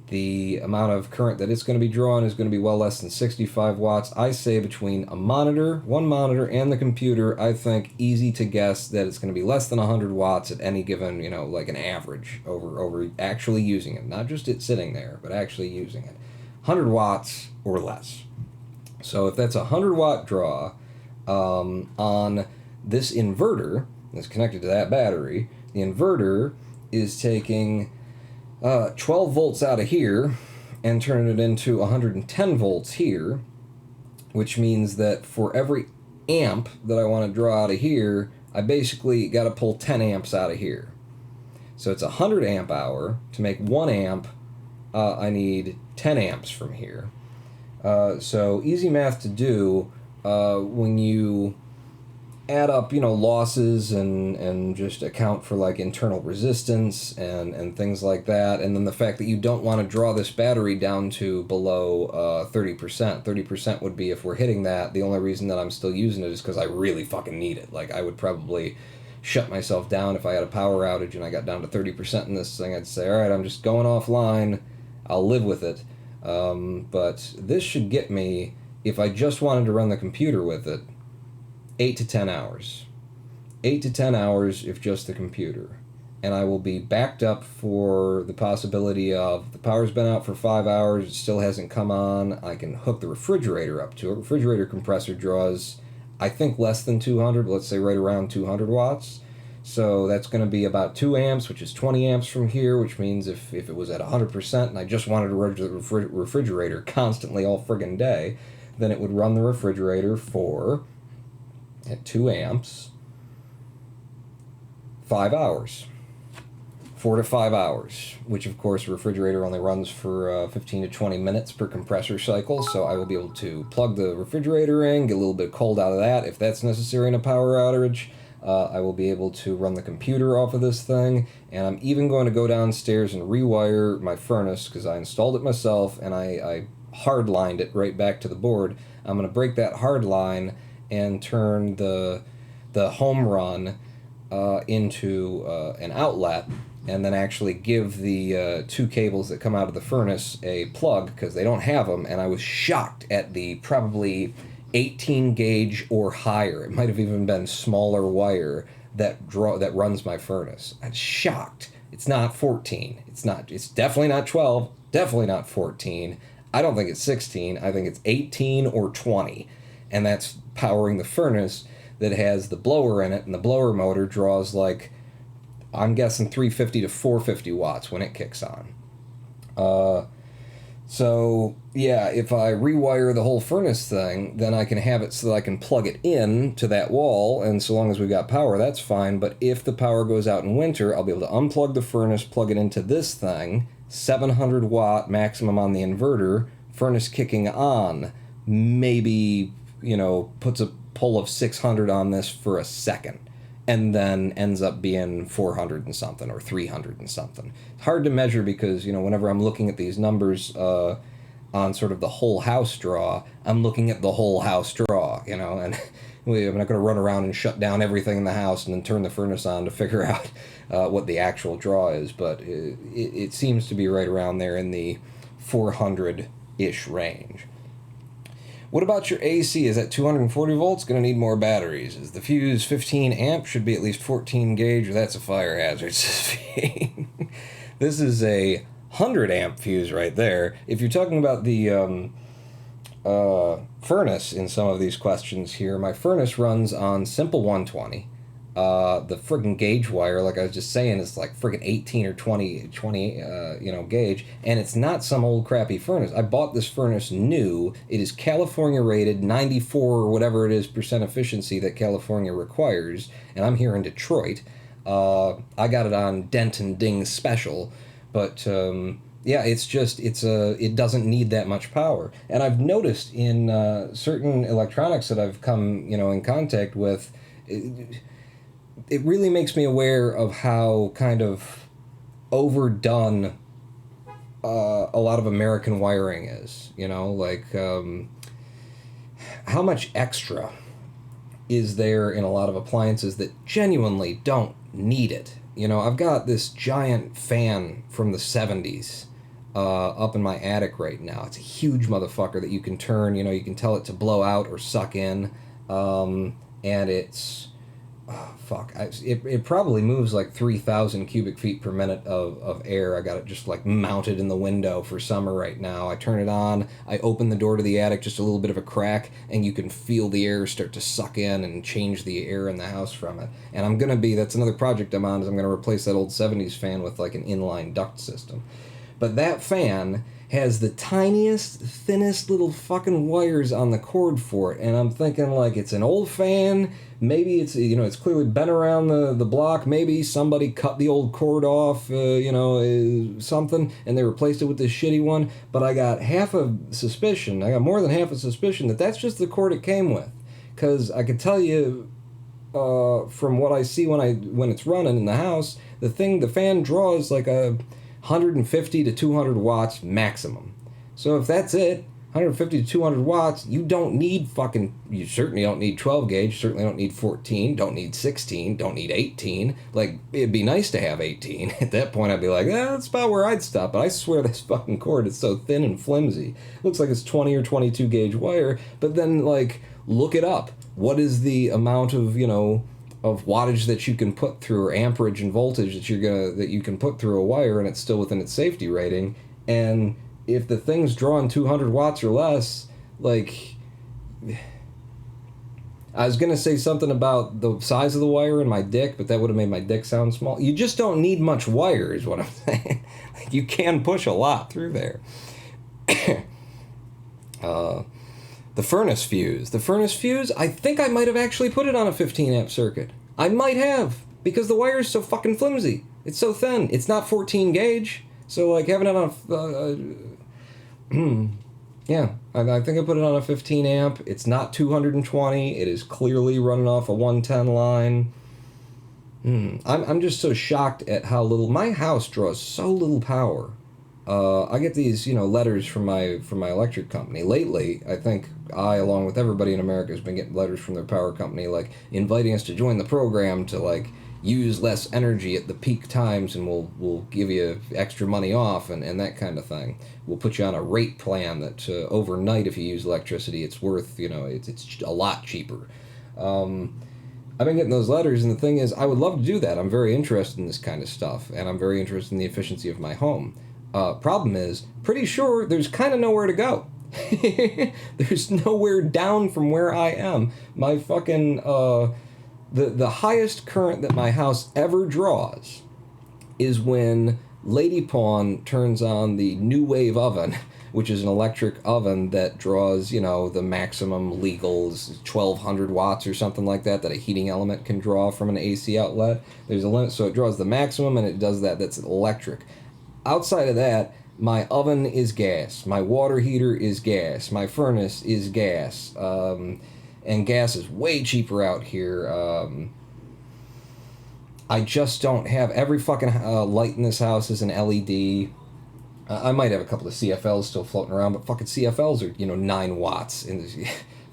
The amount of current that it's going to be drawing is going to be well less than 65 watts. I say between one monitor, and the computer, I think easy to guess that it's going to be less than 100 watts at any given, an average over actually using it. Not just it sitting there, but actually using it. 100 watts or less. So if that's a 100 watt draw on this inverter that's connected to that battery, the inverter is taking 12 volts out of here and turning it into 110 volts here, which means that for every amp that I want to draw out of here, I basically got to pull 10 amps out of here. So it's 100 amp hour. To make 1 amp, I need 10 amps from here. So easy math to do when you add up, losses and just account for like internal resistance and things like that. And then the fact that you don't want to draw this battery down to below 30%. 30% would be if we're hitting that. The only reason that I'm still using it is because I really fucking need it. Like I would probably shut myself down if I had a power outage and I got down to 30% in this thing. I'd say, all right, I'm just going offline. I'll live with it. But this should get me, if I just wanted to run the computer with it, 8 to 10 hours. 8 to 10 hours if just the computer. And I will be backed up for the possibility of the power's been out for 5 hours, it still hasn't come on. I can hook the refrigerator up to it. Refrigerator compressor draws, I think, less than 200, let's say right around 200 watts. So that's going to be about 2 amps, which is 20 amps from here, which means if it was at 100% and I just wanted to run the refrigerator constantly all friggin' day, then it would run the refrigerator for, at 2 amps, 5 hours. 4 to 5 hours, which of course the refrigerator only runs for 15 to 20 minutes per compressor cycle, so I will be able to plug the refrigerator in, get a little bit cold out of that if that's necessary in a power outage. I will be able to run the computer off of this thing, and I'm even going to go downstairs and rewire my furnace because I installed it myself and I hardlined it right back to the board. I'm going to break that hard line and turn the home run into an outlet, and then actually give the 2 cables that come out of the furnace a plug because they don't have them. And I was shocked at the probably 18 gauge or higher, it might have even been smaller wire that runs my furnace. I'm shocked. It's not 14. It's definitely not 12. Definitely not 14. I don't think it's 16. I think it's 18 or 20. And that's powering the furnace that has the blower in it, and the blower motor draws like, I'm guessing 350 to 450 watts when it kicks on. So yeah, if I rewire the whole furnace thing, then I can have it so that I can plug it in to that wall, and so long as we've got power, that's fine. But if the power goes out in winter, I'll be able to unplug the furnace, plug it into this thing, 700 watt maximum on the inverter, furnace kicking on, maybe, puts a pull of 600 on this for a second, and then ends up being 400 and something or 300 and something. It's hard to measure because, whenever I'm looking at these numbers on sort of the whole house draw, I'm looking at the whole house draw, and I'm not going to run around and shut down everything in the house and then turn the furnace on to figure out what the actual draw is, but it seems to be right around there in the 400-ish range. What about your AC? Is that 240 volts? Going to need more batteries. Is the fuse 15 amp? Should be at least 14 gauge, or that's a fire hazard. This is a 100 amp fuse right there. If you're talking about the furnace in some of these questions here, my furnace runs on simple 120. The friggin' gauge wire, like I was just saying, is like friggin' 18 or 20 gauge, and it's not some old crappy furnace. I bought this furnace new. It is California rated 94 or whatever it is percent efficiency that California requires, and I'm here in Detroit. I got it on Dent and Ding special, but yeah, it doesn't need that much power. And I've noticed in certain electronics that I've come in contact with, it really makes me aware of how kind of overdone a lot of American wiring is. How much extra is there in a lot of appliances that genuinely don't need it. I've got this giant fan from the 70s up in my attic right now. It's a huge motherfucker that you can turn, you can tell it to blow out or suck in, and it's... It probably moves like 3,000 cubic feet per minute of air. I got it just like mounted in the window for summer right now. I turn it on, I open the door to the attic, just a little bit of a crack, and you can feel the air start to suck in and change the air in the house from it. And that's another project I'm on, is I'm going to replace that old 70s fan with like an inline duct system. But that fan has the tiniest, thinnest little fucking wires on the cord for it, and I'm thinking like it's an old fan. Maybe it's it's clearly been around the block. Maybe somebody cut the old cord off, something, and they replaced it with this shitty one. But I got more than half a suspicion that that's just the cord it came with, because I could tell you from what I see when it's running in the house, the fan draws like a 150 to 200 watts maximum. So if that's it, 150 to 200 watts, you certainly don't need 12 gauge, certainly don't need 14, don't need 16, don't need 18. Like, it'd be nice to have 18. At that point, I'd be like, that's about where I'd stop. But I swear this fucking cord is so thin and flimsy. It looks like it's 20 or 22 gauge wire, but then, like, look it up. What is the amount of, of wattage that you can put through, or amperage and voltage that you can put through a wire, and it's still within its safety rating? And if the thing's drawing 200 watts or less, like, I was gonna say something about the size of the wire in my dick, but that would have made my dick sound small. You just don't need much wire, is what I'm saying. Like, you can push a lot through there. The furnace fuse. The furnace fuse, I think I might have actually put it on a 15 amp circuit. I might have, because the wire is so fucking flimsy. It's so thin. It's not 14 gauge. So, like, having it on yeah, I think I put it on a 15 amp. It's not 220. It is clearly running off a 110 line. I'm just so shocked at how little... My house draws so little power. I get these, letters from my electric company. Lately, I think I, along with everybody in America, has been getting letters from their power company, like, inviting us to join the program to, like, use less energy at the peak times, and we'll give you extra money off and that kind of thing. We'll put you on a rate plan that overnight, if you use electricity, it's worth, it's a lot cheaper. I've been getting those letters, and the thing is, I would love to do that. I'm very interested in this kind of stuff, and I'm very interested in the efficiency of my home. Problem is, pretty sure there's kind of nowhere to go. There's nowhere down from where I am. My fucking, the highest current that my house ever draws is when Lady Pawn turns on the New Wave oven, which is an electric oven that draws, the maximum legal 1,200 watts or something like that a heating element can draw from an AC outlet. There's a limit, so it draws the maximum, and it does that. That's electric. Outside of that, my oven is gas. My water heater is gas. My furnace is gas. And gas is way cheaper out here. I just don't have... Every fucking light in this house is an LED. I might have a couple of CFLs still floating around, but fucking CFLs are, 9 watts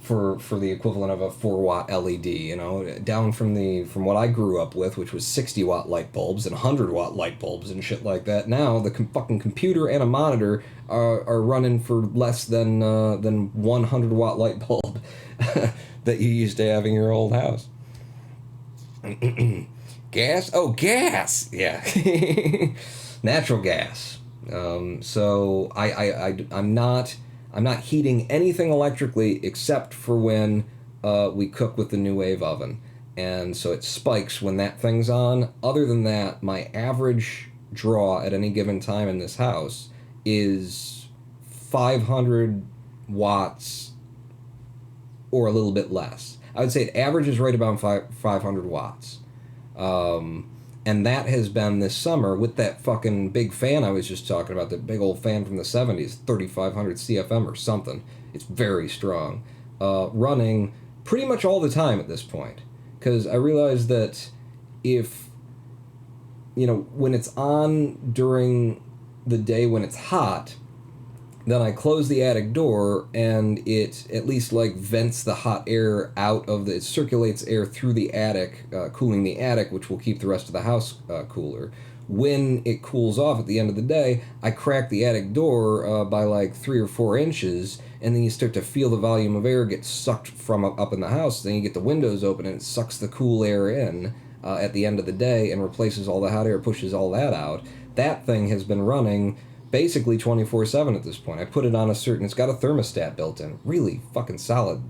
for the equivalent of a 4-watt LED, down from what I grew up with, which was 60-watt light bulbs and 100-watt light bulbs and shit like that. Now, the fucking computer and a monitor are running for less than 100-watt light bulb that you used to have in your old house. Gas? Oh, gas! Yeah. Natural gas. So I'm not heating anything electrically except for when we cook with the New Wave oven. And so it spikes when that thing's on. Other than that, my average draw at any given time in this house is 500 watts or a little bit less. I would say it averages right about 500 watts. And that has been this summer with that fucking big fan I was just talking about, that big old fan from the 70s, 3500 CFM or something. It's very strong. Running pretty much all the time at this point. Because I realized that if, when it's on during the day when it's hot, then I close the attic door, and it at least, like, vents the hot air out of it circulates air through the attic, cooling the attic, which will keep the rest of the house cooler. When it cools off at the end of the day, I crack the attic door by, like, 3 or 4 inches, and then you start to feel the volume of air get sucked from up in the house. Then you get the windows open, and it sucks the cool air in at the end of the day and replaces all the hot air, pushes all that out. That thing has been running basically 24/7 at this point. I put it on it's got a thermostat built in. Really fucking solid,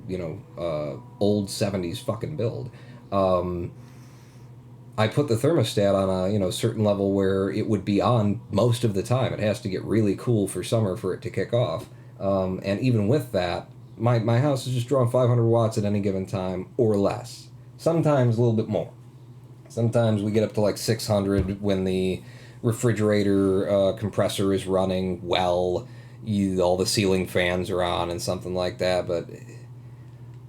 old 70s fucking build. I put the thermostat on a, certain level where it would be on most of the time. It has to get really cool for summer for it to kick off. And even with that, my house is just drawing 500 watts at any given time or less. Sometimes a little bit more. Sometimes we get up to like 600 when the refrigerator compressor is running well, all the ceiling fans are on and something like that, but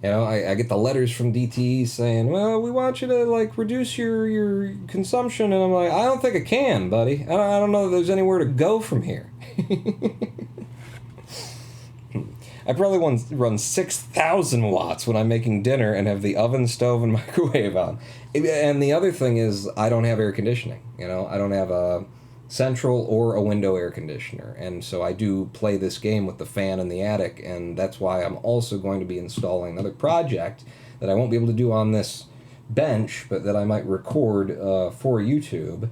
You know, I get the letters from DTE saying, well, we want you to, like, reduce your consumption. And I'm like, I don't think I can, buddy. I don't know if there's anywhere to go from here. I probably run 6,000 watts when I'm making dinner and have the oven, stove, and microwave on. And the other thing is, I don't have air conditioning. You know, I don't have a central or a window air conditioner. And so I do play this game with the fan in the attic, and that's why I'm also going to be installing another project that I won't be able to do on this bench, but that I might record for YouTube,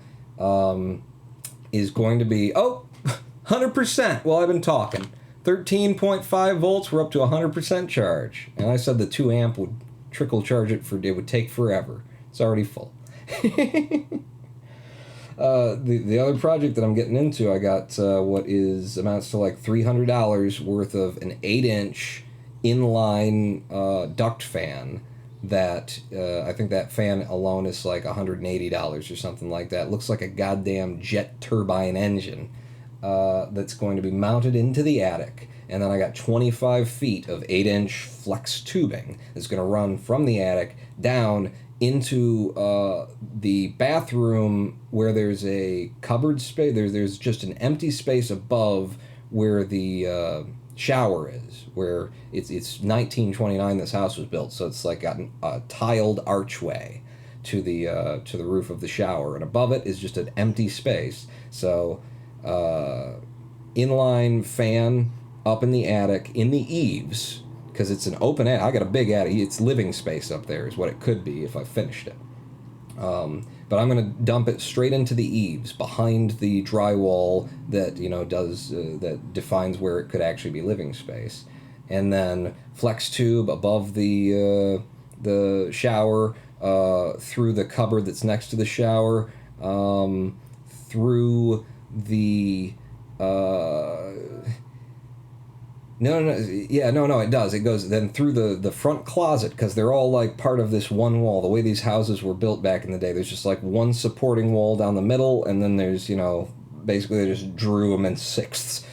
is going to be, 100% while I've been talking. 13.5 volts, we're up to 100% charge. And I said the 2 amp would trickle charge it it would take forever. It's already full. The other project that I'm getting into, I got what amounts to like $300 worth of an 8-inch inline duct fan that I think that fan alone is like $180 or something like that. It looks like a goddamn jet turbine engine that's going to be mounted into the attic. And then I got 25 feet of 8-inch flex tubing that's going to run from the attic down into the bathroom where there's a cupboard space. There's just an empty space above where the shower is, where it's 1929 this house was built, so it's like got a tiled archway to the roof of the shower, and above it is just an empty space. So inline fan up in the attic in the eaves, because it's an open attic. I got a big attic. It's living space up there is what it could be if I finished it. But I'm going to dump it straight into the eaves behind the drywall that that defines where it could actually be living space, and then flex tube above the shower, through the cupboard that's next to the shower, through the No, it does. It goes then through the front closet, because they're all like part of this one wall. The way these houses were built back in the day, there's just like one supporting wall down the middle, and then there's, basically they just drew them in sixths.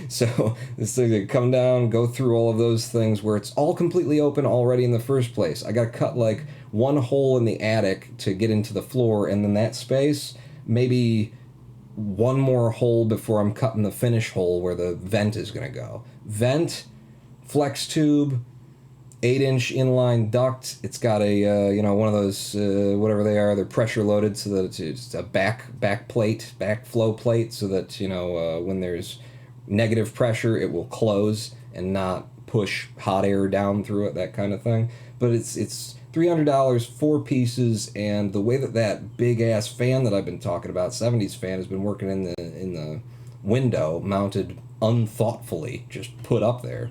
So this thing, they come down, go through all of those things where it's all completely open already in the first place. I got to cut like one hole in the attic to get into the floor, and then that space, maybe one more hole before I'm cutting the finish hole where the vent is going to go. Vent, flex tube, 8-inch inline duct. It's got a, one of those, whatever they are, they're pressure loaded so that it's a back plate, back flow plate, so that, when there's negative pressure, it will close and not push hot air down through it, that kind of thing. But it's $300, 4 pieces, and the way that big ass fan that I've been talking about, 70s fan, has been working in the window, mounted unthoughtfully, just put up there.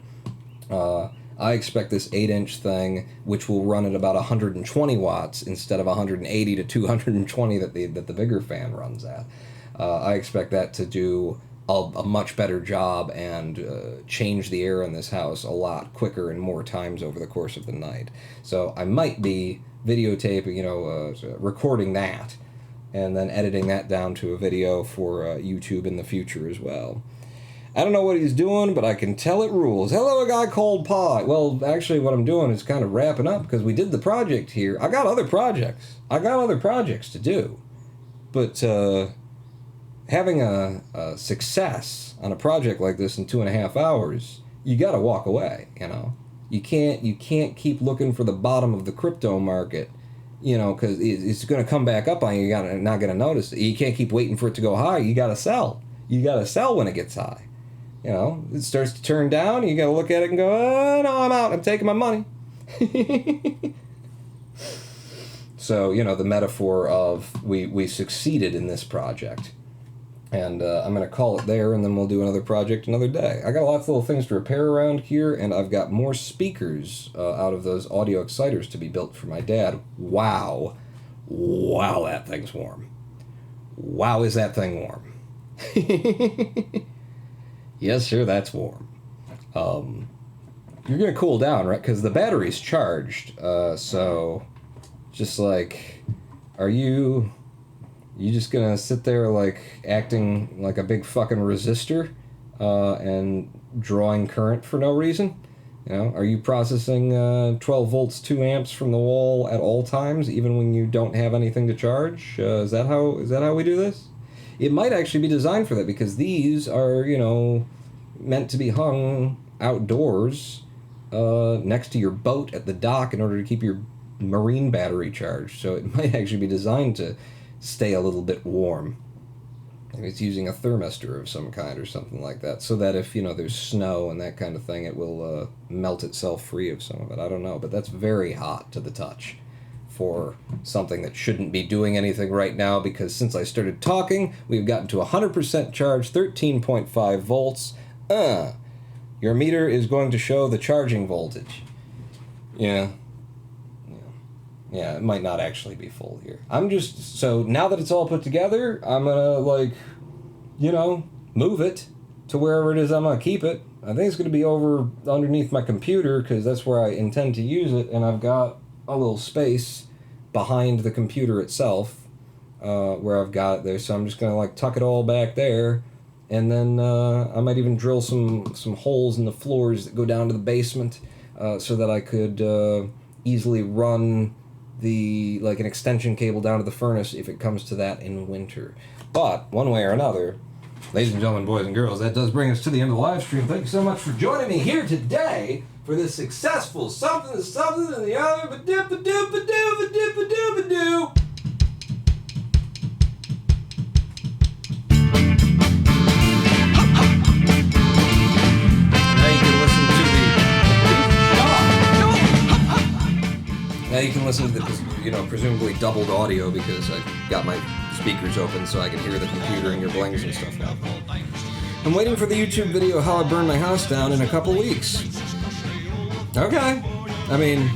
I expect this 8-inch thing, which will run at about 120 watts instead of 180 to 220 that the bigger fan runs at. I expect that to do a much better job and change the air in this house a lot quicker and more times over the course of the night. So I might be videotaping, recording that, and then editing that down to a video for YouTube in the future as well. I don't know what he's doing, but I can tell it rules. Hello, a guy called Pie. Well, actually, what I'm doing is kind of wrapping up, because we did the project here. I got other projects to do. But having a success on a project like this in 2.5 hours, you got to walk away. You can't keep looking for the bottom of the crypto market, because it's going to come back up on you. You're not going to notice it. You can't keep waiting for it to go high. You got to sell. You got to sell when it gets high. It starts to turn down. You got to look at it and go, oh, no, I'm out. I'm taking my money. So, the metaphor of we succeeded in this project. And I'm going to call it there, and then we'll do another project another day. I got lots of little things to repair around here, and I've got more speakers out of those audio exciters to be built for my dad. Wow, that thing's warm. Wow, is that thing warm. Yes, sir, that's warm. You're going to cool down, right? Because the battery's charged, so just like, are you just gonna sit there like acting like a big fucking resistor and drawing current for no reason? You know, are you processing 12 volts, 2 amps from the wall at all times, even when you don't have anything to charge? Is that how we do this? It might actually be designed for that, because these are, you know, meant to be hung outdoors next to your boat at the dock in order to keep your marine battery charged. So it might actually be designed to stay a little bit warm. Maybe it's using a thermistor of some kind or something like that, so that if, you know, there's snow and that kind of thing, it will melt itself free of some of it. I don't know, but that's very hot to the touch for something that shouldn't be doing anything right now, because since I started talking, we've gotten to 100% charge, 13.5 volts. Your meter is going to show the charging voltage. Yeah, it might not actually be full here. So now that it's all put together, I'm gonna, like, you know, move it to wherever it is I'm gonna keep it. I think it's gonna be over underneath my computer, because that's where I intend to use it, and I've got a little space behind the computer itself where I've got it there, so I'm just gonna, like, tuck it all back there, and then I might even drill some holes in the floors that go down to the basement so that I could easily run an extension cable down to the furnace if it comes to that in winter. But one way or another, ladies and gentlemen, boys and girls, that does bring us to the end of the live stream. Thank you so much for joining me here today for this successful something and the other, ba-dip-a-doop-a-doop-a-doop-a-doop-a-doop. Now you can listen to the, you know, presumably doubled audio, because I got my speakers open so I can hear the computer and your blings and stuff now. I'm waiting for the YouTube video how I burned my house down in a couple weeks. Okay. I mean,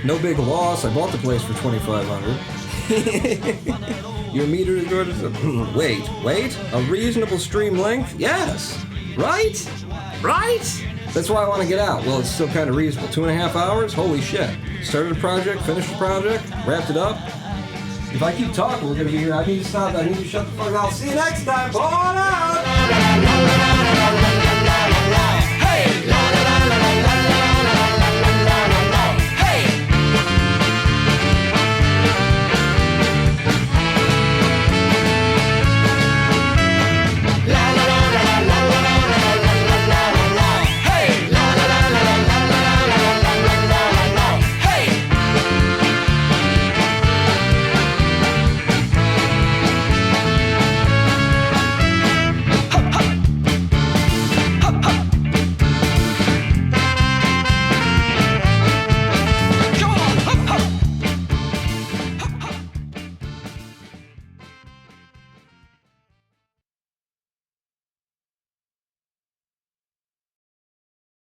no big loss. I bought the place for $2,500. Your meter is going to... Wait. A reasonable stream length? Yes. Right? That's why I want to get out. Well, it's still kind of reasonable. 2.5 hours? Holy shit. Started a project, finished the project, wrapped it up. If I keep talking, we're going to be here. I need to stop. I need to shut the fuck up. I'll see you next time. Bye now.